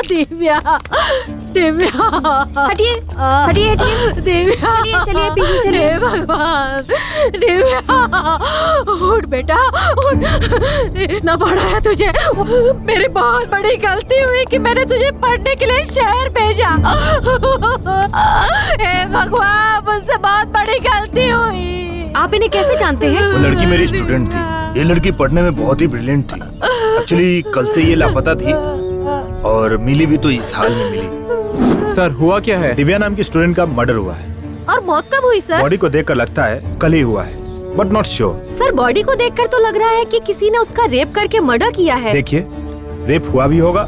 दिव्या, दिव्या, हटिए हटिए हटिए, दिव्या, चलिए चलिए पीछे चलिए। हे भगवान, दिव्या, उठ बेटा, उठ। इतना बड़ा है तुझे। मेरी बहुत बड़ी गलती हुई कि मैंने तुझे पढ़ने के लिए शहर भेजा। हे भगवान, मुझसे बहुत बड़ी गलती हुई। आप इन्हें कैसे जानते हैं? वो लड़की मेरी स्टूडेंट थी। ये लड़की पढ़ने में बहुत ही ब्रिलियंट थी। एक्चुअली कल से ये लापता थी और मिली भी तो इस हाल में मिली। सर हुआ क्या है? दिव्या नाम की स्टूडेंट का मर्डर हुआ है। और मौत कब हुई सर? बॉडी को देखकर लगता है कल ही हुआ है, but not sure. Sir body को देखकर तो लग रहा है कि किसी ने उसका रेप करके मर्डर किया है। देखिए, रेप हुआ भी होगा,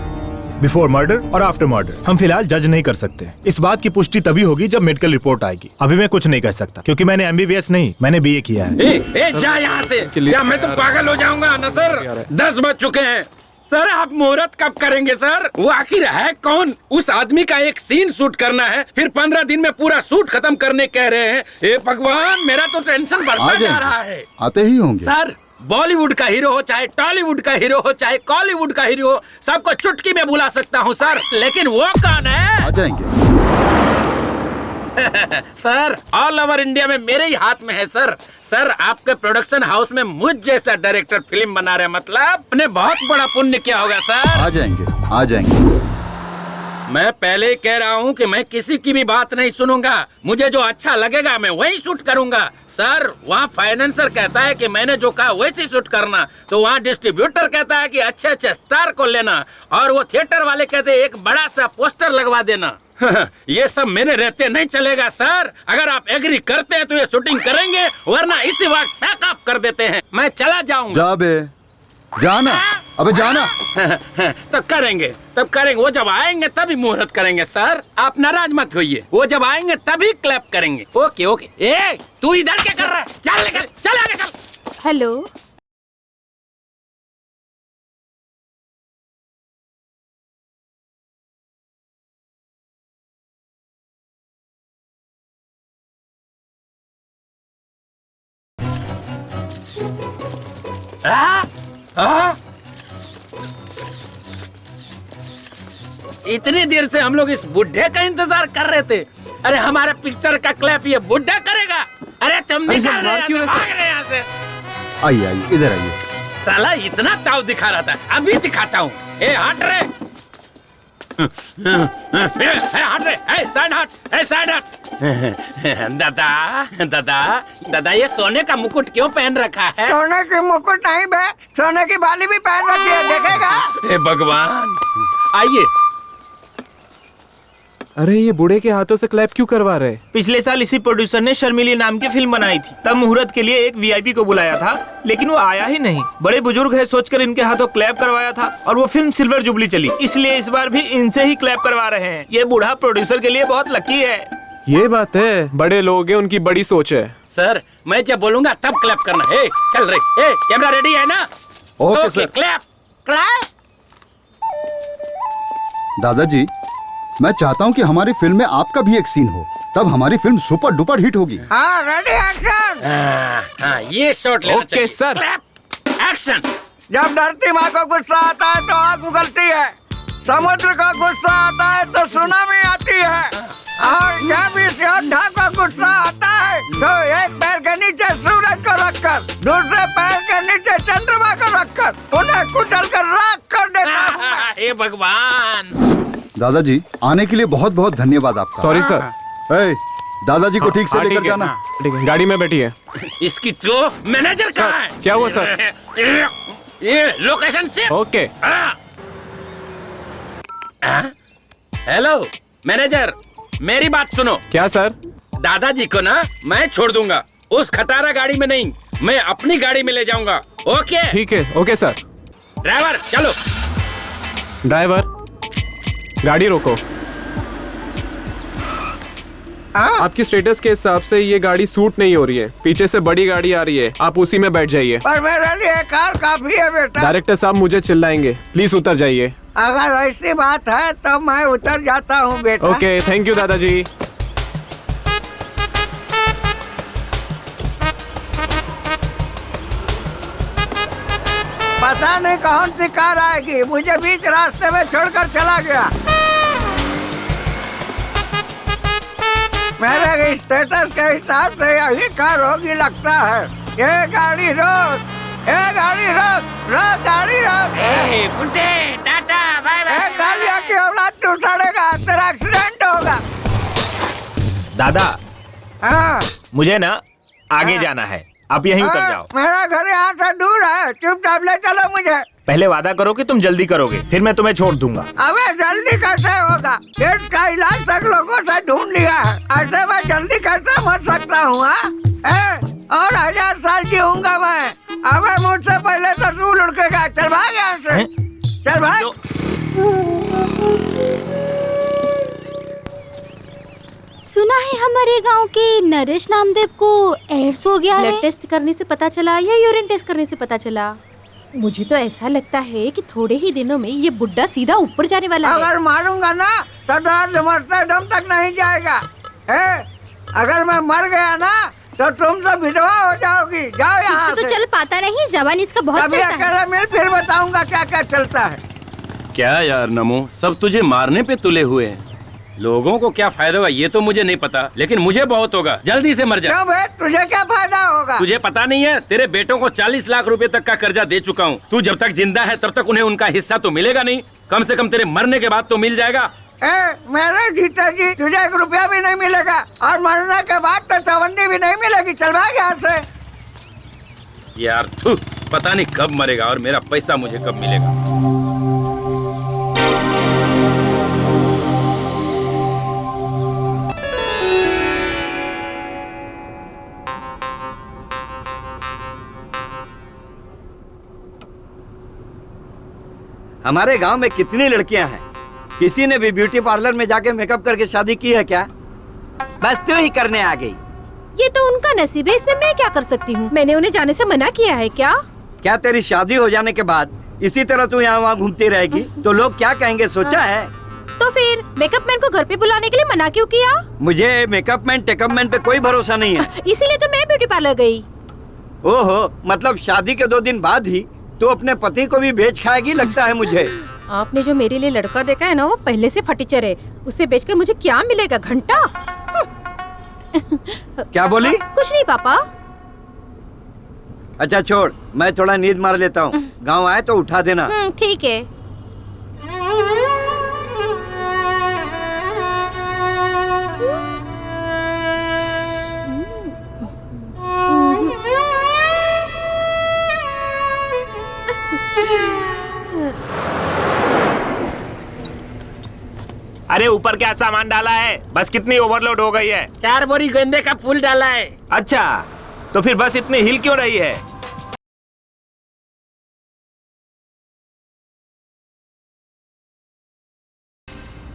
बिफोर मर्डर और आफ्टर मर्डर। हम फिलहाल जज नहीं कर सकते। इस बात की पुष्टि तभी होगी जब मेडिकल रिपोर्ट आएगी। अभी मैं कुछ नहीं कह सकता क्योंकि मैंने MBBS नहीं, मैंने BA किया है। जा यहाँ से। क्या मैं तो पागल हो जाऊंगा ना सर? 10 बज चुके हैं सर। आप मुहूर्त कब करेंगे सर? वो आखिर है कौन? उस आदमी का एक सीन शूट करना है, फिर 15 दिन में पूरा शूट खत्म करने कह रहे हैं। ए भगवान, मेरा तो टेंशन बढ़ता जा रहा है। आते ही होंगे सर, बॉलीवुड का हीरो हो, चाहे टॉलीवुड का हीरो हो, चाहे कॉलीवुड का हीरो हो, सबको चुटकी में बुला सकता हूँ सर। लेकिन वो कौन है? आ जाएंगे। सर, ऑल ओवर इंडिया में मेरे ही हाथ में है सर। सर, आपके प्रोडक्शन हाउस में मुझ जैसा डायरेक्टर फिल्म बना रहे, मतलब आपने बहुत बड़ा पुण्य किया होगा सर। आ जाएंगे, आ जाएंगे। मैं पहले ही कह रहा हूँ कि मैं किसी की भी बात नहीं सुनूंगा। मुझे जो अच्छा लगेगा मैं वही शूट करूंगा। सर, वहाँ फाइनेंसर कहता है कि मैंने जो कहा वैसे शूट करना, तो वहाँ डिस्ट्रीब्यूटर कहता है कि अच्छे अच्छे स्टार को लेना, और वो थिएटर वाले कहते हैं एक बड़ा सा पोस्टर लगवा देना। ये सब मेरे रहते नहीं चलेगा सर। अगर आप एग्री करते हैं तो ये शूटिंग करेंगे, वरना इसी वक्त पैकअप कर देते हैं। मैं चला जाऊंगा। जा बे, जाना, अबे जाना। तो करेंगे, तब करेंगे। वो जब आएंगे तभी मुहूर्त करेंगे सर। आप नाराज मत होइए, वो जब आएंगे तभी क्लैप करेंगे। Okay okay. ए, तू इधर क्या कर रहा है? चल निकल, चल आगे चल। हेलो, इतनी देर से हम लोग इस बुढ़े का इंतजार कर रहे थे। अरे हमारे पिक्चर का क्लैप ये बुढ़ा करेगा? अरे तुम निकल रहे हो, भाग रहे यहाँ से। आइए आइए, इधर आइए। साला इतना ताव दिखा रहा था, अभी दिखाता हूँ। ए हट रे, हट रे, साइड हट, साइड हट। दादा दादा दादा, ये सोने का मुकुट क्यों पहन रखा है? सोने की मुकुट नहीं बे, सोने की बाली भी पहन रखी है, देखेगा? हे भगवान, आइए। अरे ये बूढ़े के हाथों से क्लैप क्यों करवा रहे? पिछले साल इसी प्रोड्यूसर ने शर्मिली नाम की फिल्म बनाई थी। तब मुहूर्त के लिए एक VIP को बुलाया था, लेकिन वो आया ही नहीं। बड़े बुजुर्ग है सोचकर इनके हाथों क्लैप करवाया था, और वो फिल्म सिल्वर जुबली चली। इसलिए इस बार भी इनसे ही क्लैप करवा रहे हैं। ये बूढ़ा प्रोड्यूसर के लिए बहुत लकी है। ये बात है, बड़े लोग हैं, उनकी बड़ी सोच है। सर, मैं जब बोलूंगा तब क्लैप करना है। चल रे, कैमरा रेडी है ना? Okay sir. Clap clap. दादाजी, मैं चाहता हूँ कि हमारी फिल्म में आपका भी एक सीन हो, तब हमारी फिल्म सुपर डुपर हिट होगी। हाँ, रेडी एक्शन। हाँ, ये शॉट लेना चाहिए। Okay sir. Clap action. जब धरती माँ को गुस्सा आता है तो आग उगलती है, समुद्र का गुस्सा आता है तो सुनामी आती है, और जब इस योद्धा को गुस्सा आता है तो एक पैर के नीचे सूरज को रखकर, दूसरे पैर के नीचे चंद्रमा को रखकर उन्हें कुचल कर राख कर देता है। हे भगवान। दादाजी, आने के लिए बहुत बहुत धन्यवाद आपका। Sorry sir. ए, दादाजी को ठीक से हाँ, लेकर ठीक है, जाना। ठीक है, गाड़ी में बैठी है। इसकी तो मैनेजर कहाँ है? क्या हुआ सर? ये लोकेशन से। ओके। हेलो मैनेजर, मेरी बात सुनो। क्या सर? दादाजी को ना मैं छोड़ दूंगा, उस खटारा गाड़ी में नहीं, मैं अपनी गाड़ी में ले जाऊंगा। ओके? ठीक है, ओके सर। ड्राइवर चलो। ड्राइवर, गाड़ी रोको। आपकी स्टेटस के हिसाब से ये गाड़ी सूट नहीं हो रही है। पीछे से बड़ी गाड़ी आ रही है, आप उसी में बैठ जाइए। पर मेरे लिए कार काफी है बेटा। डायरेक्टर साहब मुझे चिल्लाएंगे, प्लीज उतर जाइए। अगर ऐसी बात है तो मैं उतर जाता हूँ बेटा। ओके, थैंक यू दादाजी। पता पता नहीं कौन सी कार आएगी, मुझे बीच रास्ते में छोड़कर चला गया। मेरे स्टेटस के हिसाब से यही कार होगी लगता है। ये गाड़ी रोक, ये गाड़ी रोक, रोक गाड़ी रोक। बुड्ढे टाटा बाय बाय। गालिया की औलाद तू सड़ेगा, तेरा एक्सीडेंट होगा। दादा हाँ मुझे ना आगे जाना है, आप यहीं उतर जाओ। मेरा घर यहाँ से दूर है, चुपचाप ले चलो मुझे। पहले वादा करो कि तुम जल्दी करोगे, फिर मैं तुम्हें छोड़ दूंगा। अबे जल्दी कैसे होगा? पेट का इलाज तक लोगों से ढूंढ लिया है, ऐसे मैं जल्दी कैसे मर सकता हूँ? और 1000 साल जीऊंगा मैं। अबे मुझसे पहले तो तू लुढ़केगा। चल भाग यहाँ से, चल भाग। सुना है हमारे गांव के नरेश नामदेव को एड्स हो गया है। ब्लड टेस्ट करने से पता चला या यूरिन टेस्ट करने से पता चला? मुझे तो ऐसा लगता है कि थोड़े ही दिनों में ये बुड्ढा सीधा ऊपर जाने वाला है। अगर मारूंगा ना तो दर्द मरते दम तक नहीं जाएगा। अगर मैं मर गया ना तो तुम तो विधवा हो जाओगी। जाओ यहाँ तो चल पाता नहीं, जवान इसका बहुत कभी चलता है। अकेले मिल, फिर बताऊंगा क्या क्या चलता है। क्या यार नमो, सब तुझे मारने पे तुले हुए हैं। लोगों को क्या फायदा होगा ये तो मुझे नहीं पता, लेकिन मुझे बहुत होगा। जल्दी से मर जा। क्यों बे, तुझे क्या फायदा होगा? तुझे पता नहीं है, तेरे बेटों को 40 लाख रुपए तक का कर्जा दे चुका हूँ। तू जब तक जिंदा है तब तक उन्हें उनका हिस्सा तो मिलेगा नहीं, कम से कम तेरे मरने के बाद तो मिल जाएगा। मेरे जीता जी तुझे 1 रुपया भी नहीं मिलेगा, और मरने के बाद तो चवन्नी भी नहीं मिलेगी। चल भाग यहाँ से। यार थू, पता नहीं कब मरेगा और मेरा पैसा मुझे कब मिलेगा। हमारे गांव में कितनी लड़कियां हैं, किसी ने भी ब्यूटी पार्लर में जाके मेकअप करके शादी की है क्या? बस तू ही करने आ गई। ये तो उनका नसीब है, इसमें मैं क्या कर सकती हूँ? मैंने उन्हें जाने से मना किया है क्या? क्या तेरी शादी हो जाने के बाद इसी तरह तू यहाँ वहाँ घूमती रहेगी तो लोग क्या कहेंगे, सोचा है? तो फिर मेकअप मैन को घर पे बुलाने के लिए मना क्यों किया? मुझे मेकअप मैन टेकअप मैन पे कोई भरोसा नहीं है। इसीलिए तो मैं ब्यूटी पार्लर गई। ओहो, मतलब शादी के 2 दिन बाद ही तो अपने पति को भी बेच खाएगी लगता है मुझे। आपने जो मेरे लिए लड़का देखा है ना, वो पहले से फटीचर है। उसे बेचकर मुझे क्या मिलेगा? घंटा? क्या बोली? कुछ नहीं पापा। अच्छा छोड़, मैं थोड़ा नींद मार लेता हूँ। गाँव आए तो उठा देना। ठीक है। अरे ऊपर क्या सामान डाला है? बस कितनी ओवरलोड हो गई है? 4 बोरी गेंदे का फूल डाला है। अच्छा, तो फिर बस इतनी हिल क्यों रही है?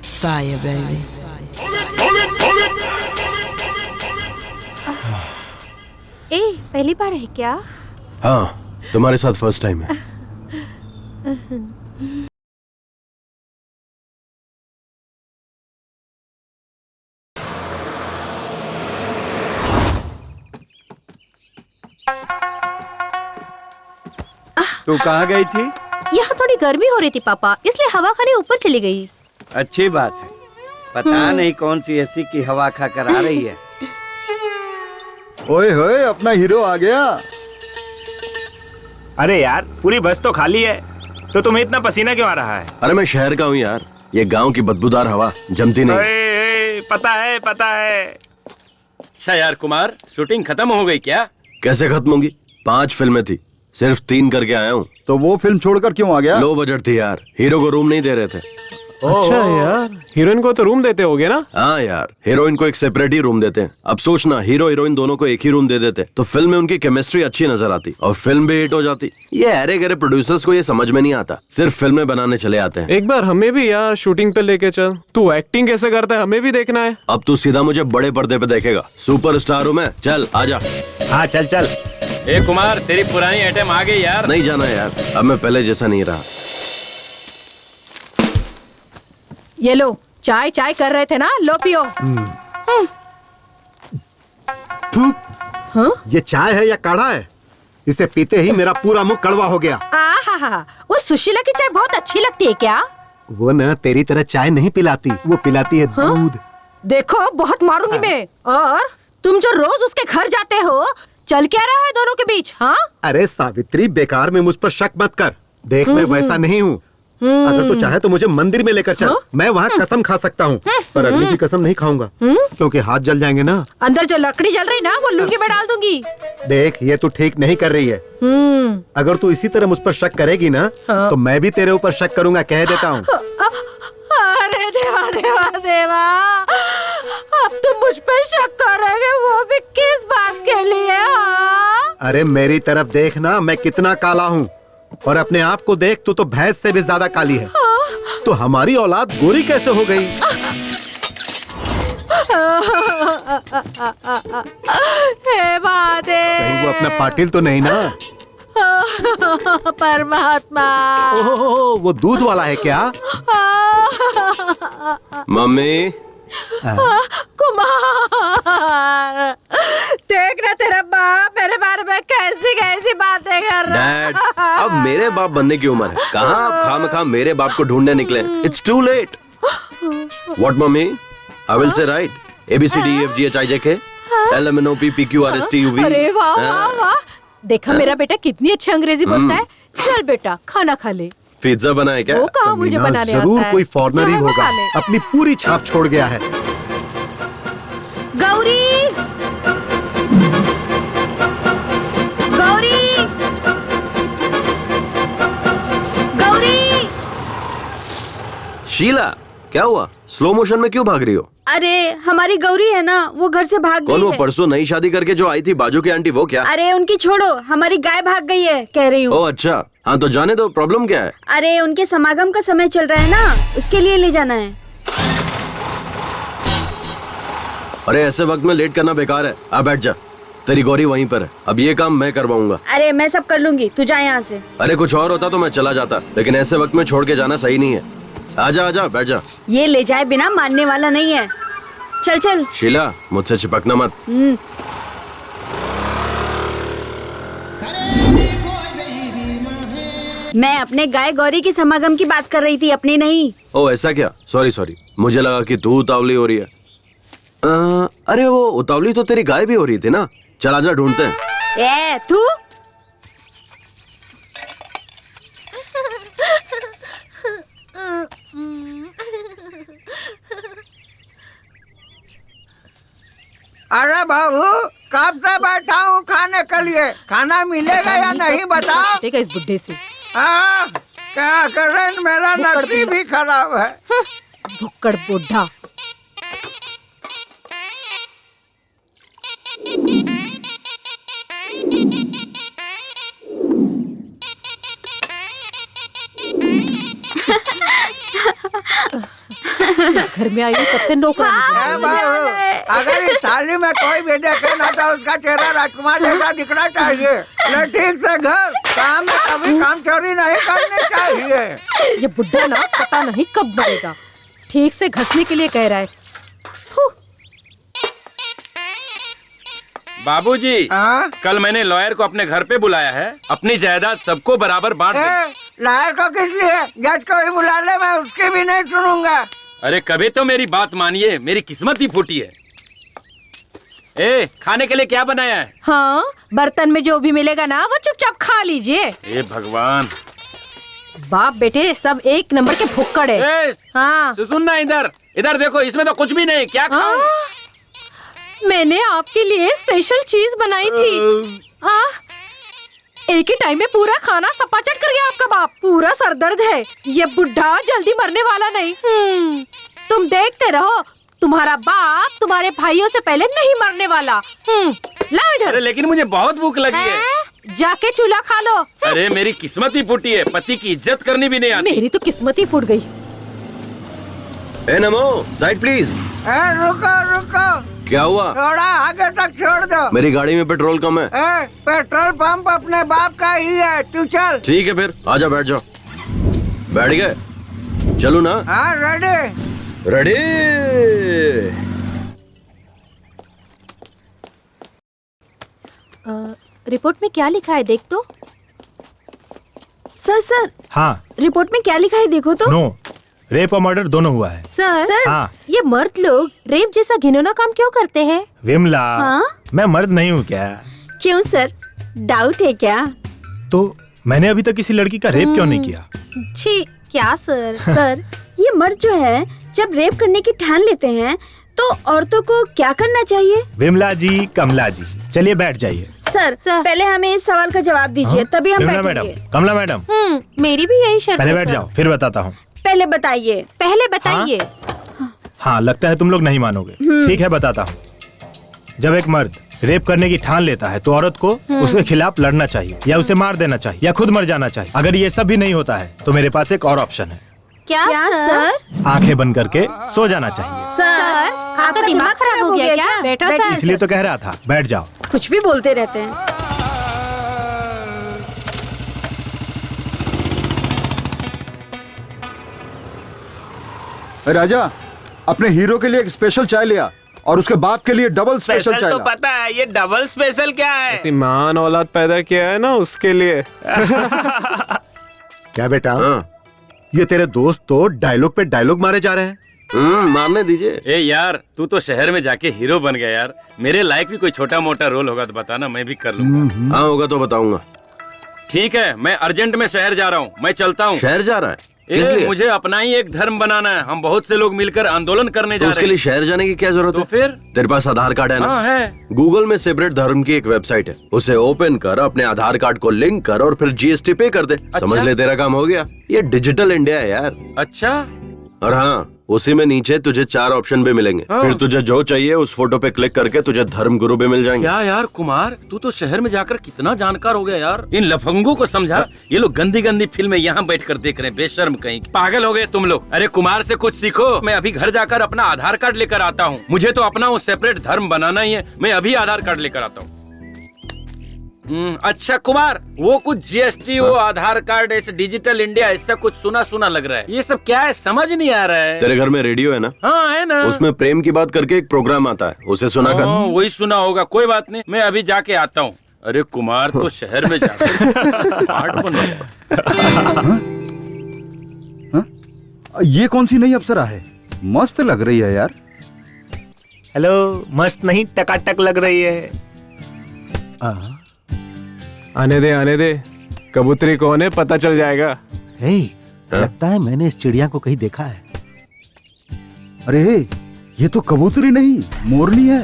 Fire, baby. पहली बार है क्या? हाँ, तुम्हारे साथ फर्स्ट टाइम है। तू कहाँ गई थी? यहाँ थोड़ी गर्मी हो रही थी पापा, इसलिए हवा खाने ऊपर चली गई। अच्छी बात है। पता नहीं कौन सी एसी की हवा खा कर आ रही है। ओए होए, अपना हीरो आ गया। अरे यार, पूरी बस तो खाली है, तो तुम्हें इतना पसीना क्यों आ रहा है? अरे मैं शहर का हूँ यार, ये गांव की बदबूदार हवा जमती नहीं। पता है। अच्छा यार कुमार, शूटिंग खत्म हो गई क्या? कैसे खत्म होगी? 5 फिल्में थी, सिर्फ 3 करके आया हूँ। तो वो फिल्म छोड़कर क्यों आ गया? लो बजट थी यार, हीरो को रूम नहीं दे रहे थे। अच्छा यार, हीरोइन को तो रूम देते होगे ना? हाँ यार, हीरोइन को एक सेपरेट ही रूम देते हैं। अब सोचना, हीरो हीरोइन दोनों को एक ही रूम दे देते तो फिल्म में उनकी केमिस्ट्री अच्छी नजर आती और फिल्म भी हिट हो जाती। ये अरे गरे प्रोड्यूसर्स को ये समझ में नहीं आता, सिर्फ फिल्में बनाने चले आते हैं। एक बार हमें भी यार शूटिंग पे लेके चल। तू एक्टिंग कैसे करता है हमें भी देखना है। अब तू सीधा मुझे बड़े पर्दे पे देखेगा, सुपरस्टार हूँ मैं। चल आजा। हाँ चल। ए कुमार, तेरी पुरानी आइटम आ गई यार। नहीं जाना यार, अब मैं पहले जैसा नहीं रहा। ये लो, चाय कर रहे थे ना, लो पियो। थूक। हाँ? ये चाय है या काढ़ा है? इसे पीते ही मेरा पूरा मुंह कड़वा हो गया। आहा, वो सुशीला की चाय बहुत अच्छी लगती है क्या? वो न तेरी तरह चाय नहीं पिलाती, वो पिलाती है दूध। देखो बहुत मारूंगी मैं। और तुम जो रोज उसके घर जाते हो, चल क्या रहा है दोनों के बीच? हाँ अरे सावित्री, बेकार में मुझ पर शक मत कर। देख मैं वैसा नहीं हूँ। अगर तू चाहे तो मुझे मंदिर में लेकर चल, मैं वहाँ कसम खा सकता हूँ, पर अग्नि की कसम नहीं खाऊंगा क्योंकि हाथ जल जाएंगे ना। अंदर जो लकड़ी जल रही ना, वो लुंगी में डाल दूंगी। देख ये तू ठीक नहीं कर रही है। अगर तू इसी तरह मुझ पर शक करेगी ना, तो मैं भी तेरे ऊपर शक करूंगा, कह देता हूँ। अरे देवा देवा देवा, अब तुम मुझ पर शक करोगे, वो भी किस बात के लिए? अरे मेरी तरफ देखना, मैं कितना काला हूँ, और अपने आप को देख, तू तो भैंस से भी ज्यादा काली है। तो हमारी औलाद गोरी कैसे हो गई? हे महादेव, कहीं वो अपना पाटिल तो नहीं ना? परमात्मा, ओह, वो दूध वाला है क्या? मम्मी कुमार, देखना तेरा बाप मेरे बारे में कैसी कैसी बातें कर रहा है। डैड, अब मेरे बाप बनने की उम्र है, कहाँ आप खामखा मेरे बाप को ढूंढने निकले? It's too late. What mummy? I will say right ABCDEFGHIJK LMNOP PQRST UV। अरे वाह वाह वाह, देखा मेरा बेटा कितनी अच्छी अंग्रेजी बोलता है। चल बेटा खाना खा ले। पिज्जा बनाए क्या? वो कहाँ मुझे बनाने आता है? जरूर कोई फॉरेनर ही चाहे वो होगा, खा ले। अपनी पूरी छाप छोड़ गया है। गौरी, गौरी, गौरी। शीला, क्या हुआ? स्लो मोशन में क्यों भाग रही हो? अरे हमारी गौरी है ना, वो घर से भाग कौन? गई वो है। परसों नई शादी करके जो आई थी बाजू की आंटी, वो क्या? अरे उनकी छोड़ो, हमारी गाय भाग गई है कह रही हूँ। ओह अच्छा, हाँ तो जाने दो, प्रॉब्लम क्या है? अरे उनके समागम का समय चल रहा है ना, उसके लिए ले जाना है। अरे ऐसे वक्त में लेट करना बेकार है, आ बैठ जा, तेरी गौरी वहीं पर है, अब ये काम मैं करवाऊंगा। अरे मैं सब कर लूंगी, तू जा यहाँ से। अरे कुछ और होता तो मैं चला जाता, लेकिन ऐसे वक्त में छोड़ के जाना सही नहीं है। आजा आजा, बैठ जा। ये ले जाए बिना मानने वाला नहीं है। चल चल। शीला, मुझसे चिपकना मत। मैं अपने गाय गौरी की समागम की बात कर रही थी, अपनी नहीं। ओ ऐसा क्या? सॉरी सॉरी, मुझे लगा कि तू उतावली हो रही है। अरे वो उतावली तो तेरी गाय भी हो रही थी ना। चल आजा, ढूंढते हैं। ए तू अरे बाबू, कब से बैठा हूँ खाने के लिए, खाना मिलेगा या नहीं बताओ। ठीक है इस बुढ़े से। क्या करें, मेरा नसीब भी खराब है। भुक्कड़ बुढ़ा। घर में आई हूँ तब से नौकरानी। अगर इस थाली में कोई भी देखे ना तो उसका चेहरा राजकुमार जैसा दिखना चाहिए। ले ठीक से घर, काम में कभी काम चोरी नहीं करनी चाहिए। ये बुढ़ा ना पता नहीं कब मरेगा, ठीक से घसने के लिए कह रहा है। बाबूजी, कल मैंने लॉयर को अपने घर पे बुलाया है, अपनी जायदाद सबको बराबर बांट दे। लॉयर को किस लिए? जज को भी बुला ले, मैं उसकी भी नहीं सुनूंगा। अरे कभी तो मेरी बात मानिए, मेरी किस्मत ही फूटी है। ए, खाने के लिए क्या बनाया है? हाँ, बर्तन में जो भी मिलेगा ना वो चुपचाप खा लीजिए। ए भगवान, बाप बेटे सब एक नंबर के भुक्कड़ है। हाँ सुनना, इधर इधर देखो, इसमें तो कुछ भी नहीं, क्या खाऊं? मैंने आपके लिए स्पेशल चीज बनाई थी। एक ही टाइम में पूरा खाना सपाचट कर गया आपका बाप। पूरा सरदर्द है, ये बुढ़ा जल्दी मरने वाला नहीं। तुम देखते रहो, तुम्हारा बाप तुम्हारे भाइयों से पहले नहीं मरने वाला। लाओ इधर। अरे लेकिन मुझे बहुत भूख लगी है। जाके चूल्हा खा लो। अरे मेरी किस्मत ही फूटी है, पति की इज्जत करनी भी नहीं आती। मेरी तो किस्मत ही फूट गई। ए नमो, साइड प्लीज। रुको रुको, क्या हुआ? थोड़ा आगे तक छोड़ दो। मेरी गाड़ी में पेट्रोल कम है। पेट्रोल पंप अपने बाप का ही है, तू चल। ठीक है फिर, आजा बैठ जाओ। बैठ गए? चलूं ना? हाँ रेडी। रेडी। रिपोर्ट में क्या लिखा है देख तो। सर हाँ। रिपोर्ट में क्या लिखा है देखो तो। नो, रेप और मर्डर दोनों हुआ है। सर हाँ। ये मर्द लोग रेप जैसा घिनौना काम क्यों करते हैं? विमला, हाँ? मैं मर्द नहीं हूँ क्या? क्यों सर, डाउट है क्या? तो मैंने अभी तक किसी लड़की का रेप क्यों नहीं किया? छी, क्या सर? सर ये मर्द जो है जब रेप करने की ठान लेते हैं तो औरतों को क्या करना चाहिए? विमला जी, कमला जी, चलिए बैठ जाइए। सर पहले हमें इस सवाल का जवाब दीजिए, तभी हम विमला बैठेंगे। मैडम, कमला मैडम, मेरी भी यही शर्त पहले है, बैठ सर। जाओ, फिर बताता हूँ। पहले बताइए। पहले बताइए। हाँ, लगता है तुम लोग नहीं मानोगे। ठीक है, बताता हूँ। जब एक मर्द रेप करने की ठान लेता है तो औरत को उसके खिलाफ लड़ना चाहिए, या उसे मार देना चाहिए, या खुद मर जाना चाहिए। अगर ये सब भी नहीं होता है तो मेरे पास एक और ऑप्शन है। क्या सर? आंखें बंद करके सो जाना चाहिए। सर आपका दिमाग खराब हो गया क्या? बैठो सर। इसलिए तो कह रहा था, बैठ जाओ। कुछ भी बोलते रहते हैं। राजा, अपने हीरो के लिए एक स्पेशल चाय लिया और उसके बाप के लिए डबल स्पेशल चाय तो ला। पता है, ये डबल स्पेशल क्या है? ऐसी महान औलाद पैदा किया है ना उसके लिए। क्या बेटा? हाँ। ये तेरे दोस्त तो डायलॉग पे डायलॉग मारे जा रहे हैं। मारने दीजिए। ए यार, तू तो शहर में जाके हीरो बन गया यार। मेरे लायक भी कोई छोटा मोटा रोल होगा तो बताना, मैं भी कर लूंगा। हाँ, होगा तो बताऊंगा। ठीक है, मैं अर्जेंट में शहर जा रहा हूँ, मैं चलता हूँ। शहर जा रहा है? इसलिए मुझे अपना ही एक धर्म बनाना है। हम बहुत से लोग मिलकर आंदोलन करने जा रहे हैं। उसके लिए शहर जाने की क्या जरूरत है? तो फिर तेरे पास आधार कार्ड है ना? हाँ है। गूगल में सेपरेट धर्म की एक वेबसाइट है, उसे ओपन कर, अपने आधार कार्ड को लिंक कर और फिर जीएसटी पे कर दे। समझ ले, तेरा काम हो गया। ये डिजिटल इंडिया है यार। अच्छा। और हाँ, उसी में नीचे तुझे 4 ऑप्शन भी मिलेंगे। फिर तुझे जो चाहिए उस फोटो पे क्लिक करके तुझे धर्म गुरु भी मिल जाएंगे। क्या यार कुमार, तू तो शहर में जाकर कितना जानकार हो गया यार। इन लफंगों को समझा। ये लोग गंदी गंदी फिल्में यहाँ बैठकर देख रहे हैं, बेशर्म कहीं। पागल हो गए तुम लोग। अरे कुमार से कुछ सीखो। मैं अभी घर जाकर अपना आधार कार्ड लेकर आता हूँ। मुझे तो अपना वो सेपरेट धर्म बनाना ही है। मैं अभी आधार कार्ड लेकर आता हूँ। अच्छा कुमार, वो कुछ जीएसटी, वो आधार कार्ड, ऐसे डिजिटल इंडिया, ऐसा कुछ सुना सुना लग रहा है। ये सब क्या है, समझ नहीं आ रहा है। तेरे घर में रेडियो है ना? हाँ है ना। उसमें प्रेम की बात करके एक प्रोग्राम आता है, उसे सुना कर। वही सुना होगा, कोई बात नहीं, मैं अभी जाके आता हूँ। अरे कुमार तो शहर में जाकर स्मार्ट बन हाँ? ये कौन सी नई अप्सरा है? मस्त लग रही है यार। हेलो, मस्त नहीं टकाटक लग रही है। आने दे, कबूतरी कौन है पता चल जाएगा। लगता है मैंने इस चिड़िया को कहीं देखा है। अरे ये तो कबूतरी नहीं, मोरनी है।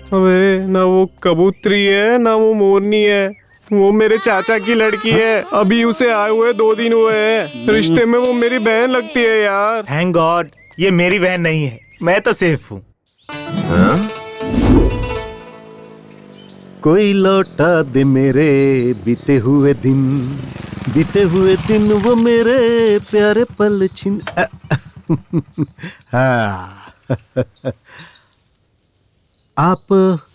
अबे ना वो कबूतरी है ना वो मोरनी है, वो मेरे चाचा की लड़की है। अभी उसे आए हुए 2 दिन हुए हैं। रिश्ते में वो मेरी बहन लगती है यार। थैंक गॉड, ये मेरी बहन नहीं है, मैं तो सेफ हूँ। कोई लौटा दे मेरे बीते हुए दिन वो मेरे प्यारे पल छिन। हाँ। आप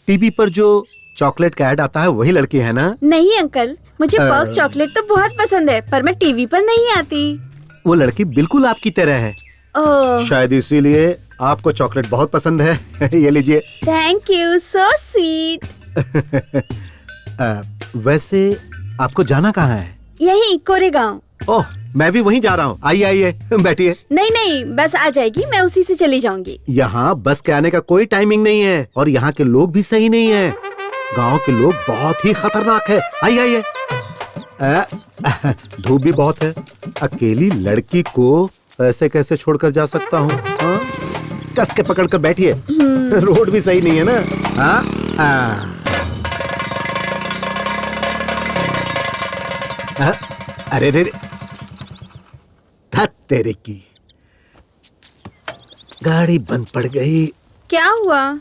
टीवी पर जो चॉकलेट का ऐड आता है वही लड़की है ना? नहीं अंकल, मुझे पर्क चॉकलेट तो बहुत पसंद है, पर मैं टीवी पर नहीं आती। वो लड़की बिल्कुल आपकी तरह है। ओह, शायद इसीलिए आपको चॉकलेट बहुत पसंद है। ये लीजिए। Thank you, so sweet. वैसे आपको जाना कहाँ है? यही कोरेगांव। ओह, मैं भी वहीं जा रहा हूँ। आइए बैठिए। नहीं, बस आ जाएगी, मैं उसी से चली जाऊंगी। यहाँ बस के आने का कोई टाइमिंग नहीं है और यहाँ के लोग भी सही नहीं है। गांव के लोग बहुत ही खतरनाक है। आइए। धूप भी बहुत है। अकेली लड़की को ऐसे कैसे छोड़कर जा सकता हूँ? कस के पकड़ कर बैठिए। रोड भी सही नहीं है ना। अरे तेरे की गाड़ी बंद पड़ गई। क्या हुआ?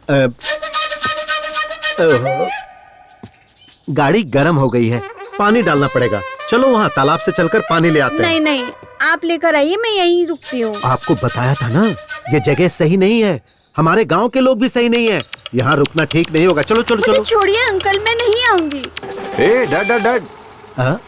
गाड़ी गर्म हो गई है, पानी डालना पड़ेगा। चलो वहाँ तालाब से चलकर पानी ले आते हैं। नहीं, आप लेकर आइए, मैं यहीं रुकती हूँ। आपको बताया था ना, ये जगह सही नहीं है। हमारे गांव के लोग भी सही नहीं है, यहाँ रुकना ठीक नहीं होगा। चलो। छोड़िए अंकल, मैं नहीं आऊंगी। डैड,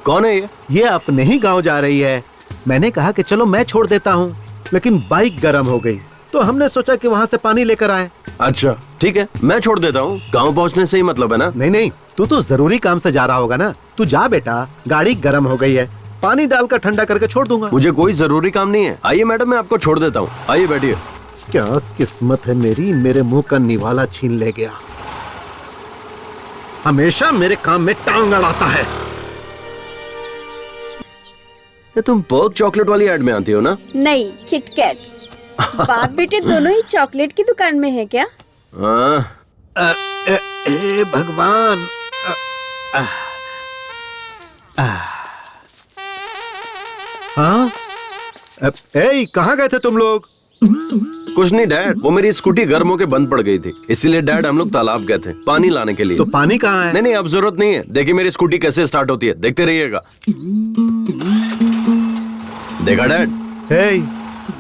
कौन है ये अपने ही गांव जा रही है। मैंने कहा कि चलो मैं छोड़ देता हूँ, लेकिन बाइक गर्म हो गई। तो हमने सोचा कि वहाँ से पानी लेकर आए। अच्छा ठीक है, मैं छोड़ देता हूँ, गाँव पहुँचने से ही मतलब है ना। नहीं नहीं, तू तो जरूरी काम से जा रहा होगा ना। तू जा बेटा, गाड़ी गर्म हो गई है, पानी डालकर ठंडा करके छोड़ दूंगा। मुझे कोई जरूरी काम नहीं है। आइए मैडम, मैं आपको छोड़ देता हूँ, आइए बैठिए। क्या किस्मत है मेरी, मेरे मुंह का निवाला छीन ले गया। हमेशा मेरे काम में टांग अड़ाता है। ये तुम पर्क चॉकलेट वाली ऐड में आती हो ना? नहीं, किटकैट। बाप बेटे दोनों ही चॉकलेट की दुकान में है क्या? भगवान। हाँ, कहाँ गए थे तुम लोग? कुछ नहीं डैड, वो मेरी स्कूटी गर्म होके बंद पड़ गई थी, इसीलिए डैड हम लोग तालाब गए थे पानी लाने के लिए। तो पानी कहाँ है? नहीं नहीं, अब जरूरत नहीं है। देखिए मेरी स्कूटी कैसे स्टार्ट होती है, देखते रहिएगा। देखा डैड?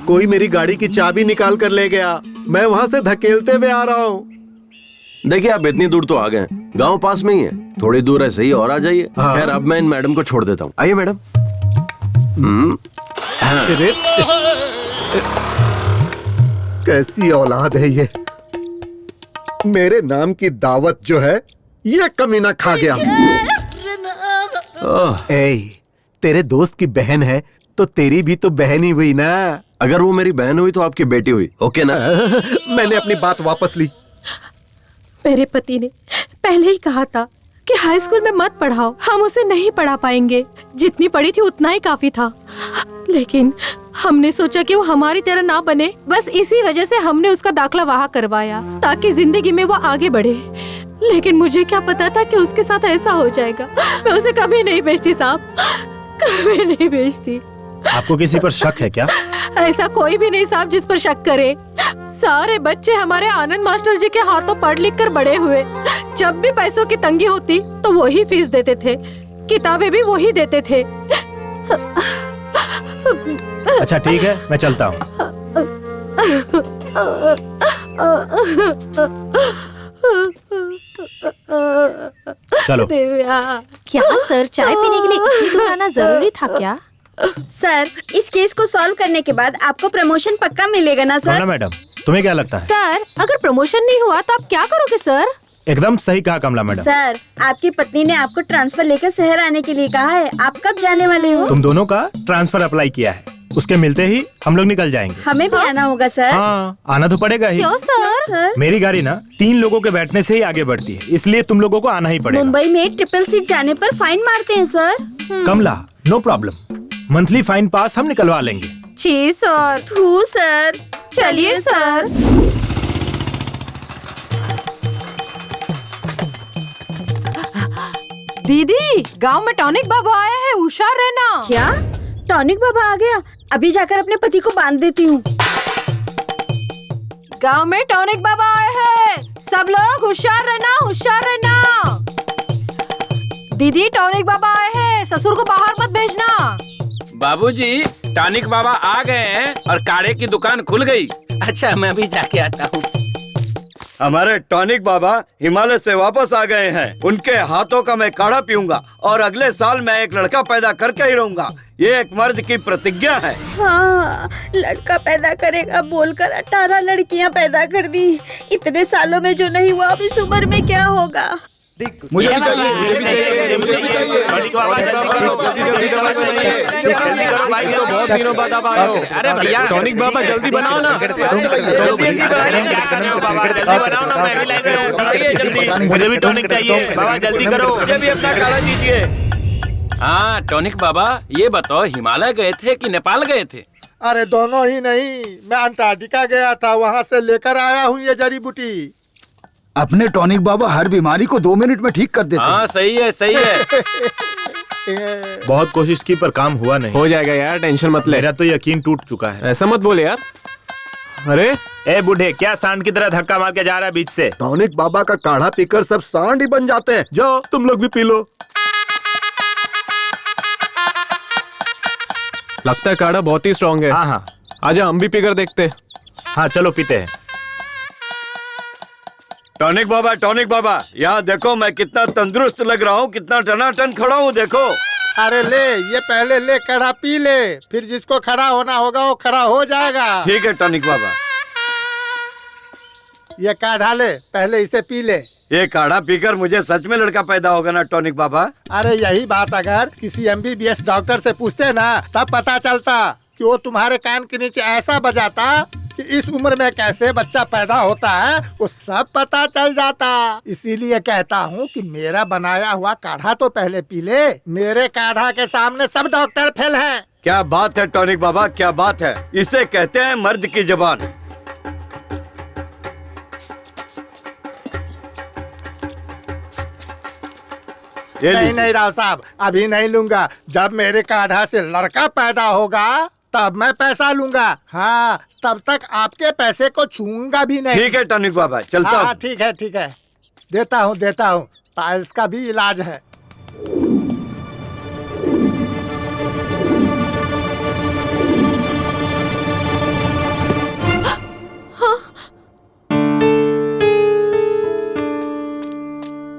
कोई मेरी गाड़ी की चाबी निकाल कर ले गया, मैं वहाँ से धकेलते हुए आ रहा हूँ। देखिए आप इतनी दूर तो आ गए, गांव पास में ही है, थोड़ी दूर ऐसे ही और आ जाइए। खैर अब मैं इन मैडम को छोड़ देता हूँ, आइए मैडम। कैसी औलाद है ये, मेरे नाम की दावत जो है ये कमीना खा गया। तेरे दोस्त की बहन है तो तेरी भी तो बहन ही हुई ना। अगर वो मेरी बहन हुई तो आपकी बेटी हुई, ओके ना? मैंने अपनी बात वापस ली। मेरे पति ने पहले ही कहा था कि हाई स्कूल में मत पढ़ाओ, हम उसे नहीं पढ़ा पाएंगे। जितनी पढ़ी थी उतना ही काफी था, लेकिन हमने सोचा कि वो हमारी तरह ना बने, बस इसी वजह से हमने उसका दाखला वहाँ करवाया ताकि जिंदगी में वो आगे बढ़े। लेकिन मुझे क्या पता था कि उसके साथ ऐसा हो जाएगा। मैं उसे कभी नहीं भेजती साहब, कभी नहीं भेजती। आपको किसी पर शक है क्या? ऐसा कोई भी नहीं साहब जिस पर शक करे। सारे बच्चे हमारे आनंद मास्टर जी के हाथों पढ़ लिख कर बड़े हुए। जब भी पैसों की तंगी होती तो वो ही फीस देते थे, किताबें भी वो ही देते थे। अच्छा ठीक है, मैं चलता हूँ। चलो। क्या सर, चाय पीने के लिए इतनी दूर आना जरूरी था क्या? सर, इस केस को सॉल्व करने के बाद आपको प्रमोशन पक्का मिलेगा ना सर? मैडम, तुम्हें क्या लगता है? सर, अगर प्रमोशन नहीं हुआ तो आप क्या करोगे सर? एकदम सही कहा कमला मैडम। सर, आपकी पत्नी ने आपको ट्रांसफर लेकर शहर आने के लिए कहा है। आप कब जाने वाले हो? तुम दोनों का ट्रांसफर अप्लाई किया है, उसके मिलते ही हम लोग निकल जाएंगे। हमें भी आना होगा सर। हाँ, आना तो पड़ेगा ही। क्यों सर? मेरी गाड़ी ना 3 लोगों के बैठने से ही आगे बढ़ती है, इसलिए तुम लोगों को आना ही पड़ेगा। मुंबई में ट्रिपल सीट जाने पर फाइन मारते हैं सर। कमला, नो प्रॉब्लम, मंथली फाइन पास हम निकलवा लेंगे। जी सर। थू सर। चलिए सर। दीदी, गांव में टॉनिक बाबा आए हैं, होशियार रहना। क्या? टॉनिक बाबा आ गया? अभी जाकर अपने पति को बांध देती हूँ। गांव में टॉनिक बाबा आए हैं, सब लोग होशियार रहना, होशियार रहना। दीदी, टॉनिक बाबा आए हैं, ससुर को बाहर मत भेजना। बाबूजी, टॉनिक बाबा आ गए हैं और काढ़े की दुकान खुल गई। अच्छा, मैं अभी जाके आता हूँ। हमारे टॉनिक बाबा हिमालय से वापस आ गए हैं। उनके हाथों का मैं काढ़ा पीऊंगा और अगले साल मैं एक लड़का पैदा करके ही रहूंगा। ये एक मर्द की प्रतिज्ञा है। हाँ, लड़का पैदा करेगा बोलकर 18 लड़कियां पैदा कर दी। इतने सालों में जो नहीं हुआ, अब इस उम्र में क्या होगा? मुझे भी चाहिए। बहुत दिनों बाद आप आए हो। अरे भैया, टॉनिक बाबा जल्दी बनाओ ना। मुझे भी टॉनिक चाहिए, बाबा जल्दी करो। मुझे भी अपना काढ़ा दीजिए। हाँ टॉनिक बाबा, ये बताओ हिमालय गए थे कि नेपाल गए थे? अरे दोनों ही नहीं, मैं अंटार्कटिका गया था, वहाँ से लेकर आया हूँ ये जड़ी बूटी। अपने टॉनिक बाबा हर बीमारी को 2 मिनट में ठीक कर देते हैं। हाँ सही है, सही है। बहुत कोशिश की पर काम हुआ नहीं। हो जाएगा यार, टेंशन मत ले। मेरा तो यकीन टूट चुका है। ऐसा मत बोले यार। अरे ए बूढ़े, क्या सांड की तरह धक्का मार के जा रहा है बीच से? टॉनिक बाबा का काढ़ा पीकर सब सांड ही बन जाते हैं। जाओ तुम लोग भी पी लो। लगता है काढ़ा बहुत ही स्ट्रॉन्ग है। हाँ हाँ, आजा हम भी पीकर देखते। हाँ चलो पीते हैं। टॉनिक बाबा, यहाँ देखो मैं कितना तंदुरुस्त लग रहा हूँ, कितना टनाटन खड़ा हूँ, देखो। अरे ले, ये पहले ले काढ़ा पी ले, फिर जिसको खड़ा होना होगा वो खड़ा हो जाएगा। ठीक है टॉनिक बाबा। ये काढ़ा ले, पहले इसे पी ले। ये काढ़ा पीकर मुझे सच में लड़का पैदा होगा ना टॉनिक बाबा? अरे यही बात अगर किसी MBBS डॉक्टर से पूछते ना तब पता चलता कि वो तुम्हारे कान के नीचे ऐसा बजाता कि इस उम्र में कैसे बच्चा पैदा होता है वो सब पता चल जाता। इसीलिए कहता हूँ कि मेरा बनाया हुआ काढ़ा तो पहले पी ले। मेरे काढ़ा के सामने सब डॉक्टर फेल हैं। क्या बात है टॉनिक बाबा, क्या बात है। इसे कहते हैं मर्द की जबान। नहीं नहीं राव साहब, अभी नहीं लूंगा। जब मेरे काढ़ा से लड़का पैदा होगा तब मैं पैसा लूंगा। हाँ, तब तक आपके पैसे को छूंगा भी नहीं। ठीक है टॉनिक बाबा, चलता हूँ। हाँ ठीक है ठीक है, देता हूँ। पाइल्स का भी इलाज है।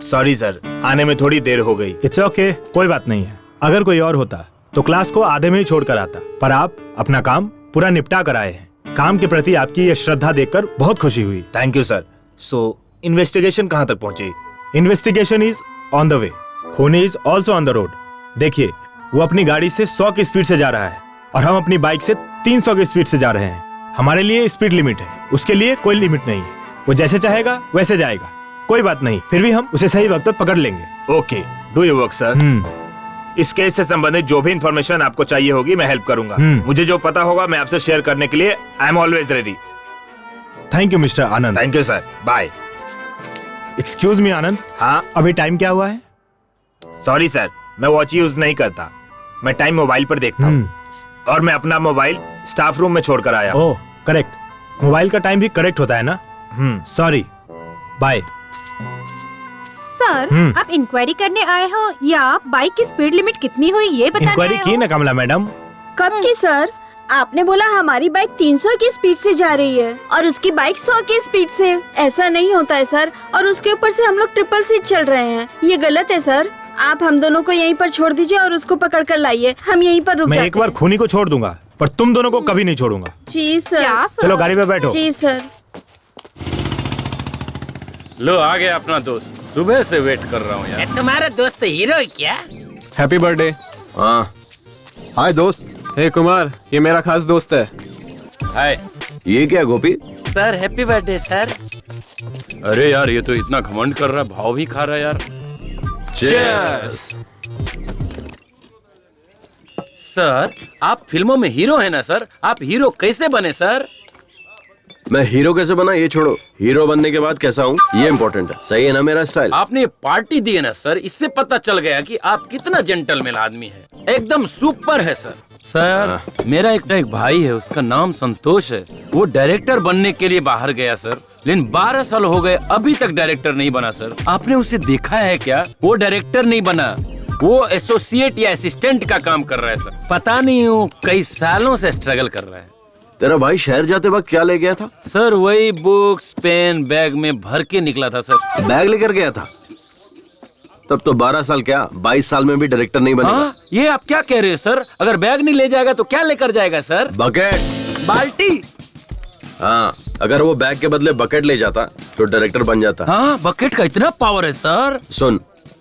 सॉरी सर, आने में थोड़ी देर हो गई। इट्स ओके, कोई बात नहीं है। अगर कोई और होता तो क्लास को आधे में ही छोड़ कर आता, पर आप अपना काम पूरा निपटा कर आए हैं। काम के प्रति आपकी ये श्रद्धा देखकर बहुत खुशी हुई। Thank you sir. So investigation कहाँ तक पहुँची? Investigation is on the way, खूनी is also on the road. देखिए, वो अपनी गाड़ी से 100 की स्पीड से जा रहा है और हम अपनी बाइक से 300 की स्पीड से जा रहे हैं। हमारे लिए स्पीड लिमिट है, उसके लिए कोई लिमिट नहीं है। वो जैसे चाहेगा वैसे जाएगा, कोई बात नहीं। फिर भी हम उसे सही वक्त पर पकड़ लेंगे। Okay, do your work sir. इस केस से संबंधित जो भी इंफॉर्मेशन आपको चाहिए होगी मैं हेल्प करूंगा। मुझे जो पता होगा मैं आपसे शेयर करने के लिए I am always ready. Thank you mister Anand. Thank you sir, bye. Excuse me Anand. हाँ, अभी टाइम क्या हुआ है? सॉरी सर, मैं वॉच यूज नहीं करता। मैं टाइम मोबाइल पर देखता हूँ और मैं अपना मोबाइल स्टाफ रूम में छोड़कर आया। ओह करेक्ट, मोबाइल का टाइम भी करेक्ट होता है ना। Sorry, bye. सर, आप इंक्वायरी करने आए हो या आप बाइक की स्पीड लिमिट कितनी हुई ये बताने इंक्वायरी आए की हो? ना कमला मैडम। कब की सर? आपने बोला हमारी बाइक 300 की स्पीड से जा रही है और उसकी बाइक 100 की स्पीड से। ऐसा नहीं होता है सर, और उसके ऊपर से हम लोग ट्रिपल सीट चल रहे हैं। ये गलत है सर। आप हम दोनों को यहीं पर छोड़ दीजिए और उसको पकड़ कर लाइए। हम यहीं पर रुक जाते हैं। मैं एक बार खूनी को छोड़ दूंगा, पर तुम दोनों को कभी नहीं छोड़ूंगा। जी सर। क्या सर? चलो गाड़ी पे बैठो। जी सर। लो आ गया अपना दोस्त, सुबह से वेट कर रहा हूँ यार। तुम्हारा दोस्त हीरो है क्या? Happy birthday. हाँ, हाय दोस्त। हे कुमार, ये मेरा खास दोस्त है। हाय। ये क्या Gopi? Sir happy birthday sir. अरे यार, ये तो इतना घमंड कर रहा, भाव भी खा रहा यार। सर, आप फिल्मों में हीरो है ना सर? आप हीरो कैसे बने सर? मैं हीरो कैसे बना ये छोड़ो, हीरो बनने के बाद कैसा हूँ ये इम्पोर्टेंट है। सही है ना मेरा स्टाइल? आपने पार्टी दी है ना सर, इससे पता चल गया कि आप कितना जेंटलमैन आदमी है। एकदम सुपर है सर। सर, मेरा एक भाई है, उसका नाम संतोष है। वो डायरेक्टर बनने के लिए बाहर गया सर, लेकिन 12 साल हो गए अभी तक डायरेक्टर नहीं बना सर। आपने उसे देखा है क्या? वो डायरेक्टर नहीं बना, वो एसोसिएट या असिस्टेंट का काम कर रहा है सर। पता नहीं वो कई सालों से स्ट्रगल कर रहा है। तेरा भाई शहर जाते वक्त क्या ले गया था? सर वही बुक्स पेन बैग में भर के निकला था सर। बैग लेकर गया था? तब तो 12 साल क्या 22 साल में भी डायरेक्टर नहीं बनेगा। हाँ, ये आप क्या कह रहे हैं सर? अगर बैग नहीं ले जाएगा तो क्या लेकर जाएगा सर? बकेट। बाल्टी। हाँ, अगर वो बैग के बदले बकेट ले जाता तो डायरेक्टर बन जाता। हाँ, बकेट का इतना पावर है सर। सुन,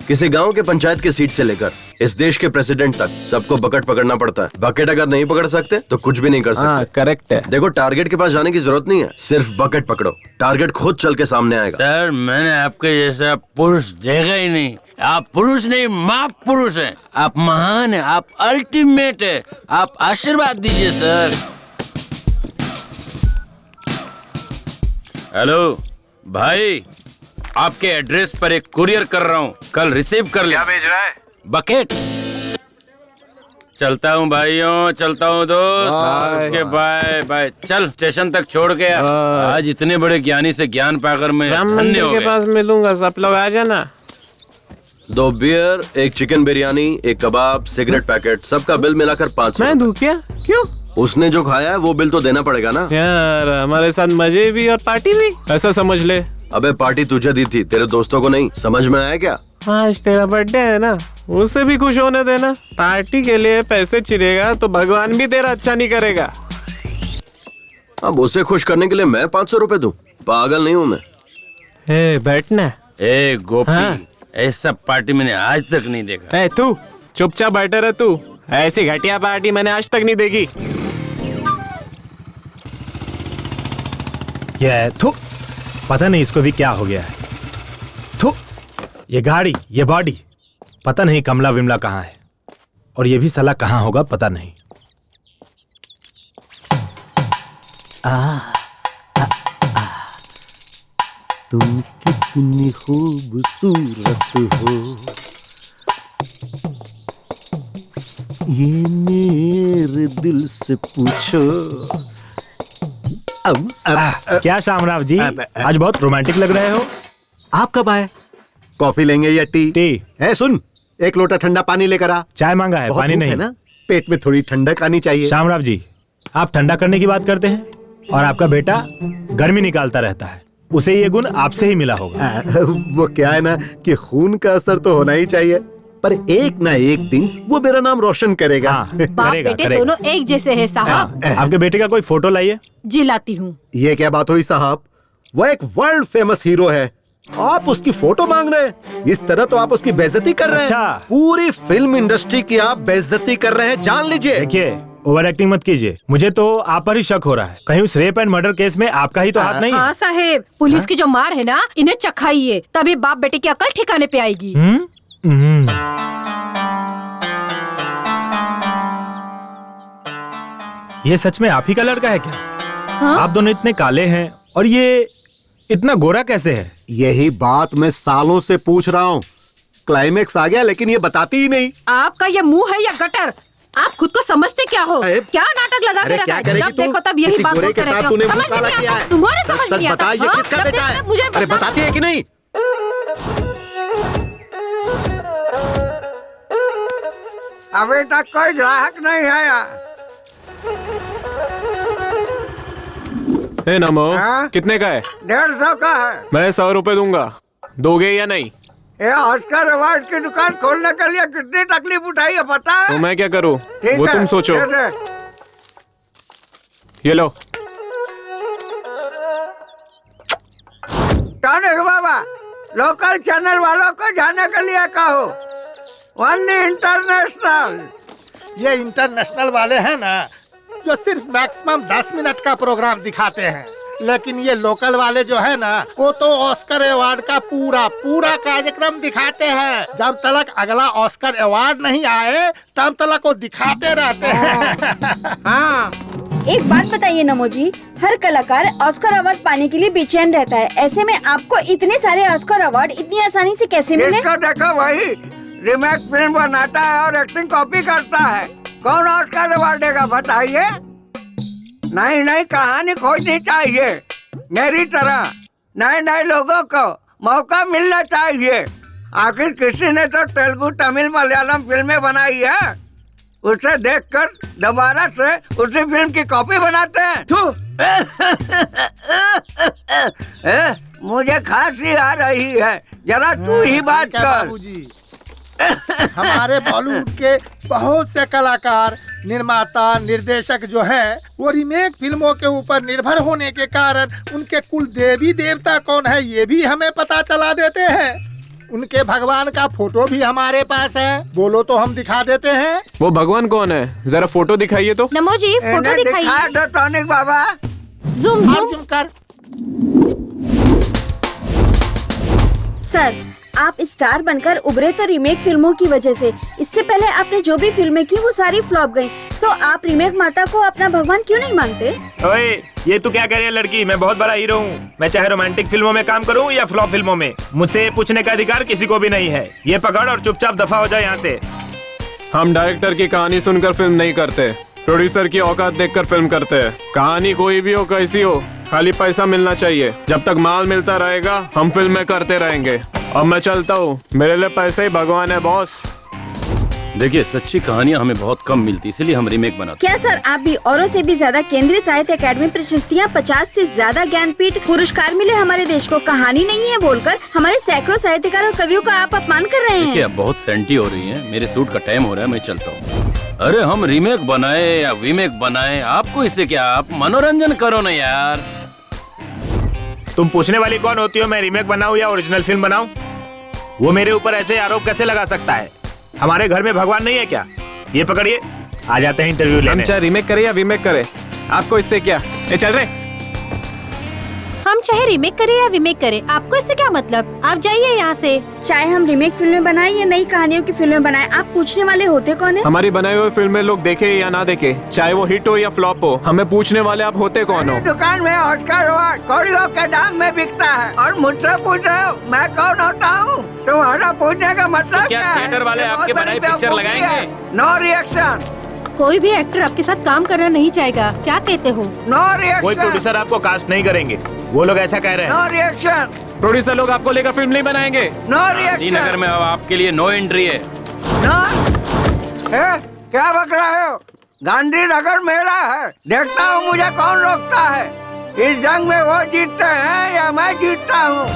किसी गांव के पंचायत की सीट से लेकर इस देश के प्रेसिडेंट तक सबको बकेट पकड़ना पड़ता है। बकेट अगर नहीं पकड़ सकते तो कुछ भी नहीं कर सकते। करेक्ट है। देखो, टारगेट के पास जाने की जरूरत नहीं है, सिर्फ बकेट पकड़ो, टारगेट खुद चल के सामने आएगा। सर, मैंने आपके जैसा पुरुष देखा ही नहीं। आप पुरुष नहीं, महापुरुष हैं। आप महान हैं, आप अल्टीमेट है। आप आशीर्वाद दीजिए सर। हेलो भाई, आपके एड्रेस पर एक कुरियर कर रहा हूँ, कल रिसीव कर ले। क्या भेज रहा है? बकेट। चलता हूँ भाइयों, चलता हूँ दोस्त। Okay bye bye. चल स्टेशन तक छोड़ के आज इतने बड़े ज्ञानी से ज्ञान पाकर मैं धन्य हो के गया। पास मिलूंगा, सब लोग आ जाना। 2 बियर, 1 चिकन बिरयानी, 1 कबाब, सिगरेट पैकेट, सबका बिल मिलाकर 500। मैं दूं क्या? क्यों? उसने जो खाया है वो बिल तो देना पड़ेगा ना यार। हमारे साथ मजे भी और पार्टी भी, ऐसा समझ ले। अबे पार्टी तुझे दी थी, तेरे दोस्तों को नहीं। समझ में आया क्या? आज तेरा बर्थडे है ना, उसे भी खुश होने देना। पार्टी के लिए पैसे चिरेगा तो भगवान भी तेरा अच्छा नहीं करेगा। अब उसे खुश करने के लिए मैं 500 रुपए दूं? पागल नहीं हूँ मैं। बैठना। ए गोपी, हाँ। ऐसा पार्टी मैंने आज तक नहीं देखा। तू चुपचाप बैठे रह तू। ऐसी घटिया पार्टी मैंने आज तक नहीं देखी। ये थू, पता नहीं इसको भी क्या हो गया है। थू, ये गाड़ी, ये बॉडी, पता नहीं कमला विमला कहाँ है, और ये भी साला कहाँ होगा पता नहीं। तुम कितनी खूबसूरत हो, ये मेरे दिल से पूछो। क्या शामराव जी, आज बहुत रोमांटिक लग रहे हो। आप कब आए? कॉफी लेंगे या टी? है सुन, एक लोटा ठंडा पानी लेकर आ। चाय मांगा है, पानी नहीं है ना, पेट में थोड़ी ठंडक आनी चाहिए। शामराव जी, आप ठंडा करने की बात करते हैं और आपका बेटा गर्मी निकालता रहता है। उसे ये गुण आपसे ही मिला होगा। वो क्या है ना कि खून का असर तो होना ही चाहिए, पर एक ना एक दिन वो मेरा नाम रोशन करेगा। बाप बेटे दोनों एक जैसे हैं साहब। आपके बेटे का कोई फोटो लाइए। जी लाती हूँ। ये क्या बात हुई साहब, वो एक वर्ल्ड फेमस हीरो है, आप उसकी फोटो मांग रहे हैं? इस तरह तो आप उसकी बेइज्जती कर रहे हैं। पूरी फिल्म इंडस्ट्री की आप बेइज्जती कर रहे हैं, जान लीजिए। देखिए, ओवर एक्टिंग मत कीजिए, मुझे तो आप पर ही शक हो रहा है। कहीं उस रेप एंड मर्डर केस में आपका ही तो हाथ नहीं है? हाँ साहेब, पुलिस की जो मार है ना, इन्हें चखाइए, तभी बाप बेटे की अकल ठिकाने पे आएगी। ये सच में आप ही का लड़का है क्या? हाँ? आप दोनों इतने काले हैं और ये इतना गोरा कैसे है? यही बात मैं सालों से पूछ रहा हूँ, क्लाइमेक्स आ गया लेकिन ये बताती ही नहीं। आपका ये मुंह है या गटर? आप खुद को समझते क्या हो? क्या नाटक लगा के रखा है? जब देखो तब यही बात बोलते रहते हो। समझ में नहीं आता, तुम्हारे समझ नहीं आता। ये किसका बेटा है? मुझे अरे बताती है कि नहीं? अभी तक कोई ग्राहक नहीं आया। ए नमो, कितने का है? 150 का है। मैं 100 रुपए दूंगा, दोगे या नहीं? ये ऑस्कर अवार्ड की दुकान खोलने के लिए कितनी तकलीफ उठाई है पता है? तो मैं क्या करूं? ठीक वो है, तुम सोचो। दे दे। ये लो। टॉनिक बाबा, लोकल चैनल वालों को जाने के लिए कहो, वन्नी इंटरनेशनल। ये इंटरनेशनल वाले हैं ना, जो सिर्फ मैक्सिमम 10 मिनट का प्रोग्राम दिखाते हैं, लेकिन ये लोकल वाले जो है ना, वो तो ऑस्कर अवार्ड का पूरा कार्यक्रम दिखाते हैं। जब तक अगला ऑस्कर अवार्ड नहीं आए तब तक वो दिखाते रहते हैं। हाँ। एक बात बताइए नमो जी, हर कलाकार ऑस्कर अवार्ड पाने के लिए बेचैन रहता है, ऐसे में आपको इतने सारे ऑस्कर अवार्ड इतनी आसानी से कैसे मिले? इसको देखो, वही रीमेक फिल्म बनाता है और एक्टिंग कॉपी करता है, कौन ऑस्कर अवार्ड देगा बताइए? नहीं, कहानी खोजनी चाहिए, मेरी तरह नए लोगों को मौका मिलना चाहिए। आखिर किसी ने तो तेलुगु, तमिल, मलयालम फिल्में बनाई है, उसे देखकर दोबारा से उसी फिल्म की कॉपी बनाते हैं। मुझे खांसी आ रही है, जरा तू ही बात कर। बाबूजी, हमारे बॉलीवुड के बहुत से कलाकार, निर्माता, निर्देशक जो हैं, वो रीमेक फिल्मों के ऊपर निर्भर होने के कारण उनके कुल देवी देवता कौन है ये भी हमें पता चला देते हैं। उनके भगवान का फोटो भी हमारे पास है, बोलो तो हम दिखा देते हैं। वो भगवान कौन है, जरा फोटो दिखाइए तो। नमो जी, फोटो दिखाइए। दिखा दो टॉनिक बाबा। ज़ूम कर। सर, आप स्टार बनकर उभरे तो रीमेक फिल्मों की वजह से। इससे पहले आपने जो भी फिल्में की वो सारी फ्लॉप गयी, तो आप रीमेक माता को अपना भगवान क्यों नहीं मानते? ओए, ये तू क्या कह रही है लड़की? मैं बहुत बड़ा हीरो हूँ, मैं चाहे रोमांटिक फिल्मों में काम करूँ या फ्लॉप फिल्मों में, मुझसे पूछने का अधिकार किसी को भी नहीं है। ये पकड़ और चुपचाप दफा हो जाए यहाँ से। हम डायरेक्टर की कहानी सुनकर फिल्म नहीं करते, प्रोड्यूसर की औकात देखकर फिल्म करते हैं। कहानी कोई भी हो, कैसी हो, खाली पैसा मिलना चाहिए। जब तक माल मिलता रहेगा हम फिल्में करते रहेंगे। अब मैं चलता हूँ, मेरे लिए पैसे ही भगवान है बॉस। देखिए, सच्ची कहानियाँ हमें बहुत कम मिलती, इसलिए हम रीमेक बनाते। क्या सर, आप भी औरों से भी ज्यादा केंद्रीय साहित्य अकादमी प्रशस्तियाँ, 50 से ज्यादा ज्ञानपीठ पुरस्कार मिले हमारे देश को, कहानी नहीं है बोलकर हमारे सैकड़ों साहित्यकार और कवियों का आप अपमान कर रहे हैं। देखिए, अब बहुत सेंटी हो रही है, मेरे सूट का टाइम हो रहा है, मैं चलता हूँ। अरे हम रीमेक बनाए या वीमेक बनाए, आपको इससे क्या, आप मनोरंजन करो ना यार। तुम पूछने वाली कौन होती हो मैं रीमेक बनाऊं या ओरिजिनल फिल्म बनाऊं? वो मेरे ऊपर ऐसे आरोप कैसे लगा सकता है? हमारे घर में भगवान नहीं है क्या? ये पकड़िए, आ जाते हैं इंटरव्यू लेने। चाहे रीमेक करे या वीमेक करे, आपको इससे क्या? ये चल रहे। हम चाहे रीमेक करें या वीमेक करें, आपको इससे क्या मतलब? आप जाइए यहाँ से। चाहे हम रीमेक फिल्में बनाएं या नई कहानियों की फिल्में बनाएं, आप पूछने वाले होते कौन है? हमारी बनाई हुई फिल्में लोग देखे या ना देखे, चाहे वो हिट हो या फ्लॉप हो, हमें पूछने वाले आप होते कौन हो? दुकान में ऑस्कर अवार्ड कौड़ियों के दाम में बिकता है और मुझसे पूछ रहे हो मैं कौन होता हूँ? तुम्हारा पूछने का मतलब क्या थिएटर वाले आपके बनाई पिक्चर लगाएंगे? No reaction. कोई भी एक्टर आपके साथ काम करना नहीं चाहेगा, क्या कहते हो? No reaction. कोई प्रोड्यूसर आपको कास्ट नहीं करेंगे, वो लोग ऐसा कह रहे हैं। No reaction. प्रोड्यूसर लोग आपको लेकर फिल्म नहीं बनाएंगे। No reaction. नगर में अब आपके लिए नो एंट्री है। क्या बक रहे हो? गांधी नगर मेरा है, देखता हूँ मुझे कौन रोकता है। इस जंग में वो जीतते हैं या मैं जीतता हूँ।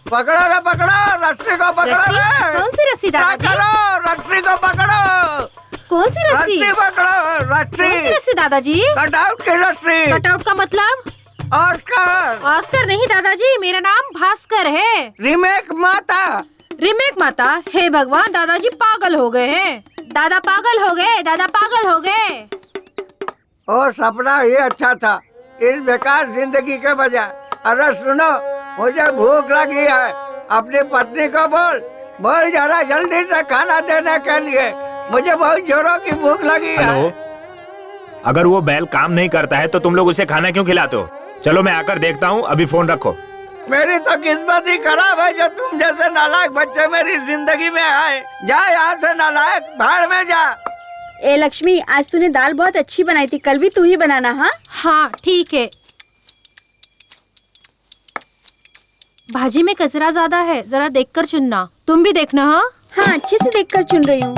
पकड़ो रे पकड़ो, रस्सी को पकड़ो रे। कौन सी रस्सी दादाजी? रस्सी को पकड़ो। कौन सी रस्सी? पकड़ो रस्सी। कौन सी रस्सी दादाजी? कटआउट की रस्सी। कटआउट का मतलब? ऑस्कर। ऑस्कर नहीं दादाजी, मेरा नाम भास्कर है। रीमेक माता। रीमेक माता? हे भगवान, दादाजी पागल हो गए हैं। दादा पागल हो गए, दादा पागल हो गए। और सपना ही अच्छा था इस बेकार जिंदगी के बजाय। अरे सुनो, मुझे भूख लगी है। अपनी पत्नी को बोल जरा जल्दी से खाना देने के लिए, मुझे बहुत जोरों की भूख लगी है। हेलो, अगर वो बैल काम नहीं करता है तो तुम लोग उसे खाना क्यों खिलाते हो? चलो मैं आकर देखता हूँ, अभी फोन रखो। मेरी तो किस्मत ही खराब है जो तुम जैसे नालायक बच्चे मेरी जिंदगी में आए। जा यहाँ से नालायक, भाड़ में जा। ए लक्ष्मी, आज तूने दाल बहुत अच्छी बनाई थी, कल भी तू ही बनाना। हाँ हाँ ठीक है। भाजी में कचरा ज्यादा है, जरा देखकर चुनना। तुम भी देखना। हाँ हाँ, अच्छे से देखकर चुन रही हूँ।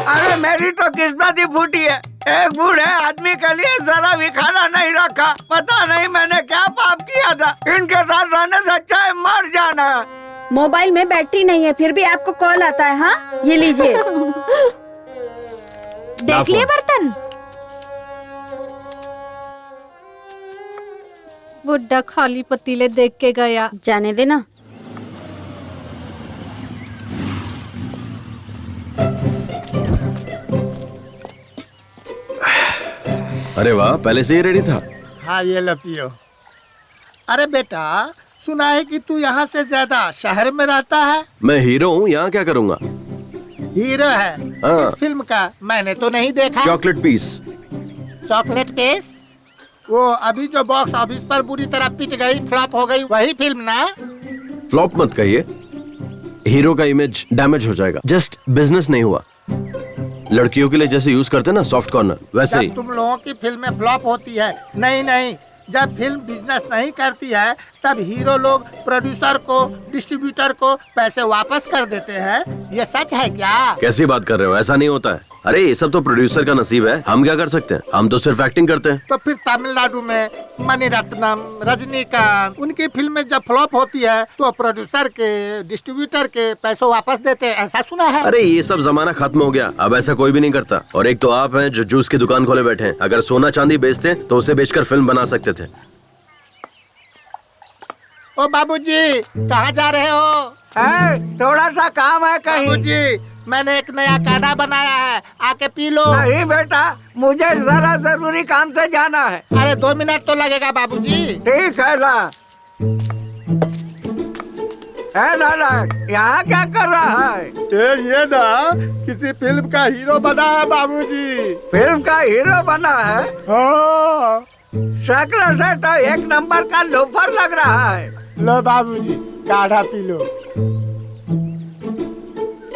अरे मेरी तो किस्मत ही फूटी है। एक बूढ़े आदमी के लिए जरा भी खाना नहीं रखा। पता नहीं मैंने क्या पाप किया था। इनके साथ रहने से अच्छा है मर जाना। मोबाइल में बैटरी नहीं है, फिर भी आपको कॉल आता है। हाँ ये लीजिए। देख लिए बर्तन? बुड्ढा खाली पतीले देख के गया। जाने देना। अरे वाह, पहले से ही रेडी था। हाँ ये लो पियो। अरे बेटा, सुना है कि तू यहाँ से ज्यादा शहर में रहता है। मैं हीरो हूँ, यहाँ क्या करूँगा? हीरो है हाँ। इस फिल्म का? मैंने तो नहीं देखा। Chocolate piece. Chocolate piece? वो अभी जो बॉक्स ऑफिस पर बुरी तरह पिट गई, फ्लॉप हो गई, वही फिल्म ना? फ्लॉप मत कहिए, हीरो का इमेज डैमेज हो जाएगा। जस्ट बिजनेस नहीं हुआ। लड़कियों के लिए जैसे यूज करते ना सॉफ्ट कॉर्नर, वैसे ही। तुम लोगों की फिल्में फ्लॉप होती है। नहीं, जब फिल्म बिजनेस नहीं करती है तब हीरो लोग प्रोड्यूसर को, डिस्ट्रीब्यूटर को पैसे वापस कर देते हैं। ये सच है क्या? कैसी बात कर रहे हो? ऐसा नहीं होता है। अरे ये सब तो प्रोड्यूसर का नसीब है, हम क्या कर सकते हैं? हम तो सिर्फ एक्टिंग करते हैं। तो फिर तमिलनाडु में मणिरत्नम, रजनीकांत, उनकी फिल्में जब फ्लॉप होती है तो प्रोड्यूसर के, डिस्ट्रीब्यूटर के पैसों वापस देते हैं, ऐसा सुना है। अरे ये सब जमाना खत्म हो गया, अब ऐसा कोई भी नहीं करता। और एक तो आप हैं जो जूस की दुकान खोले बैठे हैं। अगर सोना चांदी बेचते तो उसे बेचकर फिल्म बना सकते थे। ओ बाबूजी, कहाँ जा रहे हो? थोड़ा सा काम है कहीं। बाबूजी, मैंने एक नया काढ़ा बनाया है, आके पी लो। नहीं बेटा, मुझे जरा जरूरी काम से जाना है। अरे 2 मिनट तो लगेगा बाबूजी। ठीक है ला। लाला, यहाँ क्या कर रहा है? ये ना किसी फिल्म का हीरो बना है बाबूजी। फिल्म का हीरो बना है? हाँ। शक्ल से तो एक नंबर का लोफर लग रहा है। लो बाबूजी, काढ़ा पी लो।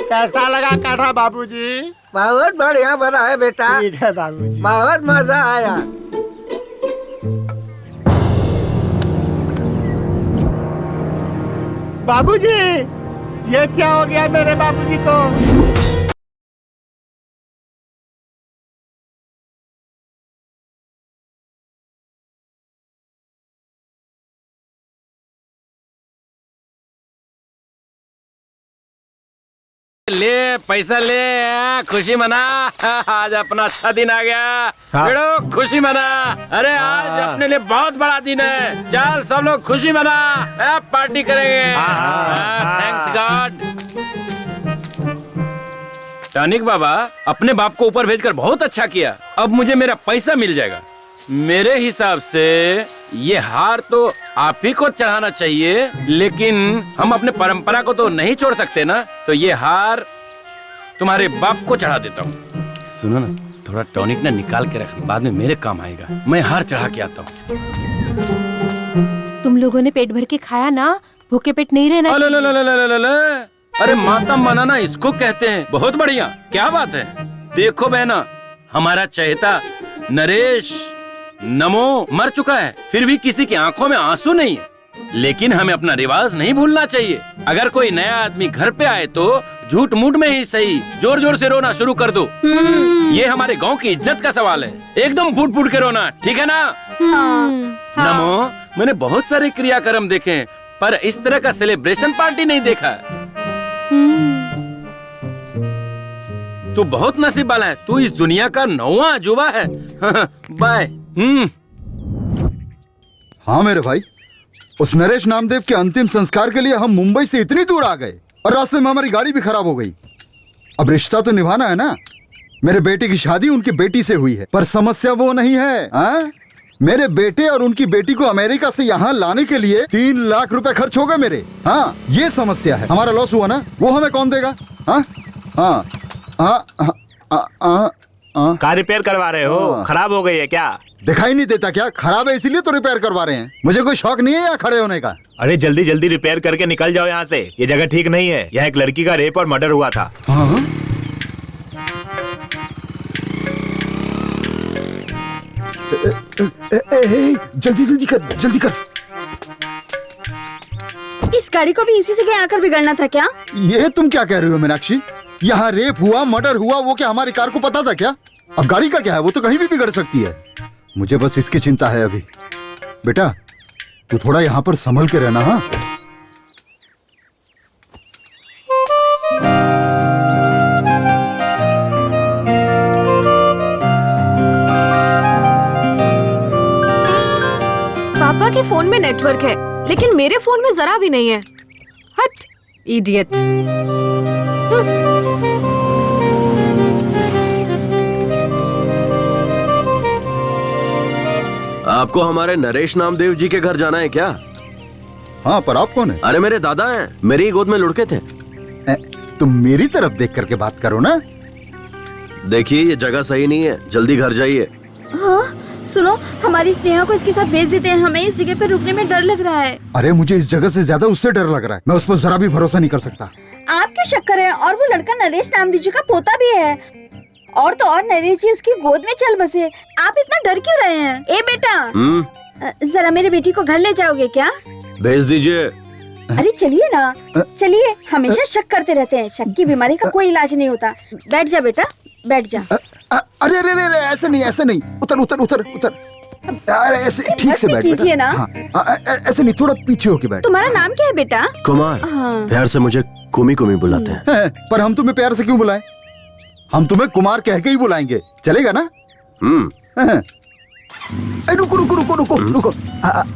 कैसा लगा काढ़ा बाबूजी? बहुत बढ़िया बना है बेटा। ठीक है बाबूजी। बहुत मजा आया। बाबूजी, ये क्या हो गया मेरे बाबूजी को? ले पैसा ले, खुशी मना। आज अपना अच्छा दिन आ गया। बेड़ो खुशी मना। अरे आज अपने लिए बहुत बड़ा दिन है। चल सब लोग खुशी मना, पार्टी करेंगे। Thanks God. टॉनिक बाबा, अपने बाप को ऊपर भेजकर बहुत अच्छा किया। अब मुझे मेरा पैसा मिल जाएगा। मेरे हिसाब से ये हार तो आप ही को चढ़ाना चाहिए, लेकिन हम अपने परंपरा को तो नहीं छोड़ सकते ना। तो ये हार तुम्हारे बाप को चढ़ा देता हूँ। सुनो ना, थोड़ा टॉनिक ना निकाल के रखना, बाद में मेरे काम आएगा। मैं हार चढ़ा के आता हूँ। तुम लोगों ने पेट भर के खाया ना, भूखे पेट नहीं रहना चाहिए। अरे मातम बनाना इसको कहते हैं। बहुत बढ़िया, क्या बात है। देखो बहना, हमारा चहेता नरेश नमो मर चुका है, फिर भी किसी की आंखों में आंसू नहीं है। लेकिन हमें अपना रिवाज नहीं भूलना चाहिए। अगर कोई नया आदमी घर पे आए तो झूठ मूठ में ही सही जोर जोर से रोना शुरू कर दो। ये हमारे गांव की इज्जत का सवाल है। एकदम फूट फूट के रोना, ठीक है ना? नमो, मैंने बहुत सारे क्रियाक्रम देखे हैं, पर इस तरह का सेलिब्रेशन पार्टी नहीं देखा। तू बहुत नसीब वाला है। तू इस दुनिया का 9वां अजूबा है। बाय। हाँ मेरे भाई, उस नरेश नामदेव के अंतिम संस्कार के लिए हम मुंबई से इतनी दूर आ गए और रास्ते में हमारी गाड़ी भी खराब हो गई। अब रिश्ता तो निभाना है ना। मेरे बेटे की शादी उनकी बेटी से हुई है, पर समस्या वो नहीं है। मेरे बेटे और उनकी बेटी को अमेरिका से यहाँ लाने के लिए 3 लाख रुपए खर्च हो गए मेरे। हाँ, ये समस्या है। हमारा लॉस हुआ ना, वो हमें कौन देगा? हाँ हाँ कार रिपेयर करवा रहे हो? खराब हो गई है क्या? दिखाई नहीं देता क्या? खराब है इसीलिए तो रिपेयर करवा रहे हैं। मुझे कोई शौक नहीं है यहाँ खड़े होने का। अरे जल्दी जल्दी रिपेयर करके निकल जाओ यहाँ से। ये जगह ठीक नहीं है। यहाँ एक लड़की का रेप और मर्डर हुआ था। हाँ? जल्दी जल्दी कर, जल्दी कर। इस गाड़ी को भी इसी जगह आकर बिगड़ना था क्या? ये तुम क्या कह रही हो मीनाक्षी? यहाँ रेप हुआ, मर्डर हुआ, वो क्या हमारी कार को पता था क्या? अब गाड़ी का क्या है, वो तो कहीं भी बिगड़ सकती है। मुझे बस इसकी चिंता है अभी। बेटा, तू थोड़ा यहाँ पर संभल के रहना। हाँ, पापा के फोन में नेटवर्क है, लेकिन मेरे फोन में जरा भी नहीं है। हट, इडियट। आपको हमारे नरेश नामदेव जी के घर जाना है क्या? हाँ, पर आप कौन है? अरे मेरे दादा हैं, मेरी ही गोद में लुढ़के थे। तुम मेरी तरफ देख करके बात करो ना। देखिए, ये जगह सही नहीं है, जल्दी घर जाइए। हाँ, सुनो, हमारी स्नेहा को इसके साथ भेज देते हैं। हमें इस जगह पे रुकने में डर लग रहा है। अरे मुझे इस जगह से ज्यादा उससे डर लग रहा है। मैं उस पर जरा भी भरोसा नहीं कर सकता। आप क्या शक कर रहे हैं? और वो लड़का नरेश नामदेव जी का पोता भी है। और तो और नरेश जी उसकी गोद में चल बसे। आप इतना डर क्यों रहे हैं? ए बेटा, जरा मेरी बेटी को घर ले जाओगे क्या? भेज दीजिए। अरे चलिए ना, चलिए। हमेशा शक करते रहते हैं। शक की बीमारी का कोई इलाज नहीं होता। बैठ जा बेटा, बैठ जा। अरे अरे अरे, ऐसे नहीं, ऐसे नहीं। उतर उतर उतर उतर। अरे ऐसे ठीक से बैठ कीजिए ना। ऐसे नहीं, थोड़ा पीछे होके बैठ। तुम्हारा नाम क्या है बेटा? कुमार। प्यार से मुझे कुमी कुमी बुलाते हैं। पर हम तुम्हें प्यार से क्यों बुलाएं? हम तुम्हें कुमार कह के ही बुलाएंगे, चलेगा ना? रुको रुको रुको रुको रुको।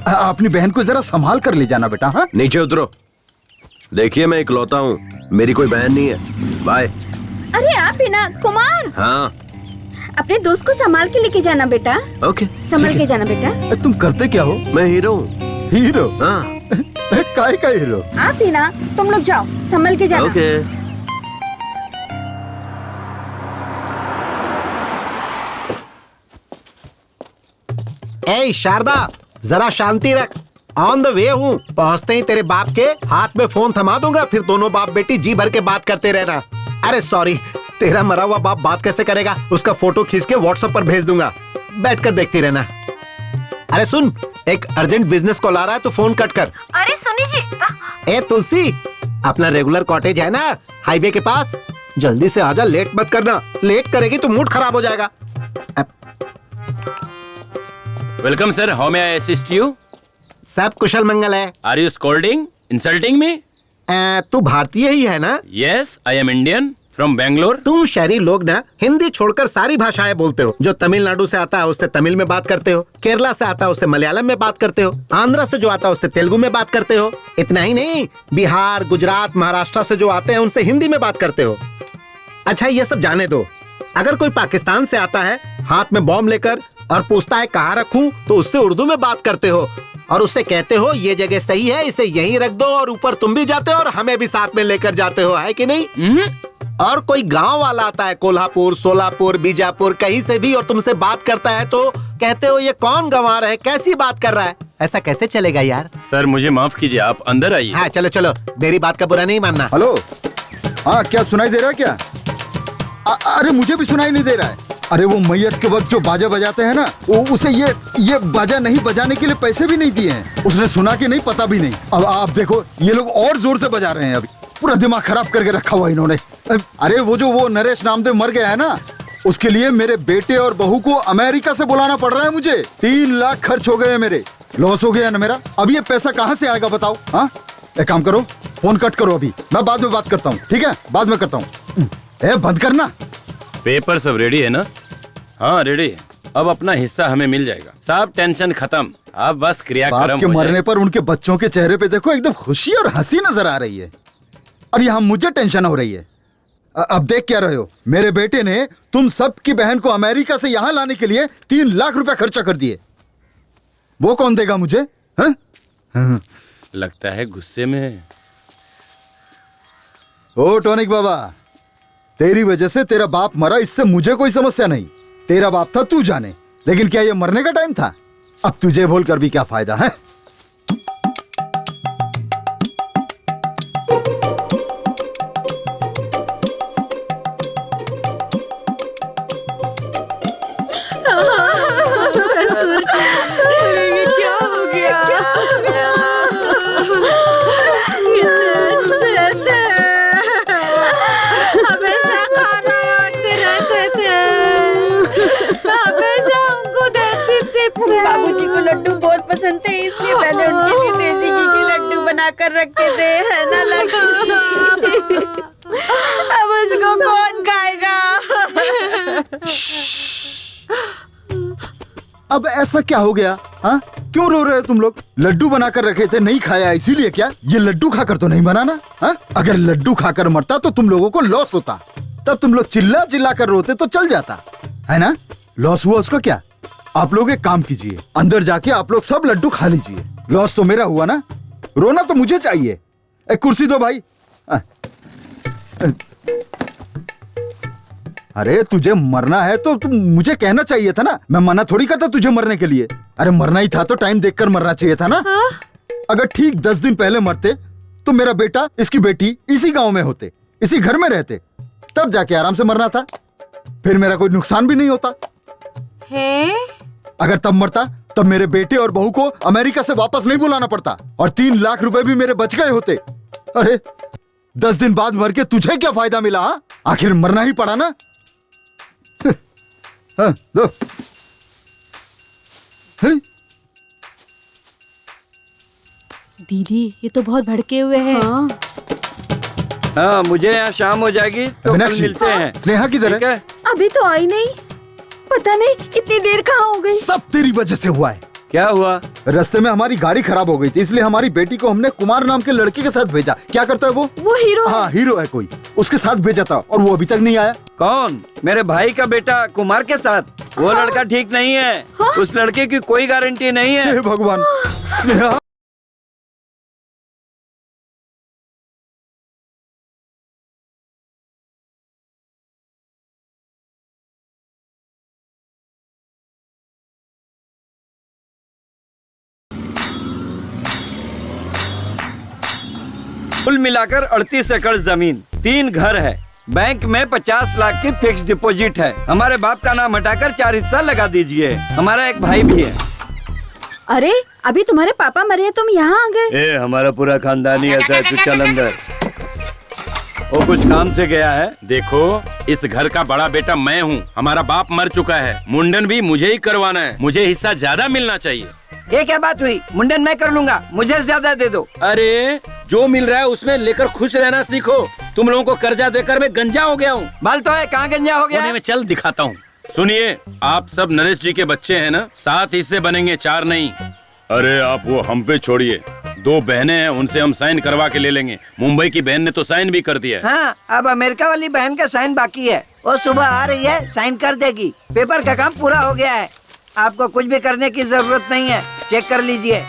अपनी बहन को जरा संभाल कर ले जाना बेटा। हाँ, नीचे उतरो। देखिए, मैं इकलौता हूँ, मेरी कोई बहन नहीं है। बाय। अरे आप ही ना कुमार। हाँ, अपने दोस्त को संभाल के लेके जाना बेटा। ओके, संभाल के जाना बेटा। तुम करते क्या हो? मैं हीरो हूँ। हीरो? हाँ। काय का हीरो? आप ही ना, तुम लोग जाओ, संभल के जाना। ओके। ए शारदा, जरा शांति रख। ऑन द वे हूँ। पहुँचते ही तेरे बाप के हाथ में फोन थमा दूंगा, फिर दोनों बाप बेटी जी भर के बात करते रहना। अरे सॉरी, तेरा मरा हुआ बाप बात कैसे करेगा? उसका फोटो खींच के व्हाट्सएप पर भेज दूंगा, बैठकर देखती रहना। अरे सुन, एक अर्जेंट बिजनेस कॉल आ रहा है तो फोन कट कर। अरे सुनी जी। ए तुलसी, अपना रेगुलर कॉटेज है ना हाईवे के पास, जल्दी से आजा, लेट मत करना। लेट करेगी तो मूड खराब हो जाएगा। Welcome sir, how may I assist you? सब कुशल मंगल है। Are you scolding, insulting me? तू भारतीय ही है ना? Yes, I am Indian from Bangalore. तुम शहरी लोग ना हिंदी छोड़कर सारी भाषाएं बोलते हो। जो तमिलनाडु से आता है उससे तमिल में बात करते हो, केरला से आता है उससे मलयालम में बात करते हो, आंध्र से जो आता है उससे तेलुगु में बात करते हो। इतना ही नहीं, बिहार, गुजरात, महाराष्ट्र से जो आते हैं उनसे हिंदी में बात करते हो। अच्छा ये सब जाने दो, अगर कोई पाकिस्तान से आता है हाथ में बॉम्ब लेकर और पूछता है कहाँ रखूं, तो उससे उर्दू में बात करते हो और उससे कहते हो ये जगह सही है, इसे यहीं रख दो, और ऊपर तुम भी जाते हो और हमें भी साथ में लेकर जाते हो, है कि नहीं? और कोई गांव वाला आता है कोल्हापुर, सोलापुर, बीजापुर, कहीं से भी, और तुमसे बात करता है तो कहते हो ये कौन गंवार है, कैसी बात कर रहा है। ऐसा कैसे चलेगा यार? सर मुझे माफ कीजिए, आप अंदर आइए। हाँ चलो चलो, मेरी बात का बुरा नहीं मानना। हेलो, हाँ क्या सुनाई दे रहा है क्या? अरे मुझे भी सुनाई नहीं दे रहा है। अरे वो मैयत के वक्त जो बाजा बजाते हैं ना, वो उसे ये बाजा नहीं बजाने के लिए पैसे भी नहीं दिए हैं। उसने सुना कि नहीं पता भी नहीं। अब आप देखो ये लोग और जोर से बजा रहे हैं, अभी पूरा दिमाग खराब करके रखा हुआ इन्होंने। अरे वो नरेश नामदेव मर गया है ना, उसके लिए मेरे बेटे और बहू को अमेरिका से बुलाना पड़ रहा है मुझे। 3 लाख खर्च हो गए मेरे, लॉस हो गया ना मेरा। अब ये पैसा कहाँ से आएगा बताओ? हाँ एक काम करो, फोन कट करो, अभी मैं बाद में बात करता हूँ, ठीक है? बाद में करता हूँ। बंद करना। पेपर सब रेडी है ना? हाँ रेडी है। अब अपना हिस्सा हमें मिल जाएगा। सब टेंशन खत्म, अब बस क्रियाक्रम बाप के मरने पर उनके बच्चों के चेहरे पे देखो एकदम खुशी और हंसी नजर आ रही है, और यहाँ मुझे टेंशन हो रही है। अब देख क्या रहे हो, मेरे बेटे ने तुम सब की बहन को अमेरिका से यहाँ लाने के लिए 3 लाख रुपया खर्चा कर दिए। वो कौन देगा मुझे? हाँ? लगता है गुस्से में है। ओ टॉनिक बाबा, तेरी वजह से तेरा बाप मरा, इससे मुझे कोई समस्या नहीं। तेरा बाप था तू जाने, लेकिन क्या ये मरने का टाइम था? अब तुझे भूल कर भी क्या फायदा है? क्या हो गया? हमेशा खाना बांटते रहते थे, हमेशा उनको देती थी। बाबूजी को लड्डू बहुत पसंद थे, इसलिए मैंने उनके लिए देसी घी के लड्डू बनाकर रखे थे, है ना लड्डू? अब उसको कौन खाएगा? अब ऐसा क्या हो गया? हाँ क्यों रो रहे हो तुम लोग? लड्डू बनाकर रखे थे, नहीं खाया इसीलिए क्या? ये लड्डू खाकर तो नहीं बनाना। हाँ अगर लड्डू खाकर मरता तो तुम लोगों को लॉस होता, तब तुम लोग चिल्ला चिल्ला कर रोते तो चल जाता, है ना? लॉस हुआ उसका क्या? आप लोग एक काम कीजिए, अंदर जाके आप लोग सब लड्डू खा लीजिए। लॉस तो मेरा हुआ ना, रोना तो मुझे चाहिए। एक कुर्सी दो भाई। अरे तुझे मरना है तो तुम मुझे कहना चाहिए था ना, मैं मना थोड़ी करता तुझे मरने के लिए। अरे मरना ही था तो टाइम देखकर मरना चाहिए था ना। अगर ठीक 10 दिन पहले मरते तो मेरा बेटा, इसकी बेटी इसी गांव में होते, इसी घर में रहते, तब जाके आराम से मरना था, फिर मेरा कोई नुकसान भी नहीं होता है? अगर तब मरता तब मेरे बेटे और बहू को अमेरिका से वापस नहीं बुलाना पड़ता, और 3 लाख रुपए भी मेरे बच गए होते। अरे 10 दिन बाद मर के तुझे क्या फायदा मिला? हा? आखिर मरना ही पड़ा ना। हाँ, दो। दीदी ये तो बहुत भड़के हुए हैं। हाँ मुझे यहाँ शाम हो जाएगी तो कल मिलते हैं। स्नेहा किधर है? अभी तो आई नहीं, पता नहीं इतनी देर कहाँ हो गई। सब तेरी वजह से हुआ है। क्या हुआ? रास्ते में हमारी गाड़ी खराब हो गई थी, इसलिए हमारी बेटी को हमने कुमार नाम के लड़के के साथ भेजा। क्या करता है वो? हीरो। हाँ हीरो है कोई, उसके साथ भेजा था और वो अभी तक नहीं आया। कौन? मेरे भाई का बेटा कुमार के साथ? वो लड़का ठीक नहीं है। उस लड़के की कोई गारंटी नहीं है। हे भगवान। स्नेहा कुल मिलाकर 38 एकड़ जमीन, 3 घर है, बैंक में 50 लाख की फिक्स डिपॉजिट है। हमारे बाप का नाम हटाकर 4 हिस्सा लगा दीजिए। हमारा एक भाई भी है। अरे अभी तुम्हारे पापा मरे हैं, तुम यहाँ आ गए? हमारा पूरा खानदान ही ऐसा है। तू चल अंदर। वो कुछ काम से गया है। देखो, इस घर का बड़ा बेटा मैं हूँ। हमारा बाप मर चुका है, मुंडन भी मुझे ही करवाना है। मुझे हिस्सा ज्यादा मिलना चाहिए। ये क्या बात हुई? मुंडन मैं कर लूंगा, मुझे ज्यादा दे दो। अरे जो मिल रहा है उसमें लेकर खुश रहना सीखो। तुम लोगों को कर्जा देकर मैं गंजा हो गया हूँ। बाल तो है, कहाँ गंजा हो गया? में चल दिखाता हूँ। सुनिए, आप सब नरेश जी के बच्चे हैं ना? 7 हिस्से बनेंगे, 4 नहीं। अरे आप वो हम पे छोड़िए। 2 बहनें हैं, उनसे हम साइन करवा के ले लेंगे। मुंबई की बहन ने तो साइन भी कर दिया है। हाँ, अब अमेरिका वाली बहन का साइन बाकी है। वो सुबह आ रही है, साइन कर देगी। पेपर का काम पूरा हो गया है। आपको कुछ भी करने की जरूरत नहीं है, चेक कर लीजिए।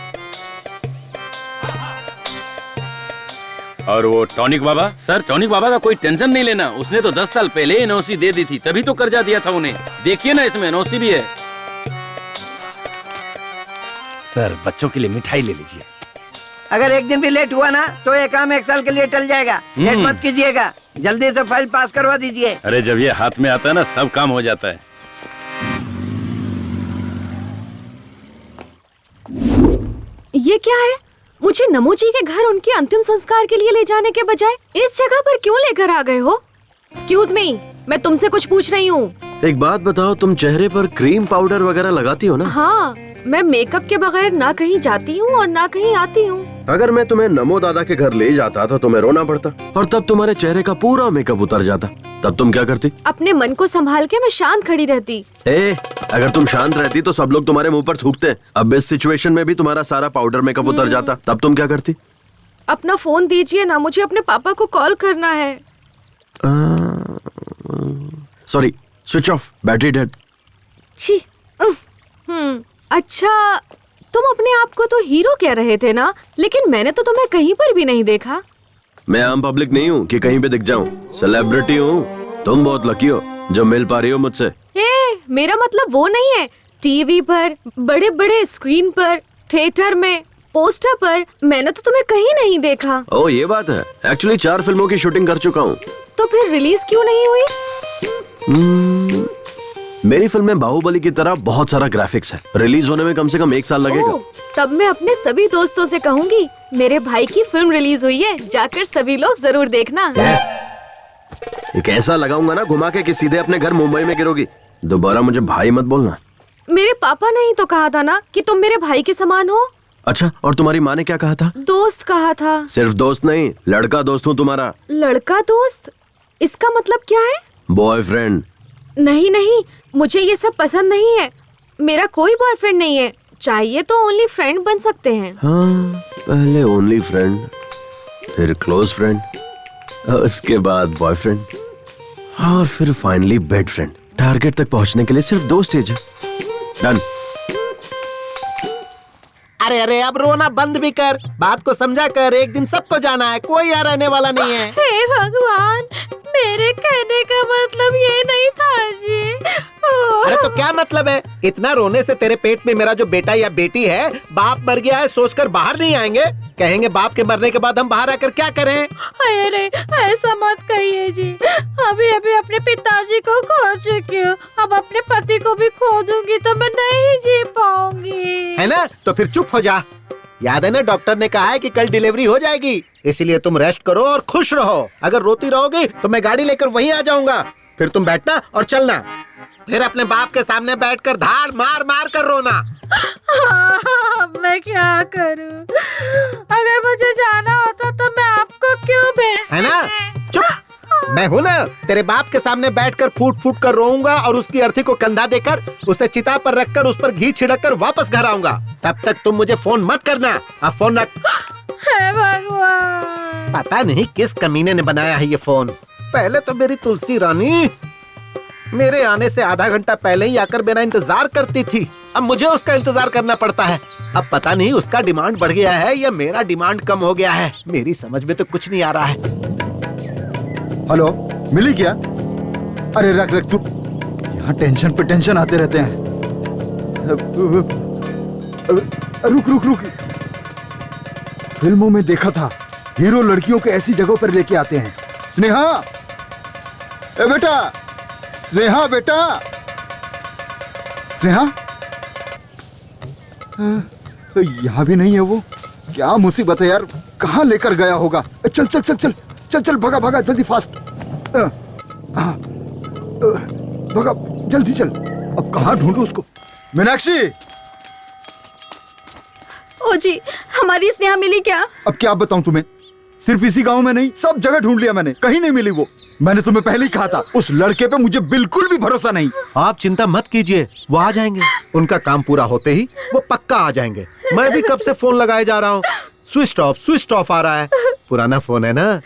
और वो टॉनिक बाबा, सर टॉनिक बाबा का कोई टेंशन नहीं लेना। उसने तो 10 साल पहले एनओसी दे दी थी, तभी तो कर्जा दिया था उन्हें। देखिए ना, इसमें एनओसी भी है। सर बच्चों के लिए मिठाई ले लीजिए। अगर एक दिन भी लेट हुआ ना तो ये काम 1 साल के लिए टल जाएगा। लेट मत कीजिएगा, जल्दी से फाइल पास करवा दीजिए। अरे जब ये हाथ में आता है ना, सब काम हो जाता है। ये क्या है? मुझे नमो जी के घर उनके अंतिम संस्कार के लिए ले जाने के बजाय इस जगह पर क्यों लेकर आ गए हो? एक्सक्यूज मी, मैं तुमसे कुछ पूछ रही हूँ। एक बात बताओ, तुम चेहरे पर क्रीम पाउडर वगैरह लगाती हो ना? हाँ, मैं मेकअप के बगैर ना कहीं जाती हूँ और ना कहीं आती हूँ। अगर मैं तुम्हें नमो दादा के घर ले जाता तो तुम्हें रोना पड़ता और तब तुम्हारे चेहरे का पूरा मेकअप उतर जाता। तब तुम क्या करती? अपने मन को संभाल के मैं शांत खड़ी रहती। अगर तुम शांत रहती तो सब लोग तुम्हारे मुंह पर थूकते। अब इस सिचुएशन में भी तुम्हारा सारा पाउडर मेकअप उतर जाता, तब तुम क्या करती? अपना फोन दीजिए ना, मुझे अपने पापा को कॉल करना है। Sorry, switch off, battery dead. छी। अच्छा, तुम अपने आप को तो हीरो कह रहे थे ना, लेकिन मैंने तो तुम्हें कहीं पर भी नहीं देखा। मैं आम पब्लिक नहीं हूँ कि कहीं पे दिख जाऊँ, सेलिब्रिटी हूँ। तुम बहुत लकी हो जो मिल पा रही हो मुझसे। मेरा मतलब वो नहीं है। टीवी पर, बड़े बड़े स्क्रीन पर, थिएटर में, पोस्टर पर, मैंने तो तुम्हें कहीं नहीं देखा। ओह, ये बात है। एक्चुअली 4 फिल्मों की शूटिंग कर चुका हूँ। तो फिर रिलीज क्यों नहीं हुई? मेरी फिल्म में बाहुबली की तरह बहुत सारा ग्राफिक्स है। रिलीज होने में कम से कम 1 साल लगेगा। तब मैं अपने सभी दोस्तों से कहूँगी, मेरे भाई की फिल्म रिलीज हुई है, जाकर सभी लोग जरूर देखना। एक ऐसा लगाऊंगा ना घुमा के कि सीधे अपने घर मुंबई में गिरोगी। दोबारा मुझे भाई मत बोलना। मेरे पापा ने ही तो कहा था ना कि तुम मेरे भाई के समान हो। अच्छा, और तुम्हारी माँ ने क्या कहा था? दोस्त कहा था। सिर्फ दोस्त नहीं, लड़का दोस्त हूँ तुम्हारा। लड़का दोस्त? इसका मतलब क्या है? बॉयफ्रेंड। नहीं नहीं, मुझे ये सब पसंद नहीं है। मेरा कोई बॉयफ्रेंड नहीं है। चाहिए तो ओनली फ्रेंड बन सकते हैं। हाँ, पहले ओनली फ्रेंड, फिर क्लोज फ्रेंड, उसके बाद बॉयफ्रेंड, और फिर फाइनली बेड फ्रेंड। टारगेट तक पहुंचने के लिए सिर्फ 2 स्टेज है। डन। अरे अरे, अब रोना बंद भी कर, बात को समझा कर। एक दिन सबको जाना है, कोई यहाँ रहने वाला नहीं है। हे भगवान, मेरे कहने का मतलब ये नहीं था जी। अरे तो क्या मतलब है? इतना रोने से तेरे पेट में मेरा जो बेटा या बेटी है, बाप मर गया है सोचकर बाहर नहीं आएंगे? कहेंगे बाप के मरने के बाद हम बाहर आकर क्या करें? अरे ऐसा मत कहिए जी। अभी अभी अपने पिताजी को खो चुकी हूँ, अब अपने पति को भी खो दूंगी तो मैं नहीं जी पाऊंगी। है ना? तो फिर चुप हो जा। याद है ना, डॉक्टर ने कहा है कि कल डिलीवरी हो जाएगी, इसलिए तुम रेस्ट करो और खुश रहो। अगर रोती रहोगी तो मैं गाड़ी लेकर वहीं आ जाऊंगा। फिर तुम बैठना और चलना, फिर अपने बाप के सामने बैठकर धाड़ मार मार कर रोना। मैं क्या करूं? अगर मुझे जाना होता तो मैं आपको क्यों भेज? है ना? चुप। मैं हूँ ना, तेरे बाप के सामने बैठकर फूट फूट कर रोऊंगा और उसकी अर्थी को कंधा देकर उसे चिता पर रखकर उस पर घी छिड़क कर वापस घर आऊंगा। तब तक तुम मुझे फोन मत करना। अब फोन रख। हे भगवान, पता नहीं किस कमीने ने बनाया है ये फोन। पहले तो मेरी तुलसी रानी मेरे आने से आधा घंटा पहले ही आकर मेरा इंतजार करती थी, अब मुझे उसका इंतजार करना पड़ता है। अब पता नहीं उसका डिमांड बढ़ गया है या मेरा डिमांड कम हो गया है। मेरी समझ में तो कुछ नहीं आ रहा है। हेलो, मिली क्या? अरे रख रख तू, यहाँ टेंशन पे टेंशन आते रहते हैं। रुक रुक रुक, फिल्मों में देखा था हीरो लड़कियों को ऐसी जगहों पर लेके आते हैं। स्नेहा, ए बेटा, स्नेहा बेटा, स्नेहा यहाँ भी नहीं है वो। क्या मुसीबत है यार, कहाँ लेकर गया होगा। चल चल चल चल चल चल, भगा भगा जल्दी, फास्ट। भगा जल्दी चल। अब कहाँ ढूंढूं उसको। मीनाक्षी, ओ जी, हमारी स्नेहा मिली क्या? अब क्या बताऊं तुम्हें, सिर्फ इसी गांव में नहीं, सब जगह ढूंढ लिया मैंने, कहीं नहीं मिली वो। मैंने तुम्हें पहले ही कहा था, उस लड़के पे मुझे बिल्कुल भी भरोसा नहीं। आप चिंता मत कीजिए, वो आ जाएंगे। उनका काम पूरा होते ही वो पक्का आ जाएंगे। मैं भी कब से फोन लगाए जा रहा हूँ, स्विच ऑफ आ रहा है। पुराना फोन है ना,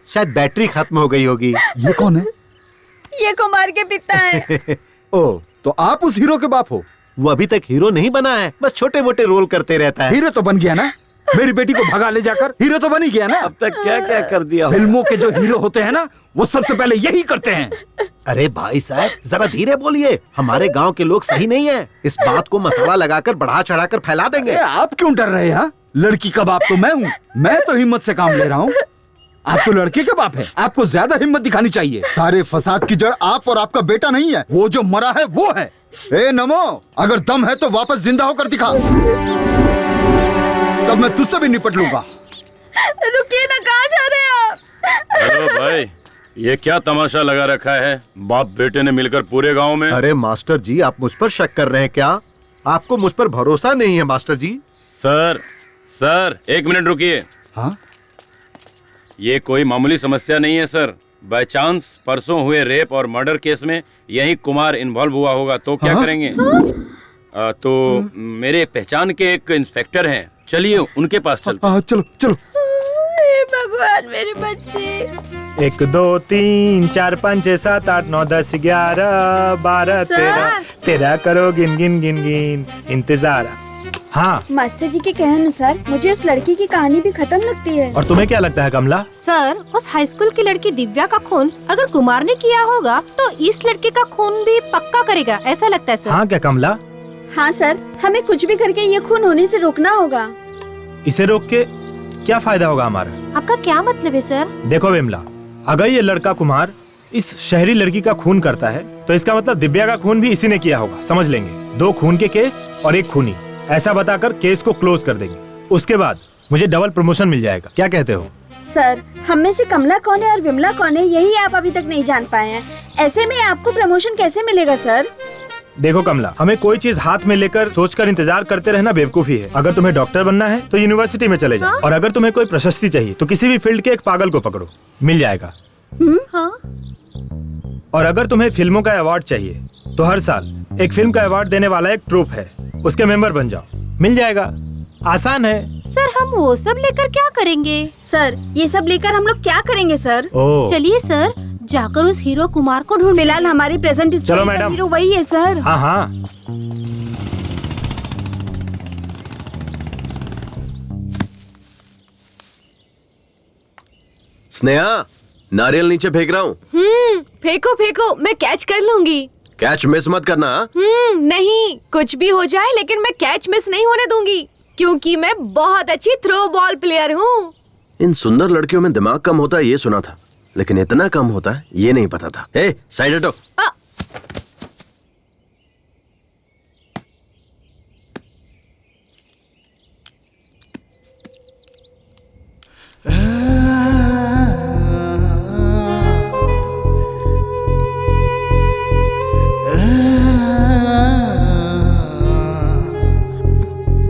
शायद बैटरी खत्म हो गई होगी। ये कौन है? ये कुमार के पिता है। ओ, तो आप उस हीरो के बाप हो? वो अभी तक हीरो नहीं बना है, बस छोटे मोटे रोल करते रहता है। हीरो तो बन गया ना, मेरी बेटी को भगा ले जाकर हीरो तो बन ही गया ना। अब तक क्या क्या कर दिया। फिल्मों के जो हीरो होते हैं ना, वो सबसे पहले यही करते हैं। अरे भाई साहब, जरा धीरे बोलिए, हमारे गांव के लोग सही नहीं है। इस बात को मसाला लगाकर बढ़ा चढ़ाकर फैला देंगे। आप क्यों डर रहे हैं? लड़की का बाप तो मैं हूँ, मैं तो हिम्मत से काम ले रहा हूँ। आप तो लड़के के बाप है, आपको ज्यादा हिम्मत दिखानी चाहिए। सारे फसाद की जड़ आप और आपका बेटा नहीं है, वो जो मरा है वो है। ए नमो, अगर दम है तो वापस जिंदा होकर दिखा, तब मैं तुझसे भी निपट लूंगा। रुकिए ना, कहाँ जा रहे हैं आप? हेलो भाई, ये क्या तमाशा लगा रखा है? बाप बेटे ने मिलकर पूरे गांव में। अरे मास्टर जी, आप मुझ पर शक कर रहे हैं क्या? आपको मुझ पर भरोसा नहीं है मास्टर जी? सर एक मिनट रुकिए। हाँ? ये कोई मामूली समस्या नहीं है सर। बाय चांस परसों हुए रेप और मर्डर केस में यही कुमार इन्वॉल्व हुआ होगा तो क्या करेंगे? तो मेरे पहचान के एक इंस्पेक्टर हैं, चलिए उनके पास चलते हैं। चलो चलो। भगवान, मेरे बच्चे। 1 2 3 4 5 6 7 8 9 10 11 12 13 करो गिन गिन गिन गिन इंतजार। हाँ मास्टर जी के कहने अनुसार मुझे उस लड़की की कहानी भी खत्म लगती है। और तुम्हें क्या लगता है कमला? सर, उस हाई स्कूल की लड़की दिव्या का खून अगर कुमार ने किया होगा तो इस लड़के का खून भी पक्का करेगा, ऐसा लगता है सर। हाँ क्या कमला? हाँ सर, हमें कुछ भी करके ये खून होने से रोकना होगा। इसे रोक के क्या फायदा होगा हमारा? आपका क्या मतलब है सर? देखो विमला, अगर ये लड़का कुमार इस शहरी लड़की का खून करता है तो इसका मतलब दिव्या का खून भी इसी ने किया होगा, समझ लेंगे। 2 खून के केस और 1 खूनी, ऐसा बताकर केस को क्लोज कर देंगे। उसके बाद मुझे डबल प्रमोशन मिल जाएगा, क्या कहते हो? सर, हम में से कमला कौन है और विमला कौन है, यही आप अभी तक नहीं जान पाए हैं। ऐसे में आपको प्रमोशन कैसे मिलेगा सर? देखो कमला, हमें कोई चीज हाथ में लेकर सोचकर इंतजार करते रहना बेवकूफी है। अगर तुम्हें डॉक्टर बनना है तो यूनिवर्सिटी में चले जाओ। और अगर तुम्हें कोई प्रशस्ति चाहिए तो किसी भी फील्ड के एक पागल को पकड़ो, मिल जाएगा। हाँ? और अगर तुम्हें फिल्मों का अवार्ड चाहिए तो हर साल एक फिल्म का अवार्ड देने वाला एक ट्रूप है, उसके मेंबर बन जाओ, मिल जाएगा। आसान है। सर, हम वो सब लेकर क्या करेंगे? सर, ये सब लेकर हम लोग क्या करेंगे सर? चलिए सर, जाकर उस हीरो कुमार को ढूंढ। फिलहाल हमारी प्रेजेंट चलो मैडम, हीरो वही है सर। हाँ हाँ। स्नेहा, नारियल नीचे फेंक रहा हूँ। फेंको फेंको, मैं कैच कर लूंगी। कैच मिस मत करना। नहीं, कुछ भी हो जाए लेकिन मैं कैच मिस नहीं होने दूंगी, क्योंकि मैं बहुत अच्छी थ्रो बॉल प्लेयर हूँ। इन सुंदर लड़कियों में दिमाग कम होता है ये सुना था, लेकिन इतना कम होता है ये नहीं पता था। ए, साइड हटो।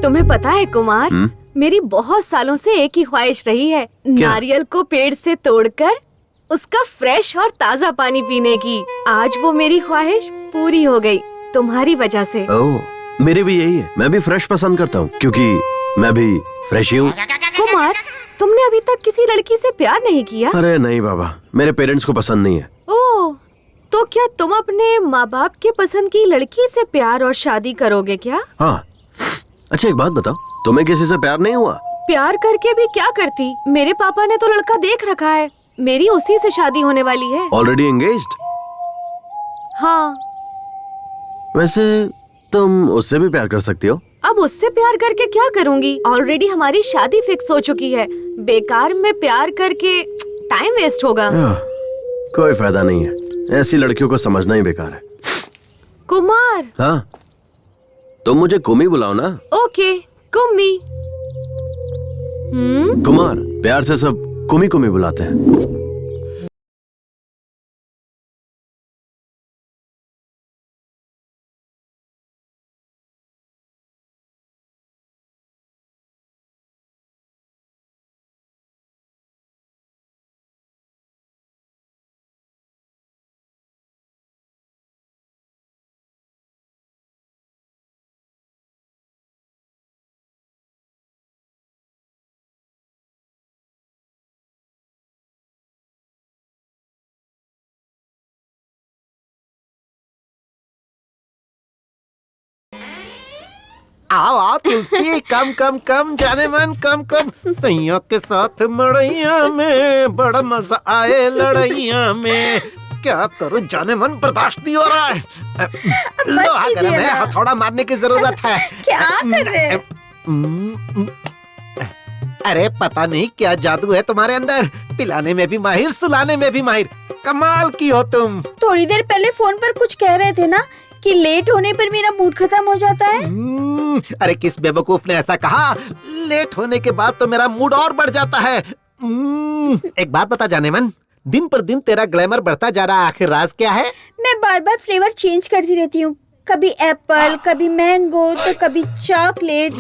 तुम्हें पता है कुमार, मेरी बहुत सालों से एक ही ख्वाहिश रही है, नारियल को पेड़ से तोड़कर उसका फ्रेश और ताज़ा पानी पीने की। आज वो मेरी ख्वाहिश पूरी हो गई तुम्हारी वजह से। ओह, मेरी भी यही है। मैं भी फ्रेश पसंद करता हूँ क्योंकि मैं भी फ्रेश ही हूँ। कुमार, तुमने अभी तक किसी लड़की से प्यार नहीं किया? अरे नहीं बाबा, मेरे पेरेंट्स को पसंद नहीं है। ओह, तो क्या तुम अपने माँ बाप के पसंद की लड़की से प्यार और शादी करोगे क्या? हाँ। अच्छा एक बात बताओ, तुम्हें किसी से प्यार नहीं हुआ? प्यार करके भी क्या करती, मेरे पापा ने तो लड़का देख रखा है, मेरी उसी से शादी होने वाली है। Already engaged? हाँ। वैसे तुम उससे भी प्यार कर सकती हो। अब उससे प्यार करके क्या करूँगी, ऑलरेडी हमारी शादी फिक्स हो चुकी है। बेकार में प्यार करके टाइम वेस्ट होगा। कोई फायदा नहीं है। ऐसी लड़कियों को समझना ही बेकार है। कुमार। हाँ, तुम मुझे कुमी बुलाओ ना। ओके, कुम्मी। कुमार, प्यार से सब कुमी कुमी बुलाते हैं। आओ आओ तुलसी, कम कम कम जाने मन, कम कम। सैया के साथ मड़ैया में बड़ा मजा आए लड़ैया में। क्या करूं जाने मन, बर्दाश्त नहीं हो रहा है। लोहा गर्म है, हथौड़ा मारने की जरूरत है। क्या कर रहे हैं? अरे पता नहीं क्या जादू है तुम्हारे अंदर, पिलाने में भी माहिर, सुलाने में भी माहिर। कमाल की हो तुम। थोड़ी देर पहले फोन पर कुछ कह रहे थे ना कि लेट होने पर मेरा मूड खत्म हो जाता है। अरे किस बेवकूफ ने ऐसा कहा? लेट होने के बाद तो मेरा मूड और बढ़ जाता है। एक बात बता जाने मन, दिन पर दिन तेरा ग्लैमर बढ़ता जा रहा है, आखिर राज क्या है? मैं बार बार फ्लेवर चेंज करती रहती हूँ, कभी एप्पल, कभी मैंगो, तो कभी चॉकलेट।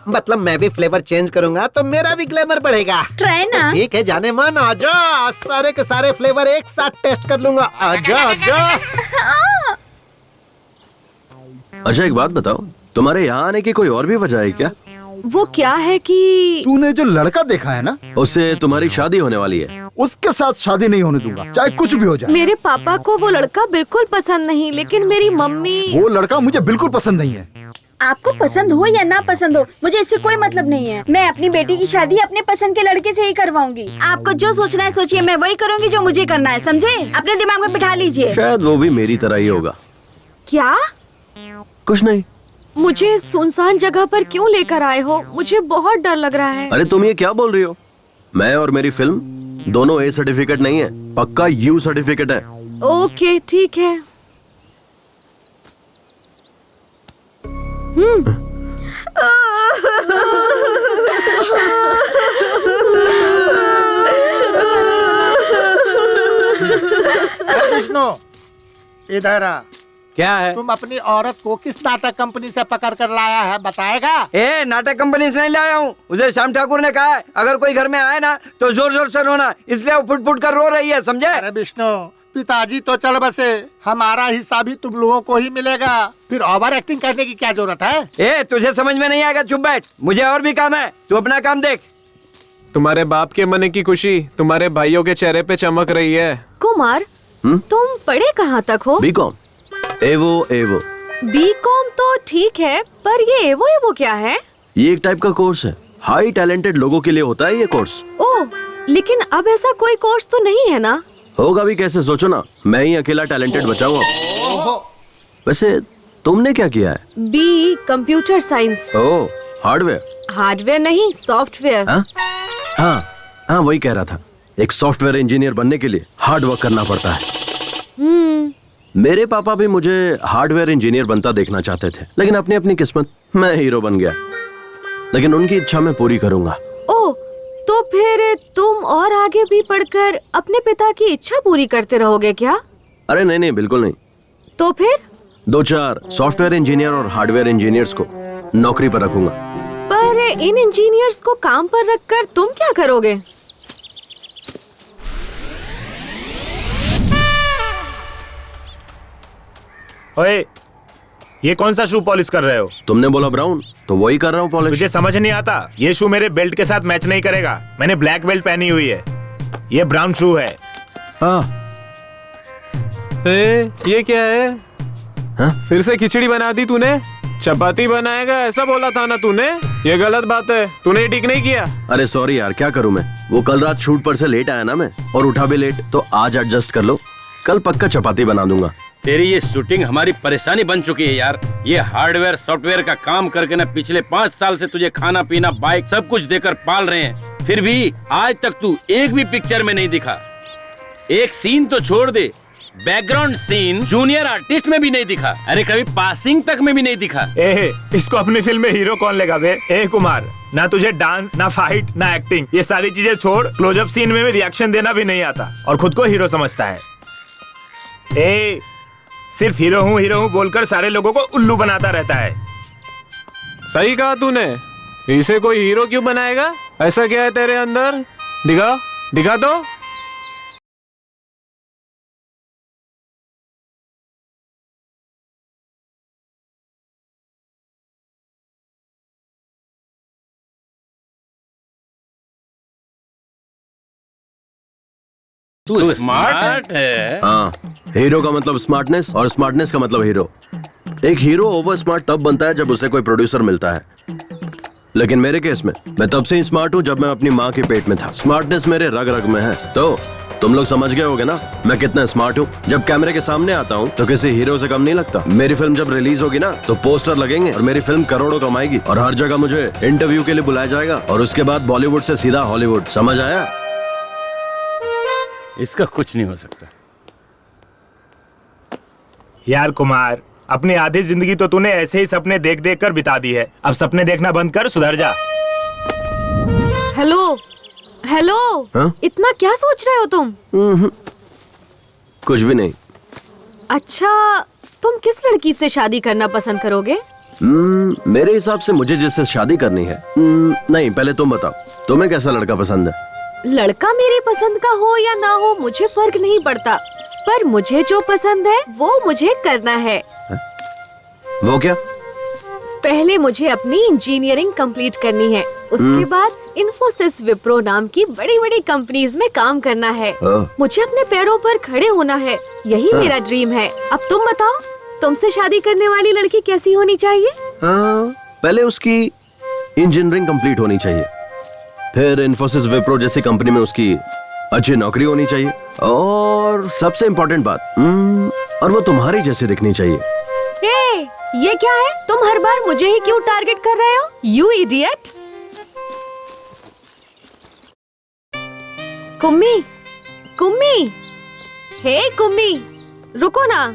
मतलब मैं भी फ्लेवर चेंज करूंगा तो मेरा भी ग्लैमर बढ़ेगा। ट्राई ना। ठीक है जाने मन, आजा, सारे के सारे फ्लेवर एक साथ टेस्ट कर लूंगा। आजा आजा। अच्छा एक बात बताओ, तुम्हारे यहाँ आने की कोई और भी वजह है क्या? वो क्या है कि तूने जो लड़का देखा है ना, उससे तुम्हारी शादी होने वाली है। उसके साथ शादी नहीं होने दूंगा, चाहे कुछ भी हो जाए। मेरे पापा को वो लड़का बिल्कुल पसंद नहीं, लेकिन मेरी मम्मी। वो लड़का मुझे बिल्कुल पसंद नहीं है। आपको पसंद हो या ना पसंद हो, मुझे इससे कोई मतलब नहीं है। मैं अपनी बेटी की शादी अपने पसंद के लड़के से ही करवाऊंगी। आपको जो सोचना है सोचिए, मैं वही करूंगी जो मुझे करना है, समझे? अपने दिमाग में बिठा लीजिए। शायद वो भी मेरी तरह ही होगा। क्या? कुछ नहीं। मुझे सुनसान जगह पर क्यों लेकर आए हो? मुझे बहुत डर लग रहा है। अरे तुम ये क्या बोल रही हो? मैं और मेरी फिल्म दोनों ए सर्टिफिकेट नहीं है, पक्का यू सर्टिफिकेट है। ओके ठीक है। विष्णु इधर आ। क्या है? तुम अपनी औरत को किस नाटक कंपनी से पकड़ कर लाया है, बताएगा? नाटक कंपनी से नहीं लाया हूँ, उसे श्याम ठाकुर ने कहा है अगर कोई घर में आए ना तो जोर जोर से रोना, इसलिए वो फुट फुट कर रो रही है, समझे? अरे विष्णु, पिताजी तो चल बसे, हमारा हिस्सा भी तुम लोगों को ही मिलेगा, फिर ओवर एक्टिंग करने की क्या जरूरत है? तुझे समझ में नहीं आएगा, चुप बैठ, मुझे और भी काम है, तू अपना काम देख। तुम्हारे बाप के मन की खुशी तुम्हारे भाइयों के चेहरे पे चमक रही है। कुमार, तुम पढ़े कहाँ तक हो? बीकॉम। एवो एवो। बीकॉम तो ठीक है, पर ये एवो एवो क्या है? ये एक टाइप का कोर्स है, हाई टैलेंटेड लोगों के लिए होता है ये कोर्स। ओह, लेकिन अब ऐसा कोई कोर्स तो नहीं है ना? होगा भी कैसे, सोचो ना, मैं ही अकेला टैलेंटेड बचा हूँ। वैसे तुमने क्या किया है? B computer science. Oh, hardware. Hardware नहीं, सॉफ्टवेयर। हाँ वही कह रहा था, एक सॉफ्टवेयर इंजीनियर बनने के लिए हार्ड वर्क करना पड़ता है। मेरे पापा भी मुझे हार्डवेयर इंजीनियर बनता देखना चाहते थे, लेकिन अपनी अपनी किस्मत, मैं हीरो बन गया। लेकिन उनकी इच्छा मैं पूरी करूंगा। ओह, तो फिर तुम और आगे भी पढ़कर अपने पिता की इच्छा पूरी करते रहोगे क्या? अरे नहीं, बिल्कुल नहीं। तो फिर 2-4 सॉफ्टवेयर इंजीनियर और हार्डवेयर इंजीनियर्स को नौकरी पर रखूंगा। पर इन इंजीनियर्स को काम पर रखकर तुम क्या करोगे? ओए, ये कौन सा शू पॉलिश कर रहे हो? तुमने बोला ब्राउन, तो वही कर रहा हूँ पॉलिश। मुझे समझ नहीं आता, ये शू मेरे बेल्ट के साथ मैच नहीं करेगा। मैंने ब्लैक बेल्ट पहनी हुई है, ये ब्राउन शू है। ये क्या है? फिर से खिचड़ी बना दी तूने? चपाती बनाएगा ऐसा बोला था ना तूने? ये गलत बात है, तूने ठीक नहीं किया। अरे सॉरी यार, क्या करूँ मैं, वो कल रात शूट पर से लेट आया ना मैं, और उठा भी लेट, तो आज एडजस्ट कर लो, कल पक्का चपाती बना दूंगा। तेरी ये शूटिंग हमारी परेशानी बन चुकी है यार। ये हार्डवेयर सॉफ्टवेयर का काम करके ना पिछले 5 साल से तुझे खाना पीना बाइक सब कुछ देकर पाल रहे हैं, फिर भी आज तक तू एक भी पिक्चर में नहीं दिखा। एक सीन तो छोड़ दे, बैकग्राउंड सीन जूनियर आर्टिस्ट में भी नहीं दिखा। अरे कभी पासिंग तक में भी नहीं दिखा। इसको अपनी फिल्म में हीरो कौन लेगा बे? कुमार, ना तुझे डांस, ना फाइट, ना एक्टिंग, ये सारी चीजें छोड़, क्लोजअप सीन में भी रिएक्शन देना भी नहीं आता और खुद को हीरो समझता है। सिर्फ हीरो हूँ बोलकर सारे लोगों को उल्लू बनाता रहता है। सही कहा तूने। इसे कोई हीरो क्यों बनाएगा? ऐसा क्या है तेरे अंदर? दिखा तो। तू स्मार्ट है। हाँ, हीरो का मतलब स्मार्टनेस और स्मार्टनेस का मतलब हीरो। एक हीरो ओवर स्मार्ट तब बनता है जब उसे कोई प्रोड्यूसर मिलता है, लेकिन मेरे केस में मैं तब से ही स्मार्ट हूँ जब मैं अपनी माँ के पेट में था। स्मार्टनेस मेरे रग रग में है। तो तुम लोग समझ गए होगे ना मैं कितना स्मार्ट हूँ। जब कैमरे के सामने आता हूँ तो किसी हीरो से कम नहीं लगता। मेरी फिल्म जब रिलीज होगी ना तो पोस्टर लगेंगे और मेरी फिल्म करोड़ों कमाएगी और हर जगह मुझे इंटरव्यू के लिए बुलाया जाएगा और उसके बाद बॉलीवुड से सीधा हॉलीवुड। समझ आया? इसका कुछ नहीं हो सकता। यार कुमार, अपनी आधी जिंदगी तो तूने ऐसे ही सपने देख देख कर बिता दी है। अब सपने देखना बंद कर, सुधर जा। हेलो हाँ? इतना क्या सोच रहे हो तुम? कुछ भी नहीं। अच्छा, तुम किस लड़की से शादी करना पसंद करोगे? मेरे हिसाब से मुझे जिससे शादी करनी है। नहीं, पहले तुम बताओ, तुम्हें कैसा लड़का पसंद है? लड़का मेरी पसंद का हो या ना हो मुझे फर्क नहीं पड़ता, पर मुझे जो पसंद है वो मुझे करना है। वो क्या? पहले मुझे अपनी इंजीनियरिंग कंप्लीट करनी है, उसके बाद इन्फोसिस, विप्रो नाम की बड़ी बड़ी कंपनीज में काम करना है। मुझे अपने पैरों पर खड़े होना है, यही मेरा ड्रीम है। अब तुम बताओ, तुमसे शादी करने वाली लड़की कैसी होनी चाहिए? पहले उसकी इंजीनियरिंग कंप्लीट होनी चाहिए, फिर इन्फोसिस, विप्रो जैसी कंपनी में उसकी अच्छी नौकरी होनी चाहिए और सबसे इम्पोर्टेंट बात, और वो तुम्हारी जैसे दिखनी चाहिए। ये क्या है? तुम हर बार मुझे ही क्यों टारगेट कर रहे हो? You idiot! Kummi, hey Kummi, रुको ना।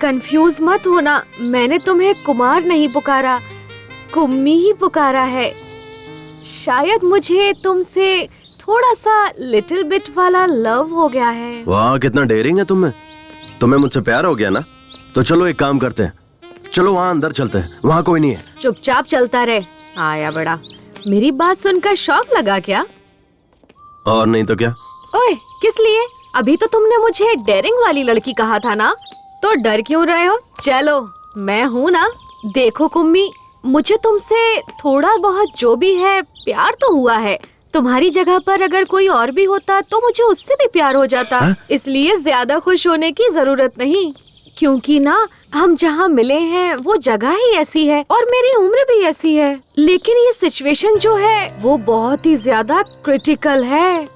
कंफ्यूज मत होना, मैंने तुम्हें कुमार नहीं पुकारा, कुम्मी ही पुकारा है। शायद मुझे तुमसे थोड़ा सा लिटिल बिट वाला लव हो गया है। वाह, कितना डेयरिंग है तुम्हें मुझसे प्यार हो गया ना? तो चलो एक काम करते हैं, चलो वहाँ अंदर चलते हैं, वहाँ कोई नहीं है। चुपचाप चलता रहे। आया बड़ा। मेरी बात सुनकर शौक लगा क्या? और नहीं तो क्या। ओए, किस लिए? अभी तो तुमने मुझे डेयरिंग वाली लड़की कहा था ना, तो डर क्यों रहे हो? चलो, मैं हूँ ना। देखो कुम्मी, मुझे तुमसे थोड़ा बहुत जो भी है प्यार तो हुआ है। तुम्हारी जगह पर अगर कोई और भी होता तो मुझे उससे भी प्यार हो जाता। इसलिए ज्यादा खुश होने की जरूरत नहीं, क्योंकि ना हम जहाँ मिले हैं वो जगह ही ऐसी है और मेरी उम्र भी ऐसी है। लेकिन ये सिचुएशन जो है वो बहुत ही ज्यादा क्रिटिकल है।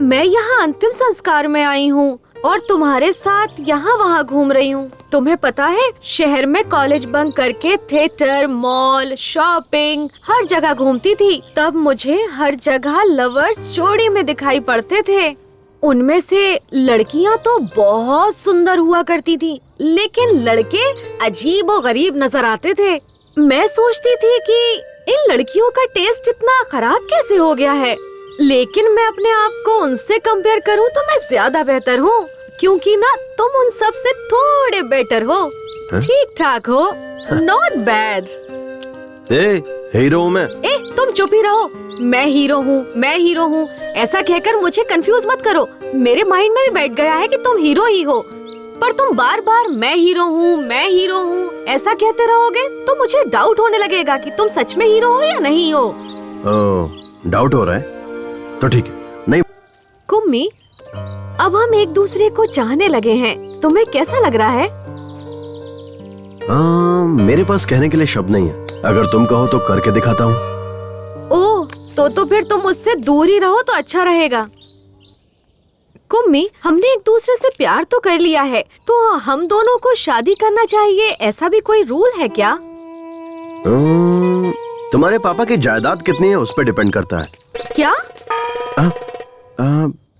मैं यहाँ अंतिम संस्कार में आई हूँ और तुम्हारे साथ यहाँ वहाँ घूम रही हूँ। तुम्हें पता है, शहर में कॉलेज बंक करके थिएटर, मॉल, शॉपिंग हर जगह घूमती थी। तब मुझे हर जगह लवर्स जोड़ी में दिखाई पड़ते थे। उनमें से लड़कियाँ तो बहुत सुंदर हुआ करती थी, लेकिन लड़के अजीब और गरीब नजर आते थे। मैं सोचती थी कि इन लड़कियों का टेस्ट इतना खराब कैसे हो गया है, लेकिन मैं अपने आप को उनसे कंपेयर करूं तो मैं ज्यादा बेहतर हूं, क्योंकि ना तुम उन सब से थोड़े बेटर हो। ठीक ठाक हो, नॉट बैड। हीरो मैं। तुम चुप ही रहो। मैं हीरो हूँ ऐसा कहकर मुझे कंफ्यूज मत करो। मेरे माइंड में भी बैठ गया है कि तुम हीरो ही हो, पर तुम बार बार मैं हीरो हूँ ऐसा कहते रहोगे तो मुझे डाउट होने लगेगा कि तुम सच में हीरो हो या नहीं हो। डाउट हो रहा है तो ठीक है। नहीं कुम्मी, अब हम एक दूसरे को चाहने लगे हैं, तुम्हें कैसा लग रहा है? मेरे पास कहने के लिए शब्द नहीं है, अगर तुम कहो तो करके दिखाता हूँ। ओह, तो फिर तुम मुझसे दूर ही रहो तो अच्छा रहेगा। कुम्मी, हमने एक दूसरे से प्यार तो कर लिया है, तो हम दोनों को शादी करना चाहिए, ऐसा भी कोई रूल है क्या? तुम्हारे पापा की जायदाद कितनी है उस पर डिपेंड करता है। क्या?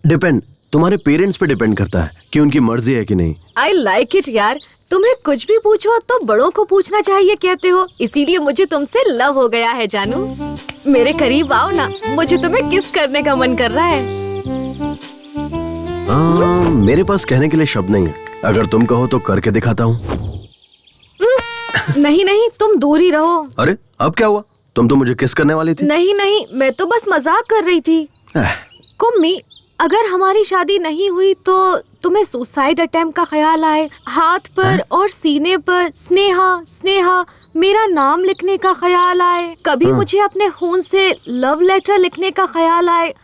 डिपेंड, तुम्हारे पेरेंट्स पे डिपेंड करता है कि उनकी मर्जी है कि नहीं। आई लाइक इट यार, तुम्हें कुछ भी पूछो तो बड़ों को पूछना चाहिए कहते हो, इसीलिए मुझे तुमसे लव हो गया है जानू। मेरे करीब आओ ना, मुझे तुम्हें किस करने का मन कर रहा है। मेरे पास कहने के लिए शब्द नहीं है, अगर तुम कहो तो करके दिखाता हूँ। नहीं नहीं, तुम दूर ही रहो। अरे अब क्या हुआ, तुम तो मुझे किस करने वाली थी। नहीं नहीं, मैं तो बस मजाक कर रही थी। कुम्मी, अगर हमारी शादी नहीं हुई तो तुम्हें सुसाइड अटेम्प्ट का ख्याल आए, हाथ पर और सीने पर स्नेहा स्नेहा मेरा नाम लिखने का ख्याल आए, कभी मुझे अपने खून से लव लेटर लिखने का ख्याल आए।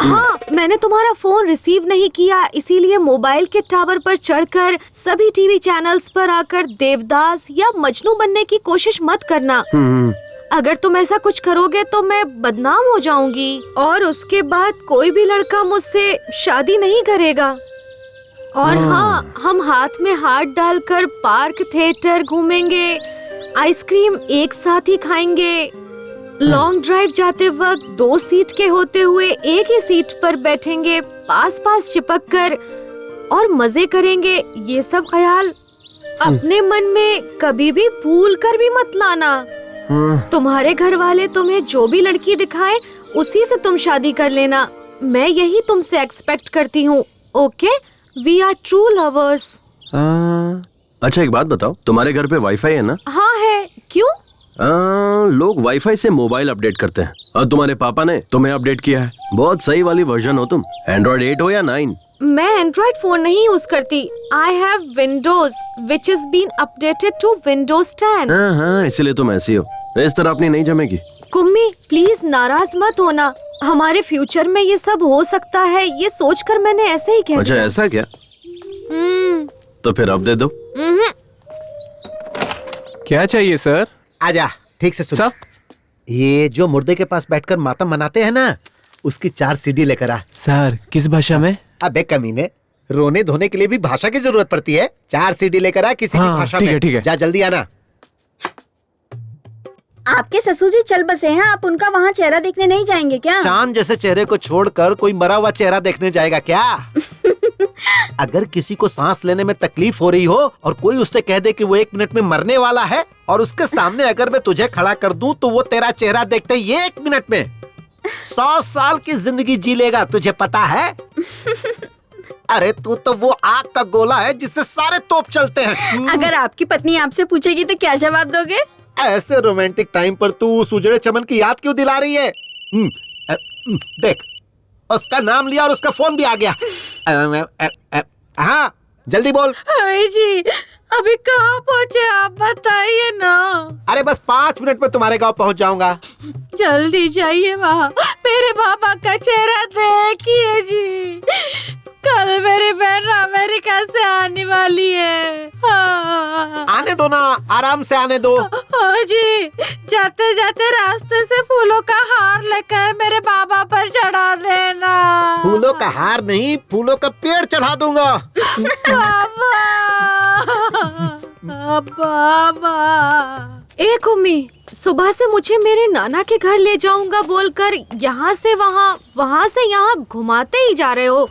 हाँ, मैंने तुम्हारा फोन रिसीव नहीं किया, इसीलिए मोबाइल के टावर पर चढ़कर सभी टीवी चैनल्स पर आकर देवदास या मजनू बनने की कोशिश मत करना। अगर तुम ऐसा कुछ करोगे तो मैं बदनाम हो जाऊंगी और उसके बाद कोई भी लड़का मुझसे शादी नहीं करेगा। और हाँ, हम हाथ में हाथ डालकर पार्क थिएटर घूमेंगे, आइसक्रीम एक साथ ही खाएंगे, लॉन्ग ड्राइव जाते वक्त 2 सीट के होते हुए एक ही सीट पर बैठेंगे, पास पास चिपक कर और मजे करेंगे। ये सब ख्याल अपने मन में कभी भी भूल कर भी मत लाना। तुम्हारे घर वाले तुम्हें जो भी लड़की दिखाए उसी से तुम शादी कर लेना, मैं यही तुमसे एक्सपेक्ट करती हूँ। Okay, we are true lovers. अच्छा एक बात बताओ, तुम्हारे घर पे वाईफाई है ना? हाँ है, क्यों? लोग वाईफाई से मोबाइल अपडेट करते हैं और तुम्हारे पापा ने तुम्हें अपडेट किया है। बहुत सही वाली वर्जन हो तुम, एंड्रॉइड 8 हो या 9? मैं एंड्रॉइड फोन नहीं यूज करती, I have Windows which is been updated to Windows 10। हाँ, इसीलिए तुम ऐसी हो, इस तरह अपनी नहीं जमेगी। कुम्मी प्लीज नाराज मत होना, हमारे फ्यूचर में ये सब हो सकता है, ये सोचकर मैंने ऐसे ही कह अच्छा दिया। ऐसा क्या? तो फिर अब दे दो। क्या चाहिए सर? आजा, ठीक से सुन। ये जो मुर्दे के पास बैठकर मातम मनाते हैं ना, उसकी 4 CD लेकर आ। सर किस भाषा में? अबे कमीने, रोने धोने के लिए भी भाषा की जरूरत पड़ती है। 4 CD लेकर आ किसी की भाषा में। ठीक है। जा जल्दी आना। आपके ससुर जी चल बसे हैं, आप उनका वहाँ चेहरा देखने नहीं जाएंगे क्या? चांद जैसे चेहरे को छोड़कर कोई मरा हुआ चेहरा देखने जाएगा क्या? अगर किसी को सांस लेने में तकलीफ हो रही हो और कोई उससे कह दे कि वो 1 मिनट में मरने वाला है और उसके सामने अगर मैं तुझे खड़ा कर दूं तो वो तेरा चेहरा देखते ही 1 मिनट में 100 साल की जिंदगी जी लेगा, तुझे पता है? अरे तू तो वो आग का गोला है जिससे सारे तोप चलते हैं। अगर आपकी पत्नी आपसे पूछेगी तो क्या जवाब दोगे? ऐसे रोमांटिक टाइम पर तू उस उजड़े चमन की याद क्यों दिला रही है? देख, उसका नाम लिया और उसका फोन भी आ गया। हाँ जल्दी बोल। जी अभी कहाँ पहुँचे आप बताइए ना। अरे बस 5 मिनट में तुम्हारे गांव पहुंच जाऊंगा। जल्दी जाइए वहाँ, मेरे पापा का चेहरा देखिए जी। कल मेरी बहन अमेरिका से आने वाली है। हाँ। आने दो ना, आराम से आने दो। हाँ जी, जाते जाते रास्ते से फूलों का हार लेकर मेरे बाबा पर चढ़ा देना। फूलों का हार नहीं, फूलों का पेड़ चढ़ा दूंगा। बाबा। एक उम्मी, सुबह से मुझे मेरे नाना के घर ले जाऊंगा बोलकर यहाँ से वहाँ, वहाँ से यहाँ घुमाते ही जा रहे हो।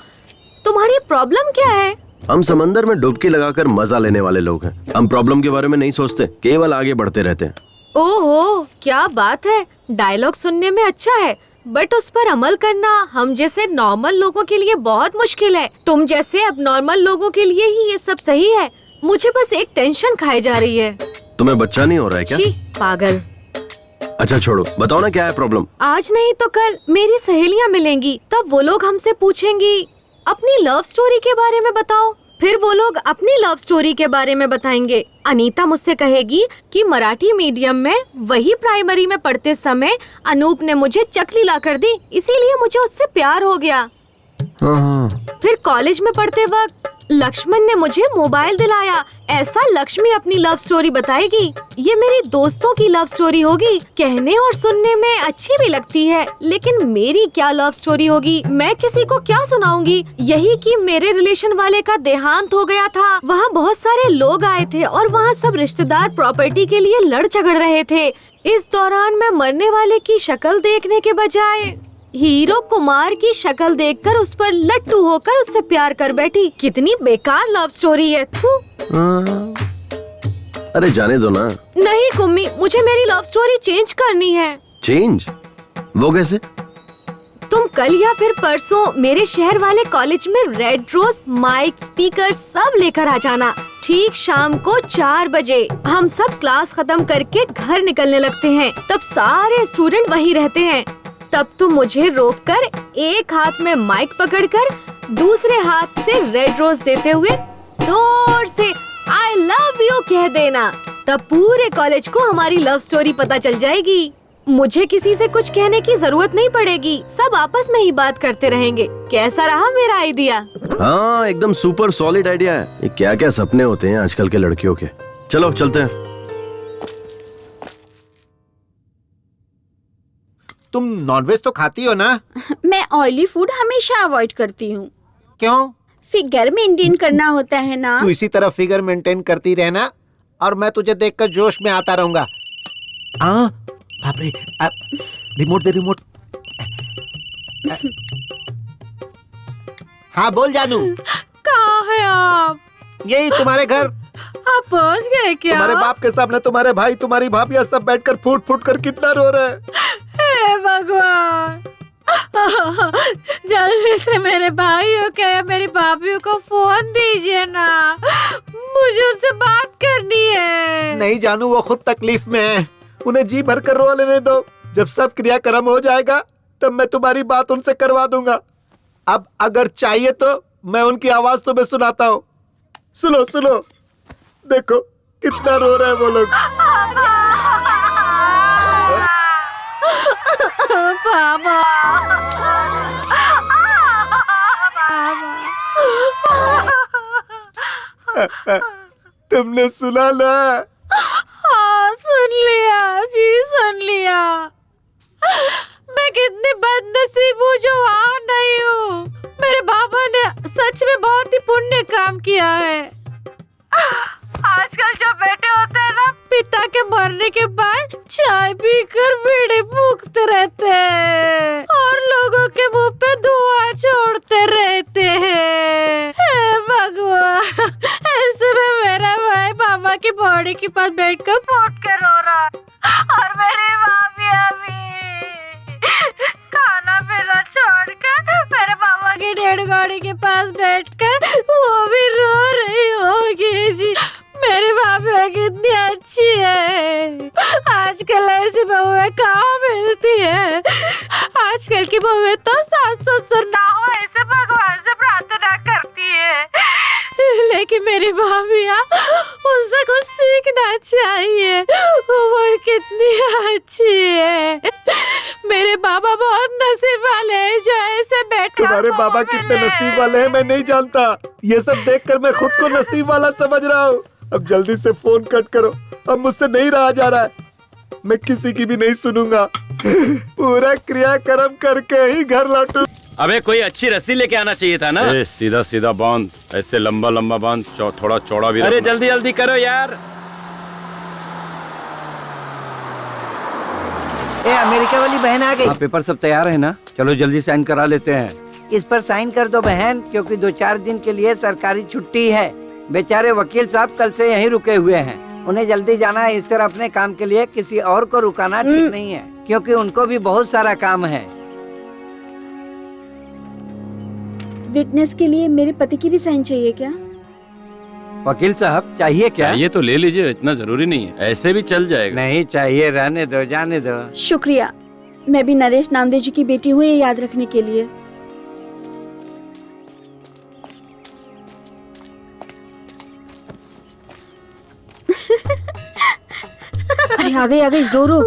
तुम्हारी प्रॉब्लम क्या है? हम समंदर में डुबकी लगाकर मजा लेने वाले लोग हैं। हम प्रॉब्लम के बारे में नहीं सोचते, केवल आगे बढ़ते रहते हैं। ओहो, क्या बात है। डायलॉग सुनने में अच्छा है, बट उस पर अमल करना हम जैसे नॉर्मल लोगों के लिए बहुत मुश्किल है। तुम जैसे अब नॉर्मल लोगों के लिए ही ये सब सही है। मुझे बस एक टेंशन खाई जा रही है। तुम्हें बच्चा नहीं हो रहा है क्या? छी, पागल। अच्छा छोड़ो, बताओ ना क्या है प्रॉब्लम। आज नहीं तो कल मेरी सहेलियाँ मिलेंगी, तब वो लोग हमसे पूछेंगी अपनी लव स्टोरी के बारे में बताओ, फिर वो लोग अपनी लव स्टोरी के बारे में बताएंगे। अनीता मुझसे कहेगी कि मराठी मीडियम में वही प्राइमरी में पढ़ते समय अनूप ने मुझे चकली ला कर दी, इसीलिए मुझे उससे प्यार हो गया। फिर कॉलेज में पढ़ते वक्त लक्ष्मण ने मुझे मोबाइल दिलाया। ऐसा लक्ष्मी अपनी लव स्टोरी बताएगी। ये मेरी दोस्तों की लव स्टोरी होगी, कहने और सुनने में अच्छी भी लगती है, लेकिन मेरी क्या लव स्टोरी होगी? मैं किसी को क्या सुनाऊंगी? यही कि मेरे रिलेशन वाले का देहांत हो गया था। वहाँ बहुत सारे लोग आए थे और वहाँ सब रिश्तेदार प्रॉपर्टी के लिए लड़ झगड़ रहे थे। इस दौरान मैं मरने वाले की शक्ल देखने के बजाय हीरो कुमार की शक्ल देखकर उस पर लट्टू होकर उससे प्यार कर बैठी। कितनी बेकार लव स्टोरी है। थू। अरे जाने दो ना। नहीं कुम्मी, मुझे मेरी लव स्टोरी चेंज करनी है। चेंज? वो कैसे? तुम कल या फिर परसों मेरे शहर वाले कॉलेज में रेड रोज, माइक, स्पीकर सब लेकर आ जाना। ठीक शाम को 4 बजे हम सब क्लास खत्म करके घर निकलने लगते हैं। तब सारे स्टूडेंट वहीं रहते हैं। तब तुम मुझे रोककर एक हाथ में माइक पकड़कर दूसरे हाथ से रेड रोज देते हुए जोर से आई लव यू कह देना। तब पूरे कॉलेज को हमारी लव स्टोरी पता चल जाएगी। मुझे किसी से कुछ कहने की जरूरत नहीं पड़ेगी, सब आपस में ही बात करते रहेंगे। कैसा रहा मेरा आइडिया? हाँ, एकदम सुपर सॉलिड आइडिया है। ये क्या क्या सपने होते हैं आजकल के लड़कियों के। चलो चलते हैं। तुम नॉनवेज तो खाती हो ना? मैं ऑयली फूड हमेशा अवॉइड करती हूँ। क्यों? फिगर मेंटेन करना होता है ना। तू इसी तरह फिगर मेंटेन करती रहना और मैं तुझे देखकर जोश में आता रहूंगा। हाँ, बाप रे, रिमोट दे रिमोट। हाँ बोल जानू। कहाँ है आप? यही तुम्हारे घर। आप पहुँच गए क्या? तुम्हारे बाप के सामने तुम्हारे भाई, तुम्हारी भाभी सब बैठकर फूट फूट कर कितना रो रहे हैं। हे भगवान, जल्दी से मेरे भाइयों को या मेरी भाभीयों को फोन दीजिए ना, मुझे उनसे बात करनी है। नहीं जानू, वो खुद तकलीफ में है, उन्हें जी भर कर रो लेने दो। जब सब क्रियाक्रम हो जाएगा तब मैं तुम्हारी बात उनसे करवा दूंगा। अब अगर चाहिए तो मैं उनकी आवाज तुम्हें सुनाता हूँ। सुनो सुनो, देखो कितना रो रहे हैं वो लोग। पापा, तुमने सुना ना? हाँ सुन लिया जी, सुन लिया। मैं कितनी बदनसीब हूँ जो वहाँ नहीं हूँ। मेरे बाबा ने सच में बहुत ही पुण्य काम किया है। आजकल जो बेटे होते हैं ना, पिता के मरने के बाद चाय पीकर बीड़ी फूकते रहते हैं और लोगों के मुंह पे धुआं छोड़ते रहते हैं। हे भगवान, ऐसे में मेरा भाई पापा की बॉडी के पास बैठकर फूट के रो रहा और मेरी भाभी अभी खाना पीना छोड़कर मेरे पापा की डेड बॉडी के पास बैठकर वो भी रो रही होगी जी। मेरी भाभी कितनी अच्छी है। आजकल ऐसी बहुएं कहाँ मिलती है। आजकल की बहुएं तो सास ससुर ना हो ऐसे भगवान से प्रार्थना करती है, लेकिन मेरी भाभियाँ उससे कुछ सीखना चाहिए। वो कितनी अच्छी है। मेरे बाबा बहुत नसीब वाले हैं जो ऐसे बैठे। तुम्हारे बाबा कितने नसीब वाले हैं मैं नहीं जानता। ये सब देखकर मैं खुद को नसीब वाला समझ रहा हूँ। अब जल्दी से फोन कट करो, अब मुझसे नहीं रहा जा रहा है। मैं किसी की भी नहीं सुनूंगा, पूरा क्रियाक्रम करके ही घर लौटू। अबे कोई अच्छी रस्सी लेके आना चाहिए था ना। सीधा सीधा बांध, ऐसे लंबा लंबा बांध, थोड़ा चौड़ा भी। अरे जल्दी जल्दी करो यार। अमेरिका वाली बहन आ गई। पेपर सब तैयार है ना? चलो जल्दी साइन करा लेते हैं। इस पर साइन कर दो बहन, क्योंकि 2-4 दिन के लिए सरकारी छुट्टी है। बेचारे वकील साहब कल से यहीं रुके हुए हैं, उन्हें जल्दी जाना है। इस तरह अपने काम के लिए किसी और को रुकाना ठीक नहीं है, क्योंकि उनको भी बहुत सारा काम है। विटनेस के लिए मेरे पति की भी साइन चाहिए क्या? वकील साहब चाहिए क्या? चाहिए तो ले लीजिए, इतना जरूरी नहीं है, ऐसे भी चल जाएगा। नहीं चाहिए, रहने दो, जाने दो। शुक्रिया, मैं भी नरेश नामदेव जी की बेटी हूँ, ये याद रखने के लिए। अरे आ गई रो रो।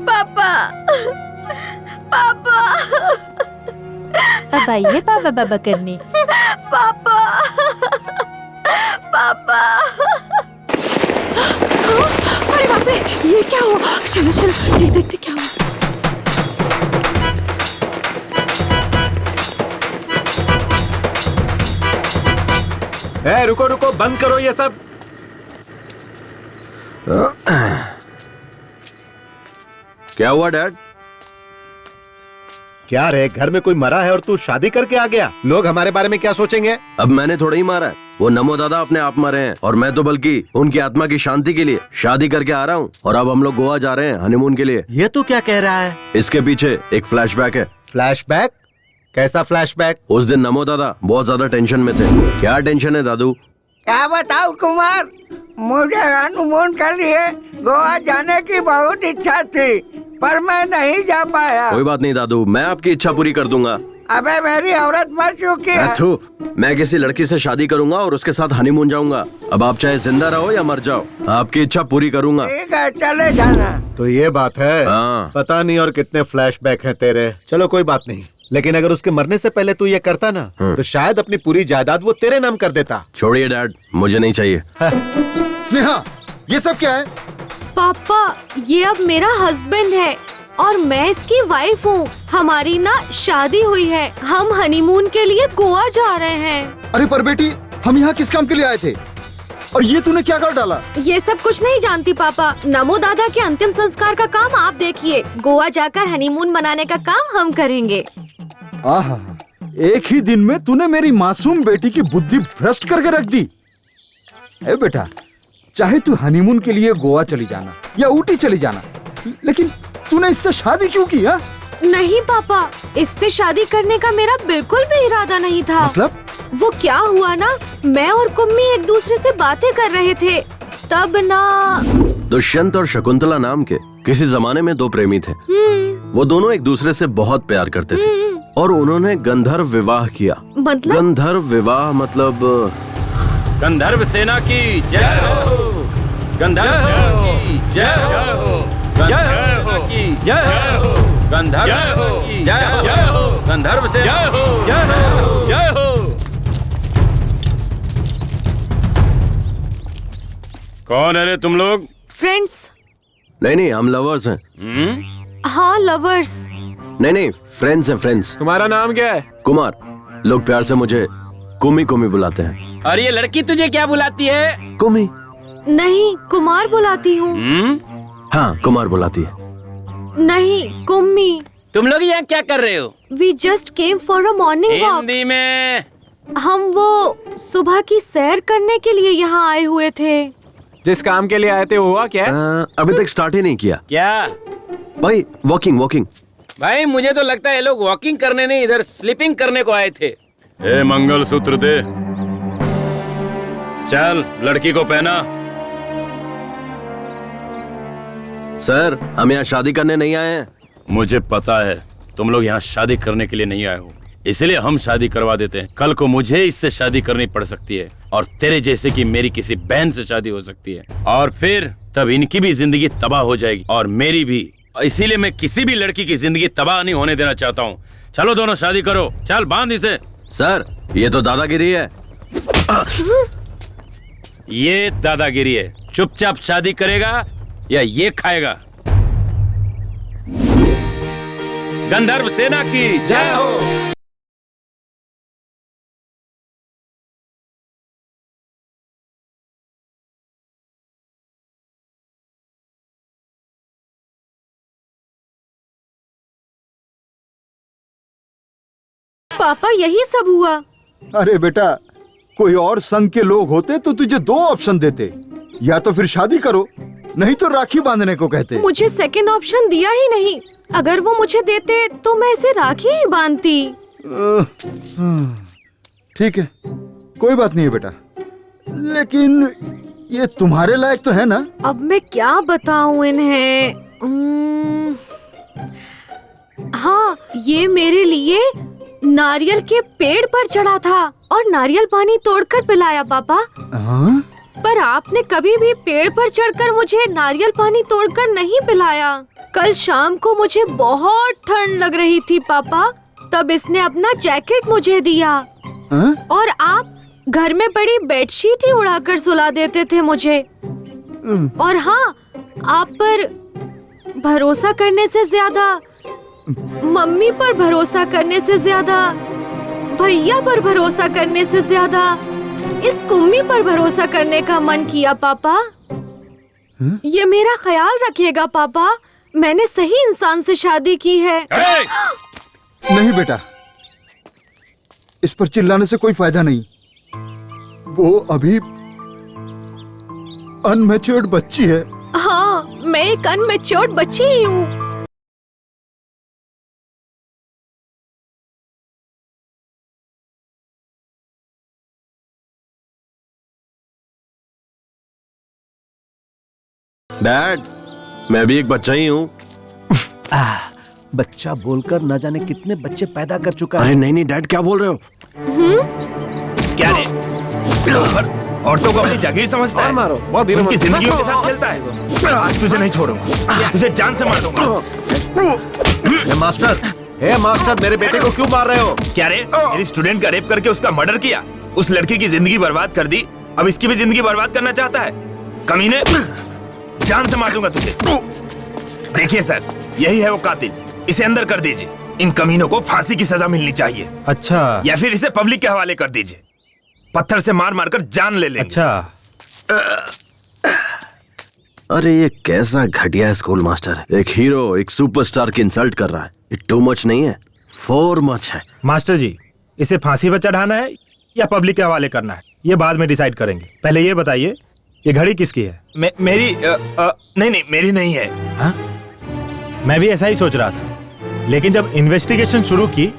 पापा पापा अब आइए पापा बाबा करने। पापा पापा अरे बाप रे, ये क्या हुआ? चलो चलो देखते क्या हुआ। रुको रुको, बंद करो ये सब। क्या हुआ डैड? क्या रे, घर में कोई मरा है और तू शादी करके आ गया? लोग हमारे बारे में क्या सोचेंगे? अब मैंने थोड़ा ही मारा है, वो नमो दादा अपने आप मरे हैं और मैं तो बल्कि उनकी आत्मा की शांति के लिए शादी करके आ रहा हूँ। और अब हम लोग गोवा जा रहे हैं हनीमून के लिए। ये तो क्या कह रहा है? इसके पीछे एक फ्लैशबैक है। फ्लैशबैक? कैसा फ्लैशबैक? उस दिन नमो दादा बहुत ज्यादा टेंशन में थे। क्या टेंशन है दादू? क्या बताऊं कुमार, मुझे हनीमून के लिए गोवा जाने की बहुत इच्छा थी, पर मैं नहीं जा पाया। कोई बात नहीं दादू, मैं आपकी इच्छा पूरी कर दूंगा। अबे मेरी औरत मर चुकी है। मैं किसी लड़की से शादी करूंगा और उसके साथ हनीमून जाऊंगा। अब आप चाहे जिंदा रहो या मर जाओ, आपकी इच्छा पूरी करूंगा। ठीक है, चले जाना। तो ये बात है। हाँ। पता नहीं और कितने फ्लैशबैक हैं तेरे। चलो कोई बात नहीं, लेकिन अगर उसके मरने से पहले तू ये करता ना, तो शायद अपनी पूरी जायदाद वो तेरे नाम कर देता। छोड़िए डैड, मुझे नहीं चाहिए। स्नेहा, ये सब क्या है? पापा, ये अब मेरा हस्बैंड है और मैं इसकी वाइफ हूँ। हमारी ना शादी हुई है, हम हनीमून के लिए गोवा जा रहे हैं। अरे पर बेटी, हम यहाँ किस काम के लिए आए थे और ये तूने क्या कर डाला? ये सब कुछ नहीं जानती पापा। नमो दादा के अंतिम संस्कार का काम आप देखिए, गोवा जाकर हनीमून मनाने का काम हम करेंगे। आहा, एक ही दिन में तूने मेरी मासूम बेटी की बुद्धि भ्रष्ट करके रख दी। ए बेटा, चाहे तू हनीमून के लिए गोवा चली जाना या ऊटी चली जाना, लेकिन तूने इससे शादी क्यों की? हा? नहीं पापा, इससे शादी करने का मेरा बिल्कुल भी इरादा नहीं था। मतलब? वो क्या हुआ ना, मैं और कुम्मी एक दूसरे से बातें कर रहे थे, तब ना दुष्यंत और शकुंतला नाम के किसी जमाने में दो प्रेमी थे। वो दोनों एक दूसरे से बहुत प्यार करते थे और उन्होंने गंधर्व विवाह किया। मतलब? गंधर्व विवाह मतलब गंधर्व सेना की जय हो, गंधर्व की जय हो, गंधर्व की जय हो, गंधर्व की जय हो, गंधर्व सेना की जय हो। कौन है रे तुम लोग? फ्रेंड्स। नहीं, हम लवर्स हैं। हाँ, लवर्स। नहीं, फ्रेंड्स हैं, फ्रेंड्स। तुम्हारा नाम क्या है? कुमार। लोग प्यार से मुझे कुमी कुमी बुलाते हैं। और ये लड़की तुझे क्या बुलाती है? कुमी। नहीं, कुमार बुलाती हूँ। हाँ, कुमार बुलाती है। नहीं, कुम्मी। तुम लोग यहाँ क्या कर रहे हो? We just came for a morning walk। Hindi में। हम वो सुबह की सैर करने के लिए यहाँ आए हुए थे। जिस काम के लिए आए थे वो हुआ क्या? अभी तक स्टार्ट ही नहीं किया। क्या भाई? वॉकिंग। भाई मुझे तो लगता है ये लोग वॉकिंग करने नहीं, इधर स्लीपिंग करने को आए थे। ए मंगलसूत्र दे। चल लड़की को पहना। सर, हम यहाँ शादी करने नहीं आए हैं। मुझे पता है तुम लोग यहाँ शादी करने के लिए नहीं आए हो, इसलिए हम शादी करवा देते हैं। कल को मुझे इससे शादी करनी पड़ सकती है और तेरे जैसे की मेरी किसी बहन से शादी हो सकती है, और फिर तब इनकी भी जिंदगी तबाह हो जाएगी और मेरी भी। इसीलिए मैं किसी भी लड़की की जिंदगी तबाह नहीं होने देना चाहता हूँ। चलो दोनों शादी करो, चल बांध इसे। सर, ये तो दादागिरी है। ये दादागिरी है। चुपचाप शादी करेगा या ये खाएगा? गंधर्व सेना की जय हो। पापा, यही सब हुआ। अरे बेटा, कोई और संघ के लोग होते तो तुझे दो ऑप्शन देते, या तो फिर शादी करो, नहीं तो राखी बांधने को कहते। मुझे सेकंड ऑप्शन दिया ही नहीं। अगर वो मुझे देते तो मैं इसे राखी ही बांधती। ठीक है, कोई बात नहीं है बेटा, लेकिन ये तुम्हारे लायक तो है ना? अब मैं क्या बताऊं इन्हें। हाँ, ये मेरे लिए नारियल के पेड़ पर चढ़ा था और नारियल पानी तोड़कर पिलाया पापा। हाँ? पर आपने कभी भी पेड़ पर चढ़कर मुझे नारियल पानी तोड़कर नहीं पिलाया। कल शाम को मुझे बहुत ठंड लग रही थी पापा, तब इसने अपना जैकेट मुझे दिया। हाँ? और आप घर में पड़ी बेडशीट ही उड़ाकर सुला देते थे मुझे। और हाँ, आप पर भरोसा करने से ज्यादा, मम्मी पर भरोसा करने से ज्यादा, भैया पर भरोसा करने से ज्यादा इस कुम्मी पर भरोसा करने का मन किया पापा। ये मेरा ख्याल रखिएगा पापा, मैंने सही इंसान से शादी की है। नहीं बेटा, इस पर चिल्लाने से कोई फायदा नहीं। वो अभी अनमैच्योर्ड बच्ची है। हाँ, मैं एक अनमैच्योर्ड बच्ची ही हूँ। डैड, मैं भी एक बच्चा ही हूँ। बच्चा बोलकर न जाने कितने बच्चे पैदा कर चुका अरे है। नहीं डैड, क्या बोल रहे हो? क्या रे? औरतों को अपनी जागीर समझता है? मारो, बहुत धीरे उनकी मारो। जिंदगियों के साथ खेलता है। आज तुझे नहीं छोड़ूंगा, तुझे जान से मार दूंगा। मास्टर, मेरे बेटे को क्यों मार रहे हो? क्या रे? मेरी स्टूडेंट का रेप करके उसका मर्डर किया, उस लड़की की जिंदगी बर्बाद कर दी, अब इसकी भी जिंदगी बर्बाद करना चाहता है? कमीने, जान से मार दूंगा तुझे। देखिए सर, यही है वो कातिल, इसे अंदर कर दीजिए। इन कमीनों को फांसी की सजा मिलनी चाहिए। अच्छा। या फिर इसे पब्लिक के हवाले कर दीजिए, पत्थर से मार मार कर जान ले लेंगे। अच्छा। अरे ये कैसा घटिया स्कूल मास्टर है। एक हीरो एक सुपरस्टार की इंसल्ट कर रहा है। ये टू मच नहीं है, फोर मच है। मास्टर जी, इसे फांसी पर चढ़ाना है या पब्लिक के हवाले करना है, ये बाद में डिसाइड करेंगे। पहले ये बताइए, ये घड़ी किसकी है? मेरी नहीं, मेरी नहीं है। हाँ? मैं भी ऐसा ही सोच रहा था, लेकिन जब इन्वेस्टिगेशन शुरू की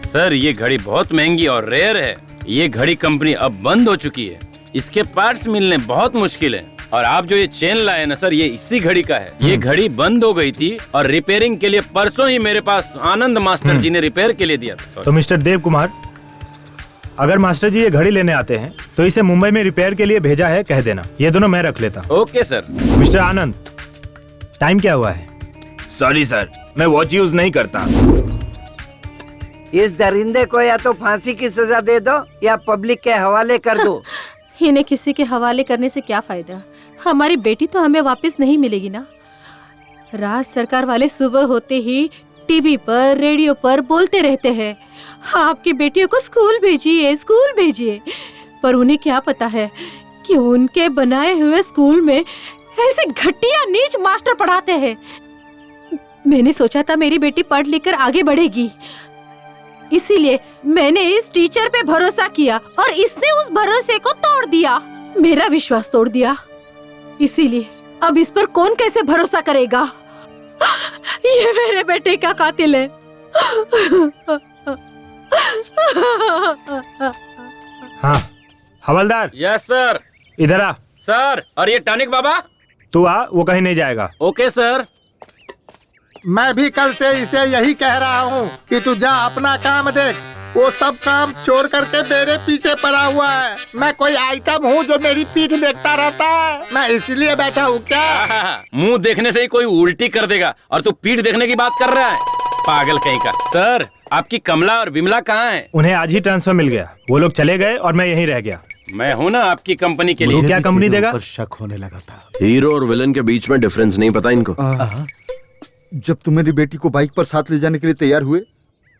सर ये घड़ी बहुत महंगी और रेयर है। ये घड़ी कंपनी अब बंद हो चुकी है, इसके पार्ट्स मिलने बहुत मुश्किल है। और आप जो ये चेन लाए ना सर, ये इसी घड़ी का है। ये घड़ी बंद हो गई थी और रिपेयरिंग के लिए परसों ही मेरे पास आनंद मास्टर जी ने रिपेयर के लिए दिया था। तो मिस्टर देव कुमार, अगर मास्टर जी ये घड़ी लेने आते हैं तो इसे मुंबई में रिपेयर के लिए भेजा है, कह देना। ये दोनों मैं रख लेता। Okay sir. मिस्टर आनंद, टाइम क्या हुआ है? सॉरी सर, मैं वॉच यूज नहीं करता। इस दरिंदे को या तो फांसी की सजा दे दो या पब्लिक के हवाले कर दो। इन्हें किसी के हवाले करने से क्या फायदा? हमारी बेटी तो हमें वापस नहीं मिलेगी ना। राज सरकार वाले सुबह होते ही टीवी पर, रेडियो पर बोलते रहते हैं, आपकी बेटियों को स्कूल भेजिए, स्कूल भेजिए। पर उन्हें क्या पता है कि उनके बनाए हुए स्कूल में ऐसे घटिया नीच मास्टर पढ़ाते हैं। मैंने सोचा था मेरी बेटी पढ़ लिख कर आगे बढ़ेगी, इसीलिए मैंने इस टीचर पे भरोसा किया और इसने उस भरोसे को तोड़ दिया, मेरा विश्वास तोड़ दिया। इसीलिए अब इस पर कौन कैसे भरोसा करेगा? ये मेरे बेटे का कातिल है। हाँ हवलदार। Yes sir. इधर आ। सर, और ये टॉनिक बाबा? तू आ, वो कहीं नहीं जाएगा। Okay sir. मैं भी कल से इसे यही कह रहा हूँ कि तू जा अपना काम देख। वो सब काम छोड़ करके मेरे पीछे पड़ा हुआ है। मैं कोई आइटम हूँ जो मेरी पीठ देखता रहता है? मैं इसलिए बैठा हूँ क्या? मुंह देखने से ही कोई उल्टी कर देगा और तू पीठ देखने की बात कर रहा है, पागल कहीं का। सर, आपकी कमला और बिमला कहाँ है? उन्हें आज ही ट्रांसफर मिल गया, वो लोग चले गए और मैं यहीं रह गया। मैं हूँ ना आपकी कंपनी के लिए। क्या कंपनी देगा? शक होने लगा था। हीरो और विलन के बीच में डिफरेंस नहीं पता इनको। जब तुम मेरी बेटी को बाइक पर साथ ले जाने के लिए तैयार हुए,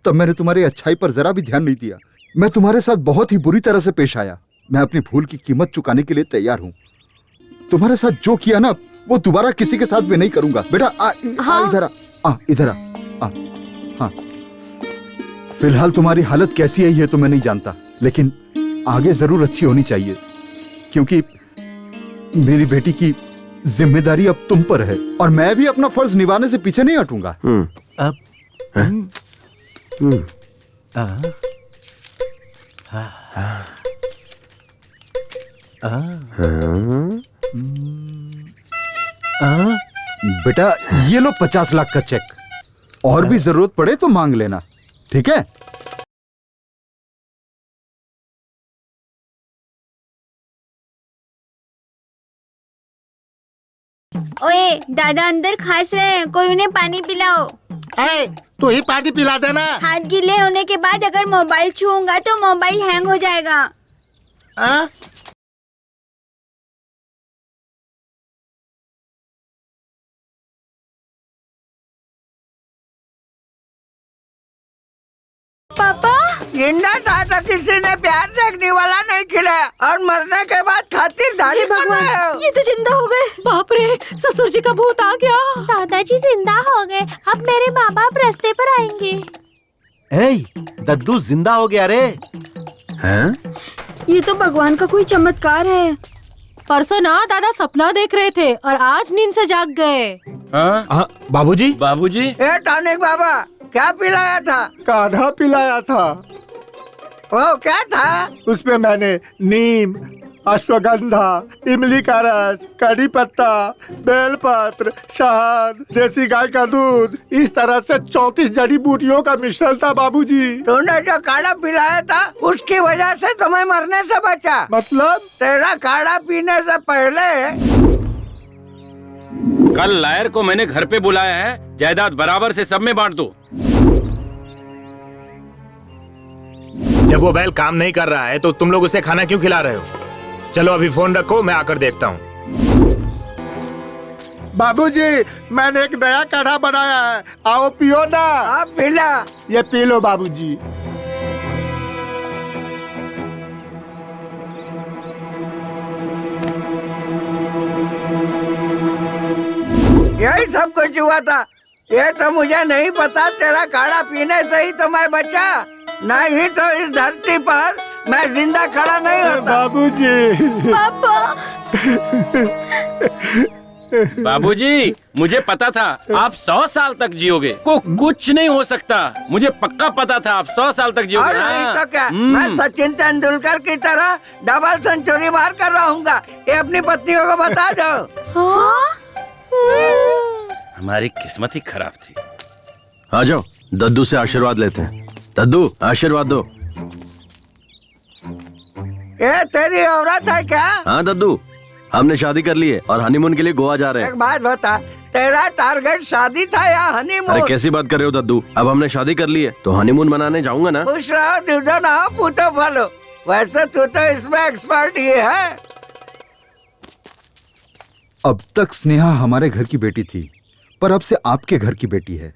तब मैंने तुम्हारी अच्छाई पर जरा भी ध्यान नहीं दिया। मैं तुम्हारे साथ बहुत ही बुरी तरह से पेश आया। मैं अपनी भूल की कीमत चुकाने के लिए तैयार हूँ। तुम्हारे साथ जो किया ना, वो दोबारा किसी के साथ भी नहीं करूंगा। बेटा इधर आ, इधर आ। हाँ, फिलहाल तुम्हारी हालत कैसी है ये तो मैं नहीं जानता, लेकिन आगे जरूर अच्छी होनी चाहिए, क्योंकि मेरी बेटी की जिम्मेदारी अब तुम पर है और मैं भी अपना फर्ज निभाने से पीछे नहीं हटूंगा। बेटा ये लो 50 लाख का चेक, और भी जरूरत पड़े तो मांग लेना, ठीक है? ओए दादा अंदर खास रहे हैं, कोई उन्हें पानी पिलाओ। तू ही पानी पिला देना। हाथ गीले होने के बाद अगर मोबाइल छूऊंगा तो मोबाइल हैंग हो जाएगा। पापा जिंदा था तो किसी ने प्यार देखने वाला नहीं खिलाया और मरने के बाद खातिरदारी भगवान, ये तो जिंदा हो गए। बाप रे, ससुर जी का भूत आ गया। दादाजी जिंदा हो गए, अब मेरे माँ बाप रास्ते पर आएंगे। दद्दू जिंदा हो गया रे। हैं? ये तो भगवान का कोई चमत्कार है। परसों ना दादा सपना देख रहे थे और आज नींद से जाग गए। बाबूजी बाबूजी टॉनिक बाबा क्या पिलाया था? काढ़ा पिलाया था। वो क्या था? उसमें मैंने नीम, अश्वगंधा, इमली का रस, कड़ी पत्ता, बेलपत्र, शहद, देसी गाय का दूध, इस तरह से 34 जड़ी बूटियों का मिश्रण था बाबूजी। तूने जो काढ़ा पिलाया था उसकी वजह से तुम्हें मरने से बचा। मतलब? तेरा काढ़ा पीने से पहले कल लायर को मैंने घर पे बुलाया है, जायदाद बराबर से सब में बांट दो। जब वो बैल काम नहीं कर रहा है तो तुम लोग उसे खाना क्यों खिला रहे हो? चलो अभी फोन रखो, मैं आकर देखता हूँ। बाबूजी मैंने एक नया काढ़ा बनाया है, आओ पियो ना। आप पिला। ये पी लो बाबूजी। यही सब कुछ हुआ था। ये तो मुझे नहीं पता, तेरा काढ़ा पीने से ही तो मैं बचा, नहीं तो इस धरती पर मैं जिंदा खड़ा नहीं होता। बाबूजी। पापा। बाबूजी मुझे पता था आप 100 साल तक जियोगे, कुछ नहीं हो सकता। मुझे पक्का पता था आप 100 साल तक जियोगे। और नहीं तो क्या, मैं सचिन तेंदुलकर की तरह डबल सेंचुरी मार कर रहूंगा। ये अपनी पत्नियों को बता दो। हमारी किस्मत ही खराब थी। आ जाओ दद्दू से आशीर्वाद लेते हैं। दद्दू आशीर्वाद दो। ये तेरी औरत है क्या? हाँ दद्दू, हमने शादी कर ली है और हनीमून के लिए गोवा जा रहे हैं। एक बात बता, तेरा टारगेट शादी था या हनीमून? अरे कैसी बात कर रहे हो दद्दू, अब हमने शादी कर ली है तो हनीमून मनाने जाऊंगा ना। खुश रहो, दूधो ना हो, पूतो फलो। वैसे तू तो इसमें एक्सपर्ट ही है। अब तक स्नेहा हमारे घर की बेटी थी, पर अब से आपके घर की बेटी है।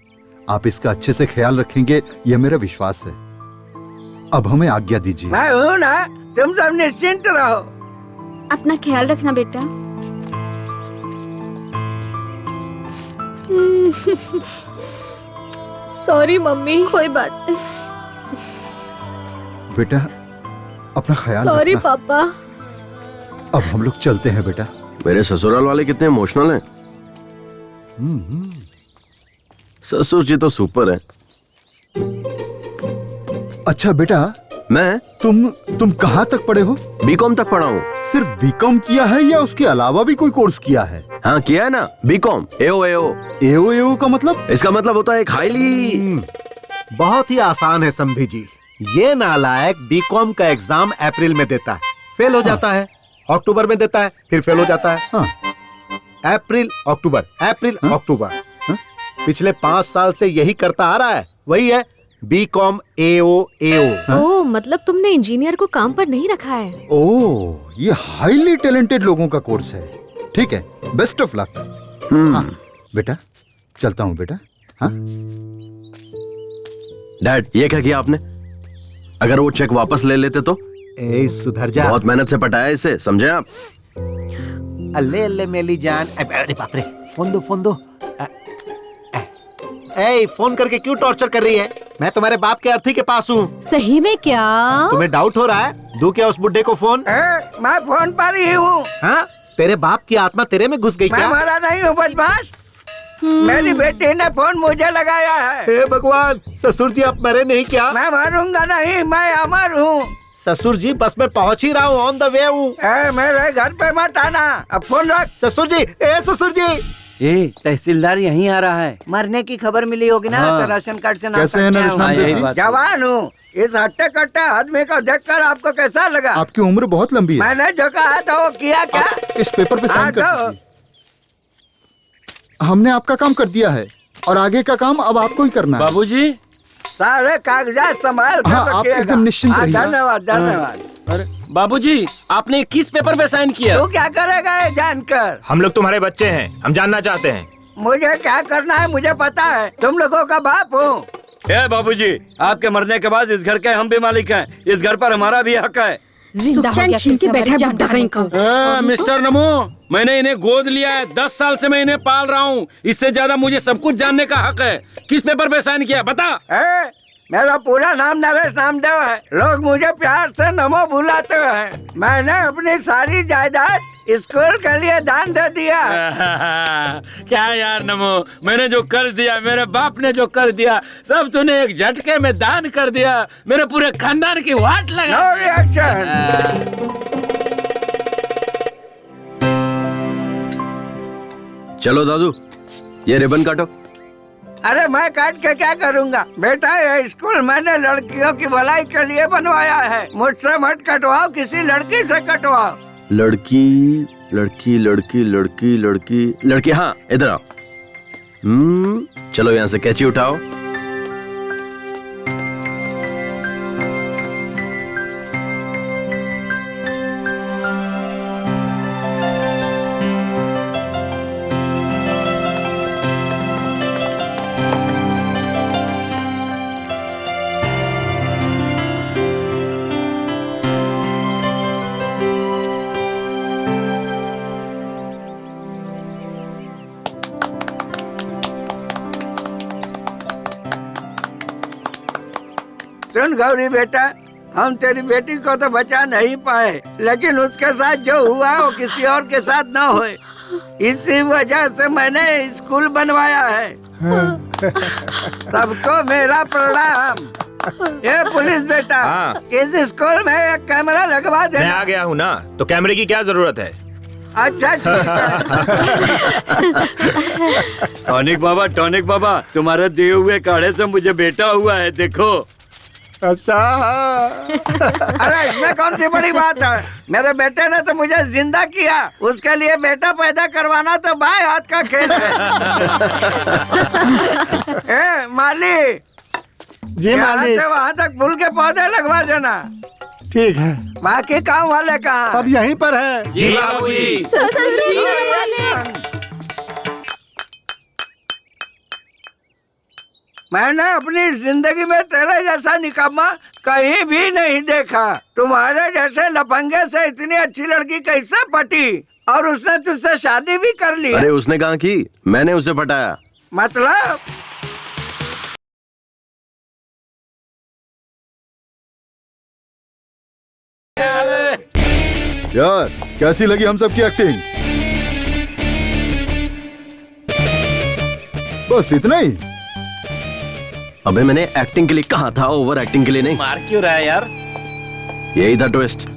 आप इसका अच्छे से ख्याल रखेंगे, यह मेरा विश्वास है। अब हमें आज्ञा दीजिए। मैं हूँ ना, तुम सब निश्चिंत रहो। अपना ख्याल रखना बेटा। Sorry mummy. कोई बात नहीं बेटा, अपना ख्याल सॉरी रखना। पापा। अब हम लोग चलते हैं बेटा। मेरे ससुराल वाले कितने इमोशनल हैं। ससुर जी तो सुपर है। अच्छा बेटा, मैं तुम कहाँ तक पढ़े हो? बीकॉम तक पढ़ा हूँ। सिर्फ बीकॉम किया है या उसके अलावा भी कोई कोर्स किया है? हाँ किया है ना, बीकॉम। एओ का मतलब? इसका मतलब होता है एक हाईली। बहुत ही आसान है समधी जी। ये नालायक बीकॉम का एग्जाम अप्रैल में देता है, फेल हो जाता है, अक्टूबर में देता है, फिर फेल हो जाता है। अप्रैल अक्टूबर, अप्रैल अक्टूबर। पिछले 5 साल से यही करता आ रहा है। वही है बीकॉम एओ। ओह, मतलब तुमने इंजीनियर को काम पर नहीं रखा है। ओह, ये हाईली टैलेंटेड लोगों का कोर्स है। ठीक है, बेस्ट ऑफ लक। हाँ बेटा, चलता हूँ बेटा। हाँ डैड, ये क्या किया आपने? अगर वो चेक वापस ले लेते तो? सुधर जा। बहुत मेहनत से पटाया इसे, समझे आप? अल्ले अल्ले मेली जान। अरे बाप रे, फोन दो। फोन करके क्यों टॉर्चर कर रही है? मैं तुम्हारे बाप के अर्थी के पास हूँ। सही में क्या? तुम्हें डाउट हो रहा है? दूं क्या उस बुड्ढे को फोन? मैं फोन पर ही हूँ। हाँ, तेरे बाप की आत्मा तेरे में घुस गई मैं क्या? मरा नहीं हूँ बदमाश। मेरी बेटी ने फोन मुझे लगाया है। हे भगवान, ससुर जी आप मरे नहीं क्या? मैं मरूंगा नहीं, मैं अमर हूँ। ससुर जी बस मैं पहुँच ही रहा हूँ, ऑन द वे हूँ। मेरे घर पे मत आना, अब फोन रख। ससुर जी, ससुर जी। तहसीलदार यहीं आ रहा है। मरने की खबर मिली होगी ना, तो राशन कार्ड से कैसे है नरेश नामदेव जी? जवान हूँ। इस हट्टे कट्टे आदमी को देखकर आपको कैसा लगा? आपकी उम्र बहुत लंबी है। मैंने जो कहा था वो किया क्या? इस पेपर पे साइन कर दीजिए। हमने आपका काम कर दिया है और आगे का काम अब आपको ही करना है। बाबूजी सारे कागजात संभाल कर हाँ, आप एकदम निश्चिंत रहिए। धन्यवाद धन्यवाद। अरे बाबूजी, आपने किस पेपर पे साइन किया? तू क्या करेगा ये जानकर? हम लोग तुम्हारे बच्चे हैं, हम जानना चाहते हैं। मुझे क्या करना है मुझे पता है, तुम लोगों का बाप हूँ। बाबूजी, आपके मरने के बाद इस घर के हम भी मालिक हैं, इस घर पर हमारा भी हक है। मिस्टर नमो, मैंने इन्हें गोद लिया है, 10 साल से मैं इन्हें पाल रहा हूँ। इससे ज्यादा मुझे सब कुछ जानने का हक है। किस पेपर पे साइन किया बता? मेरा पूरा नाम नरेश नामदेव है। लोग मुझे प्यार से नमो बुलाते हैं। मैंने अपनी सारी जायदाद स्कूल के लिए दान दे दिया। क्या यार नमो, मैंने जो कर दिया, मेरे बाप ने जो कर दिया, सब तूने एक झटके में दान कर दिया। मेरे पूरे खानदान की वाट लगा। No reaction. चलो दादू, ये रिबन काटो। अरे मैं काट के क्या करूँगा बेटा, ये स्कूल मैंने लड़कियों की भलाई के लिए बनवाया है। मुझसे मत कटवाओ, किसी लड़की से कटवाओ। लड़की लड़की लड़की लड़की लड़की लड़की, हाँ इधर आओ। चलो यहाँ से कैंची उठाओ। सुन गौरी बेटा, हम तेरी बेटी को तो बचा नहीं पाए, लेकिन उसके साथ जो हुआ वो किसी और के साथ न होए, इसी वजह से मैंने स्कूल बनवाया है। सबको मेरा प्रणाम। ये पुलिस बेटा, इस स्कूल में एक कैमरा लगवा दे। मैं आ गया हूँ ना, तो कैमरे की क्या जरूरत है? अच्छा टॉनिक बाबा, तुम्हारे दिए हुए काढ़े से मुझे बेटा हुआ है, देखो। अच्छा। अरे इसमें कौन सी बड़ी बात है? मेरे बेटे ने तो मुझे जिंदा किया, उसके लिए बेटा पैदा करवाना तो बाएं हाथ का खेल है। माली जी मालिक, वहाँ तक फूल के पौधे लगवा देना। ठीक है। बाकी काम वाले कहाँ? सब यहीं पर है। जी बाबूजी। मैंने अपनी जिंदगी में तेरे जैसा निकम्मा कहीं भी नहीं देखा। तुम्हारे जैसे लफंगे से इतनी अच्छी लड़की कैसे पटी, और उसने तुझसे शादी भी कर ली? अरे उसने कहा कि मैंने उसे पटाया। मतलब? यार कैसी लगी हम सबकी एक्टिंग? बस इतना ही? अबे मैंने एक्टिंग के लिए कहा था, ओवर एक्टिंग के लिए नहीं। मार क्यों रहा है यार? यही था ट्विस्ट।